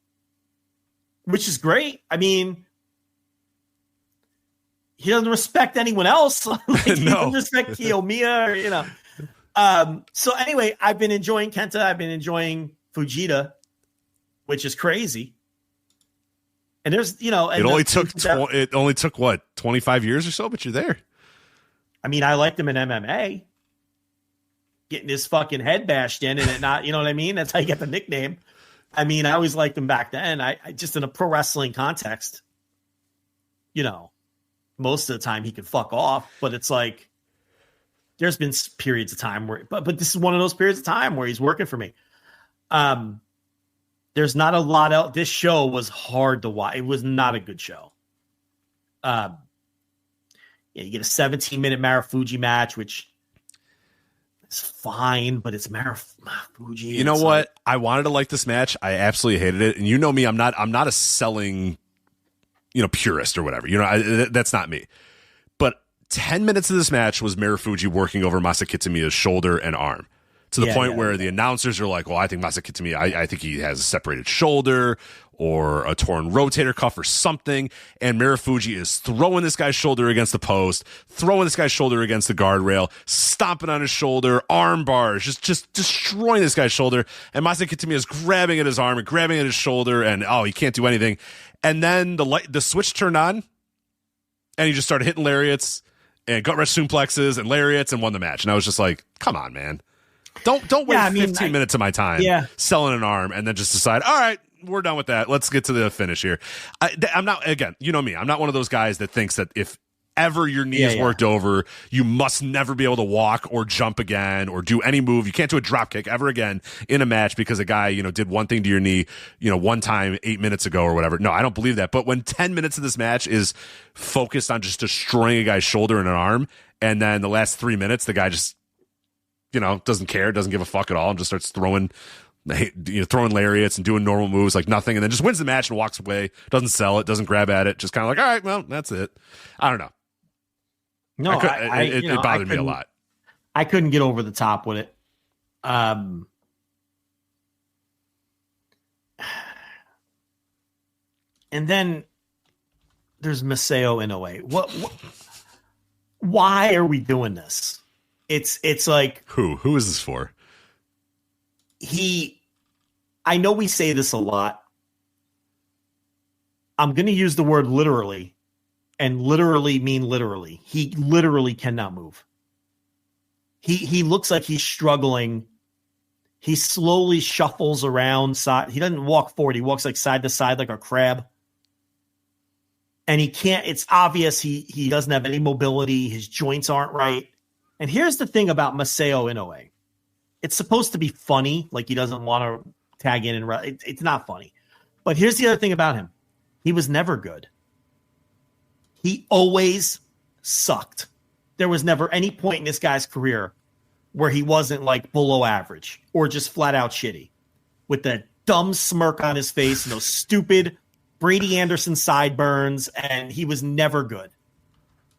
which is great. I mean, he doesn't respect anyone else. He doesn't respect Kiyomiya or, So anyway, I've been enjoying Kenta. I've been enjoying Fujita, which is crazy. And there's, it only took what, 25 years or so, but you're there. I mean, I liked him in MMA. Getting his fucking head bashed in and it not, you know what I mean? That's how you get the nickname. I mean, I always liked him back then. I just in a pro wrestling context, most of the time he could fuck off, but it's like there's been periods of time where, but this is one of those periods of time where he's working for me. There's not a lot else. This show was hard to watch. It was not a good show. You get a 17-minute Marufuji match, which is fine, but it's Marufuji. You know what? I wanted to like this match. I absolutely hated it. And you know me, I'm not a selling purist or whatever. That's not me. But 10 minutes of this match was Marufuji working over Masakitsumiya's shoulder and arm. to the point where the announcers are like, well, I think Masakitami, I think he has a separated shoulder or a torn rotator cuff or something. And Marufuji is throwing this guy's shoulder against the post, throwing this guy's shoulder against the guardrail, stomping on his shoulder, arm bars, just destroying this guy's shoulder. And Masakitami is grabbing at his arm and grabbing at his shoulder, and he can't do anything. And then the switch turned on, and he just started hitting lariats and gut wrench suplexes and lariats and won the match. And I was just like, come on, man. Don't waste 15 minutes of my time selling an arm and then just decide, all right, we're done with that. Let's get to the finish here. I'm not, again, you know me, I'm not one of those guys that thinks that if ever your knee is worked over, you must never be able to walk or jump again or do any move. You can't do a drop kick ever again in a match because a guy, did one thing to your knee, one time 8 minutes ago or whatever. No, I don't believe that. But when 10 minutes of this match is focused on just destroying a guy's shoulder and an arm, and then the last 3 minutes, the guy just, doesn't care, doesn't give a fuck at all, and just starts throwing lariats and doing normal moves like nothing, and then just wins the match and walks away, doesn't sell it, doesn't grab at it, just kind of like, all right, well, that's it. I don't know. No, it bothered me a lot. I couldn't get over the top with it. And then there's Masao Inoue. What? Why are we doing this? It's like, who is this for? I know we say this a lot. I'm going to use the word literally, and literally mean literally. He literally cannot move. He looks like he's struggling. He slowly shuffles around. He doesn't walk forward. He walks like side to side like a crab. And he can't, it's obvious he doesn't have any mobility. His joints aren't right. And here's the thing about Masao Inoue. It's supposed to be funny, like he doesn't want to tag in and it's not funny. But here's the other thing about him. He was never good. He always sucked. There was never any point in this guy's career where he wasn't like below average or just flat out shitty with the dumb smirk on his face and those stupid Brady Anderson sideburns, and he was never good.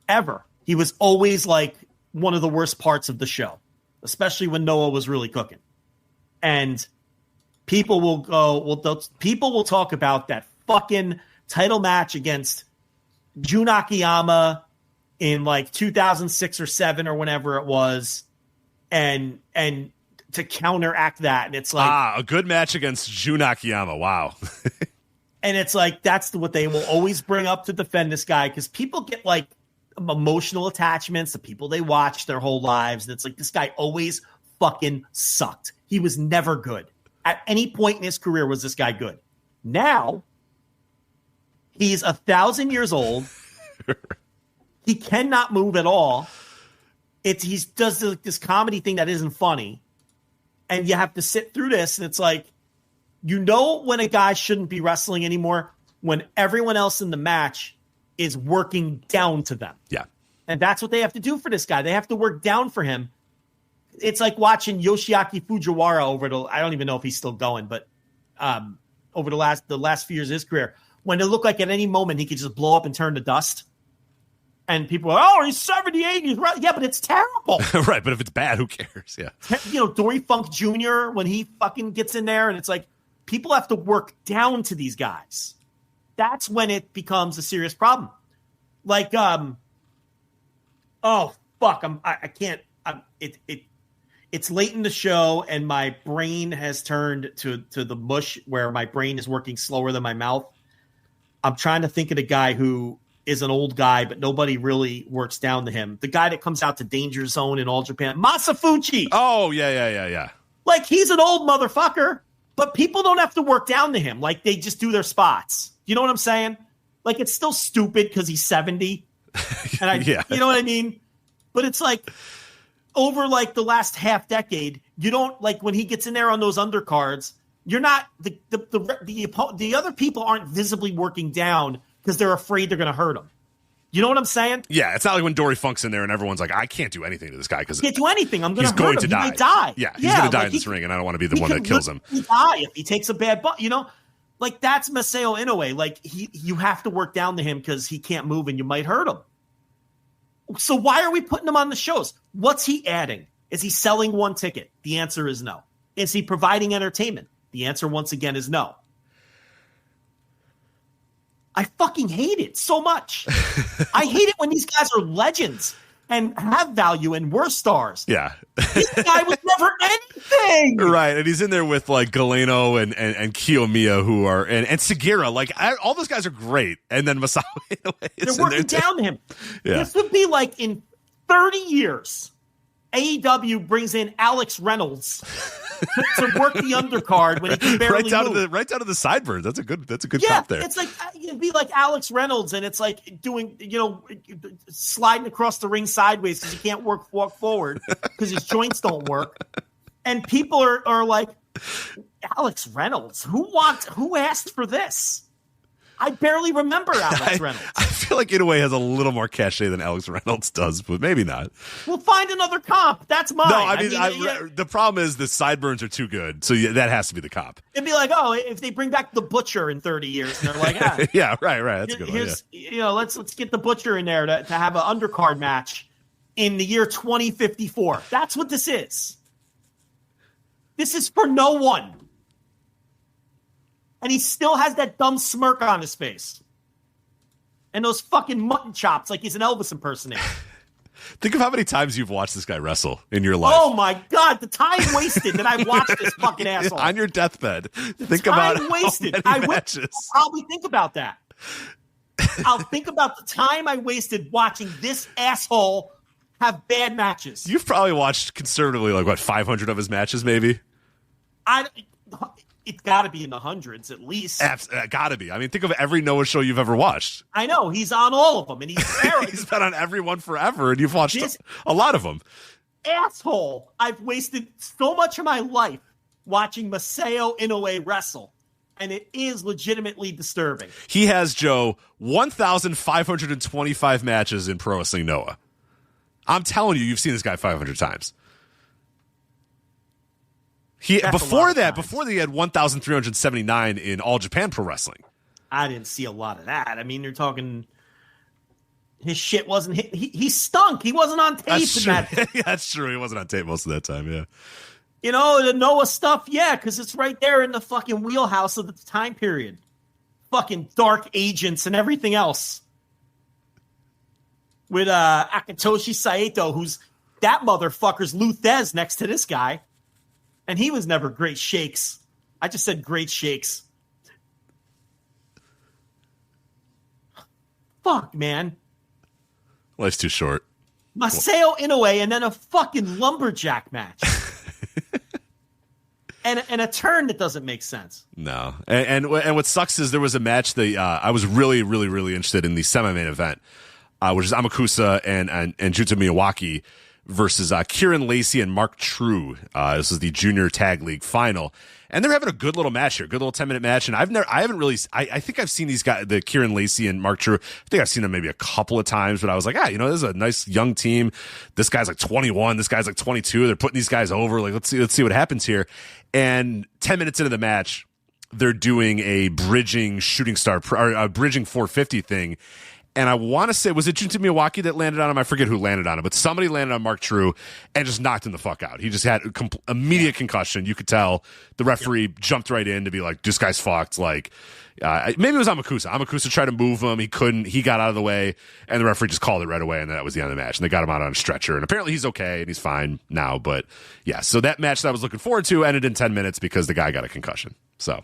Ever. He was always like one of the worst parts of the show, especially when Noah was really cooking. And people will people will talk about that fucking title match against Jun Akiyama in like 2006 or 7 or whenever it was, and to counteract that, and it's like a good match against Jun Akiyama. Wow. And it's like that's what they will always bring up to defend this guy, because people get like emotional attachments to people they watch their whole lives. And it's like, this guy always fucking sucked. He was never good. At any point in his career was this guy good. Now, he's 1,000 years old. He cannot move at all. He does this comedy thing that isn't funny. And you have to sit through this. And it's like, when a guy shouldn't be wrestling anymore, when everyone else in the match is working down to them. Yeah. And that's what they have to do for this guy. They have to work down for him. It's like watching Yoshiaki Fujiwara I don't even know if he's still going, but over the last few years of his career, when it looked like at any moment he could just blow up and turn to dust. And people are, he's 78. He's right. Yeah, but it's terrible. Right, but if it's bad, who cares? Yeah. Dory Funk Jr., when he fucking gets in there, and it's like, people have to work down to these guys. That's when it becomes a serious problem. Like, oh fuck, I can't. It's late in the show, and my brain has turned to the mush where my brain is working slower than my mouth. I'm trying to think of the guy who is an old guy, but nobody really works down to him. The guy that comes out to Danger Zone in All Japan, Masafuchi. Oh yeah. Like, he's an old motherfucker, but people don't have to work down to him. Like, they just do their spots. You know what I'm saying? Like, it's still stupid because he's 70. And you know what I mean? But it's like, over like the last half decade, you don't, like, when he gets in there on those undercards, you're not, the other people aren't visibly working down because they're afraid they're going to hurt him. You know what I'm saying? Yeah, it's not like when Dory Funk's in there and everyone's like, I can't do anything to this guy because can't do anything. I'm going to hurt him. He may die. Yeah, he's going to die in this ring, and I don't want to be the one that kills him. He die if he takes a bad butt. Like, that's Masao Inoue. Like, you have to work down to him because he can't move and you might hurt him. So why are we putting him on the shows? What's he adding? Is he selling one ticket? The answer is no. Is he providing entertainment? The answer, once again, is no. I fucking hate it so much. I hate it when these guys are legends and have value and were stars. Yeah. This guy was never anything. Right. And he's in there with like Galeno and Kiyomiya who are, and Sugiura. Like, all those guys are great. And then Masao Inoue is They're working down him. Yeah. This would be like in 30 years, AEW brings in Alex Reynolds to work the undercard when he can barely move. Right down to the sideburns. That's a good yeah, comp there. It's like it'd be like Alex Reynolds, and it's like doing sliding across the ring sideways because he can't walk forward because his joints don't work. And people are like, Alex Reynolds, who asked for this? I barely remember Alex Reynolds. I feel like Inoue has a little more cachet than Alex Reynolds does, but maybe not. We'll find another comp. That's mine. No, I mean the problem is the sideburns are too good, so that has to be the comp. It'd be like, if they bring back the Butcher in 30 years, and they're like, yeah, right. That's a good one. Yeah. Let's get the Butcher in there to have an undercard match in the year 2054. That's what this is. This is for no one. And he still has that dumb smirk on his face. And those fucking mutton chops like he's an Elvis impersonator. Think of how many times you've watched this guy wrestle in your life. Oh, my God. The time wasted that I watched this fucking asshole. On your deathbed. Think about wasted. How many matches. I'll probably think about that. I'll think about the time I wasted watching this asshole have bad matches. You've probably watched conservatively, 500 of his matches, maybe? It's got to be in the hundreds at least. Got to be. I mean, think of every Noah show you've ever watched. I know. He's on all of them. And he's been on every one forever, and you've watched a lot of them. Asshole. I've wasted so much of my life watching Masao Inoue wrestle, and it is legitimately disturbing. He has, Joe, 1,525 matches in Pro Wrestling Noah. I'm telling you, you've seen this guy 500 times. Before he had 1,379 in All Japan Pro Wrestling. I didn't see a lot of that. I mean, you're talking his shit wasn't hit. He stunk. He wasn't on tape. That's true. Yeah, that's true. He wasn't on tape most of that time. Yeah. The Noah stuff. Yeah. Cause it's right there in the fucking wheelhouse of the time period. Fucking dark agents and everything else. With Akitoshi Saito, that motherfucker's Lou Thez next to this guy. And he was never great shakes. I just said great shakes. Fuck, man. Life's too short. Masao Inoue and then a fucking lumberjack match. and a turn that doesn't make sense. No. And what sucks is there was a match that I was really, really, really interested in the semi-main event, which is Amakusa and Junta Miyawaki versus Kieran Lacey and Mark True. This is the Junior Tag League final. And they're having a good little match here, good little 10-minute match. And I think I've seen these guys, the Kieran Lacey and Mark True. I think I've seen them maybe a couple of times, but I was like, this is a nice young team. This guy's like 21. This guy's like 22. They're putting these guys over. Like, let's see what happens here. And 10 minutes into the match, they're doing a bridging shooting star, or a bridging 450 thing. And I want to say, was it Junta Miyawaki that landed on him? I forget who landed on him, but somebody landed on Mark True and just knocked him the fuck out. He just had immediate concussion. You could tell the referee jumped right in to be like, this guy's fucked. Like, maybe it was Amakusa. Amakusa tried to move him. He couldn't. He got out of the way, and the referee just called it right away, and that was the end of the match. And they got him out on a stretcher. And apparently he's okay, and he's fine now. But, yeah, so that match that I was looking forward to ended in 10 minutes because the guy got a concussion. So...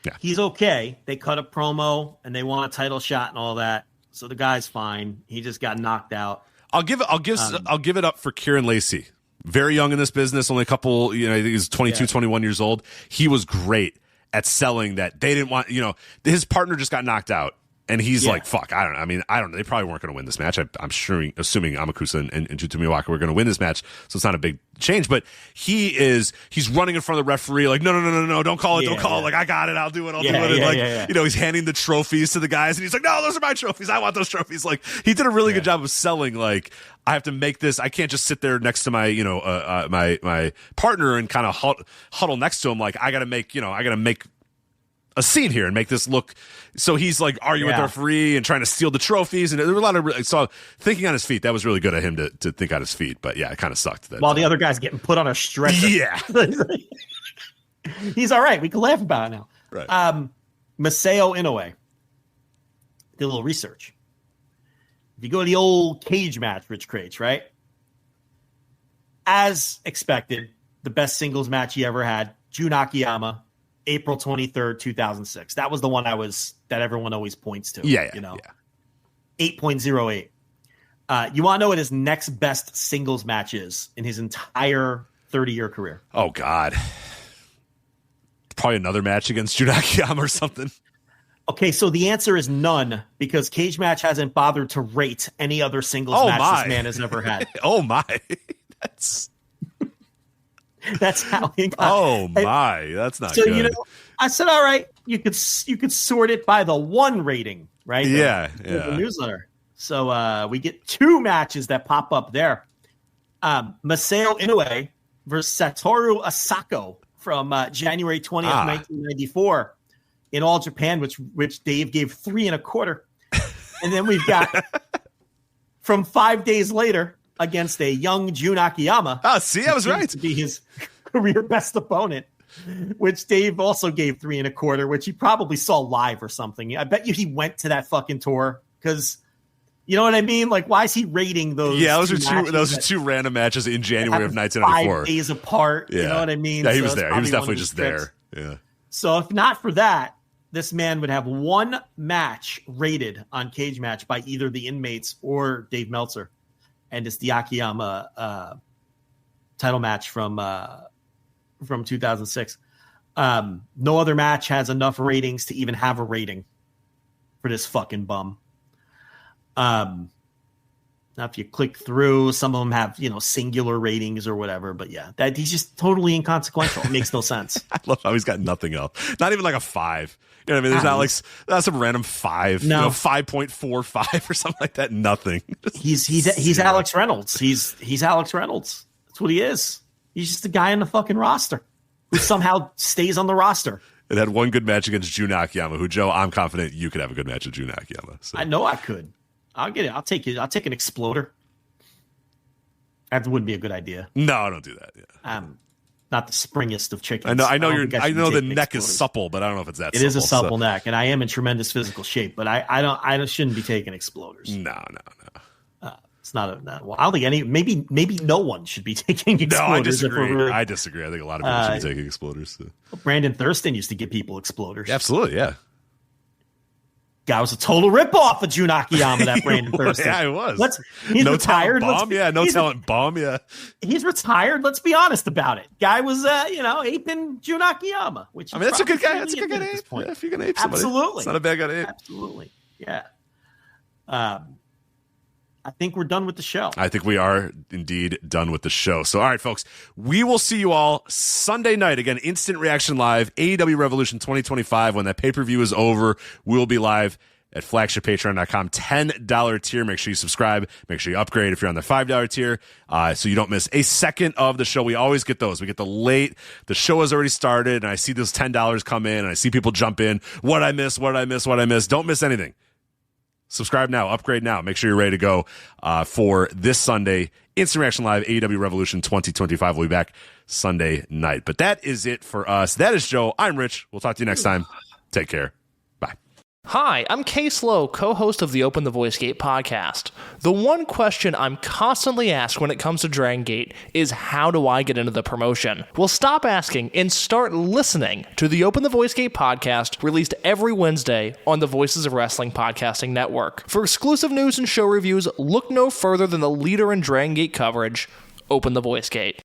yeah. He's okay. They cut a promo and they want a title shot and all that. So the guy's fine. He just got knocked out. I'll give it up for Kieran Lacey. Very young in this business, only a couple, I think he's 22, 21 years old. He was great at selling that they didn't want, his partner just got knocked out. And he's like, fuck, I don't know. They probably weren't going to win this match. I'm assuming Amakusa and Junta Miyawaki were going to win this match. So it's not a big change, but he's running in front of the referee like, no, don't call it. Don't call it. Like, I got it. I'll do it. I'll do it. He's handing the trophies to the guys and he's like, no, those are my trophies. I want those trophies. Like, he did a really good job of selling. Like, I have to make this. I can't just sit there next to my, my partner and kind of huddle next to him. Like, I got to make a scene here and make this look. So he's like arguing with the referee and trying to steal the trophies. And there were a lot of, so thinking on his feet, that was really good of him to think on his feet. But yeah, it kind of sucked. While the other guy's getting put on a stretcher. Yeah. He's all right. We can laugh about it now. Right. Masao Inoue did a little research. If you go to the old cage match, Rich Craich, right? As expected, the best singles match he ever had, Jun Akiyama, April 23rd, 2006. That was the one that everyone always points to. Yeah. 8.08. You want to know what his next best singles match is in his entire 30-year career? Oh, God. Probably another match against Jun Akiyama or something. Okay, so the answer is none, because Cage Match hasn't bothered to rate any other singles match this man has ever had. Oh, my. That's how he got. Oh, my. That's not so, good. You know, I said, all right, you could sort it by the one rating, right? Yeah. The newsletter. So we get two matches that pop up there. Masao Inoue versus Satoru Asako from January 20th, 1994 in All Japan, which Dave gave 3 1/4. And then we've got from 5 days later against a young Jun Akiyama. Oh, see, I was right. To be his career best opponent, which Dave also gave 3 1/4, which he probably saw live or something. I bet you he went to that fucking tour because, you know what I mean? Like, why is he rating those? Yeah, those are two random matches in January of 1994. 5 days apart. Yeah. You know what I mean? Yeah, he was there. He was definitely just there. Yeah. So if not for that, this man would have one match rated on Cage Match by either the Inmates or Dave Meltzer. And it's the Akiyama title match from 2006. No other match has enough ratings to even have a rating for this fucking bum. Now, if you click through, some of them have, singular ratings or whatever. But yeah, that he's just totally inconsequential. It makes no sense. I love how he's got nothing else. Not even like a 5. You know what I mean? There's not some random 5. No. 5.45 or something like that. Nothing. He's Alex Reynolds. He's Alex Reynolds. That's what he is. He's just a guy on the fucking roster who somehow stays on the roster. It had one good match against Jun Akiyama, who, Joe, I'm confident you could have a good match with Jun Akiyama. So. I know I could. I'll get it. I'll take it. I'll take an exploder. That wouldn't be a good idea. No, don't do that. Yeah. Not the springest of chickens. I know the neck is supple, but I don't know if it's that supple. It is a supple neck, and I am in tremendous physical shape, but I shouldn't be taking exploders. No. It's not well, I don't think maybe no one should be taking exploders. No, I disagree. I think a lot of people should be taking exploders. So. Brandon Thurston used to give people exploders. Absolutely, yeah. Guy was a total ripoff of Jun Akiyama, that Brandon Thurston. Yeah, it was. He's retired. Talent bomb. Yeah. He's retired. Let's be honest about it. Guy was, aping Jun Akiyama, which that's a good guy. That's a good guy to ape. Yeah, if you're going to ape somebody. Absolutely. It's not a bad guy to ape. Absolutely. Yeah. I think we're done with the show. I think we are indeed done with the show. So, all right, folks, we will see you all Sunday night. Again, Instant Reaction Live, AEW Revolution 2025. When that pay-per-view is over, we'll be live at flagshippatreon.com. $10 tier. Make sure you subscribe. Make sure you upgrade if you're on the $5 tier, so you don't miss a second of the show. We always get those. We get the late. The show has already started, and I see those $10 come in, and I see people jump in. What I miss? Don't miss anything. Subscribe now, upgrade now. Make sure you're ready to go for this Sunday. Instant Reaction Live, AEW Revolution 2025. We'll be back Sunday night. But that is it for us. That is Joe. I'm Rich. We'll talk to you next time. Take care. Bye. Hi, I'm Case Lowe, co-host of the Open the Voice Gate podcast. The one question I'm constantly asked when it comes to Dragon Gate is, how do I get into the promotion? Well, stop asking and start listening to the Open the Voice Gate podcast, released every Wednesday on the Voices of Wrestling podcasting network. For exclusive news and show reviews, look no further than the leader in Dragon Gate coverage, Open the Voice Gate.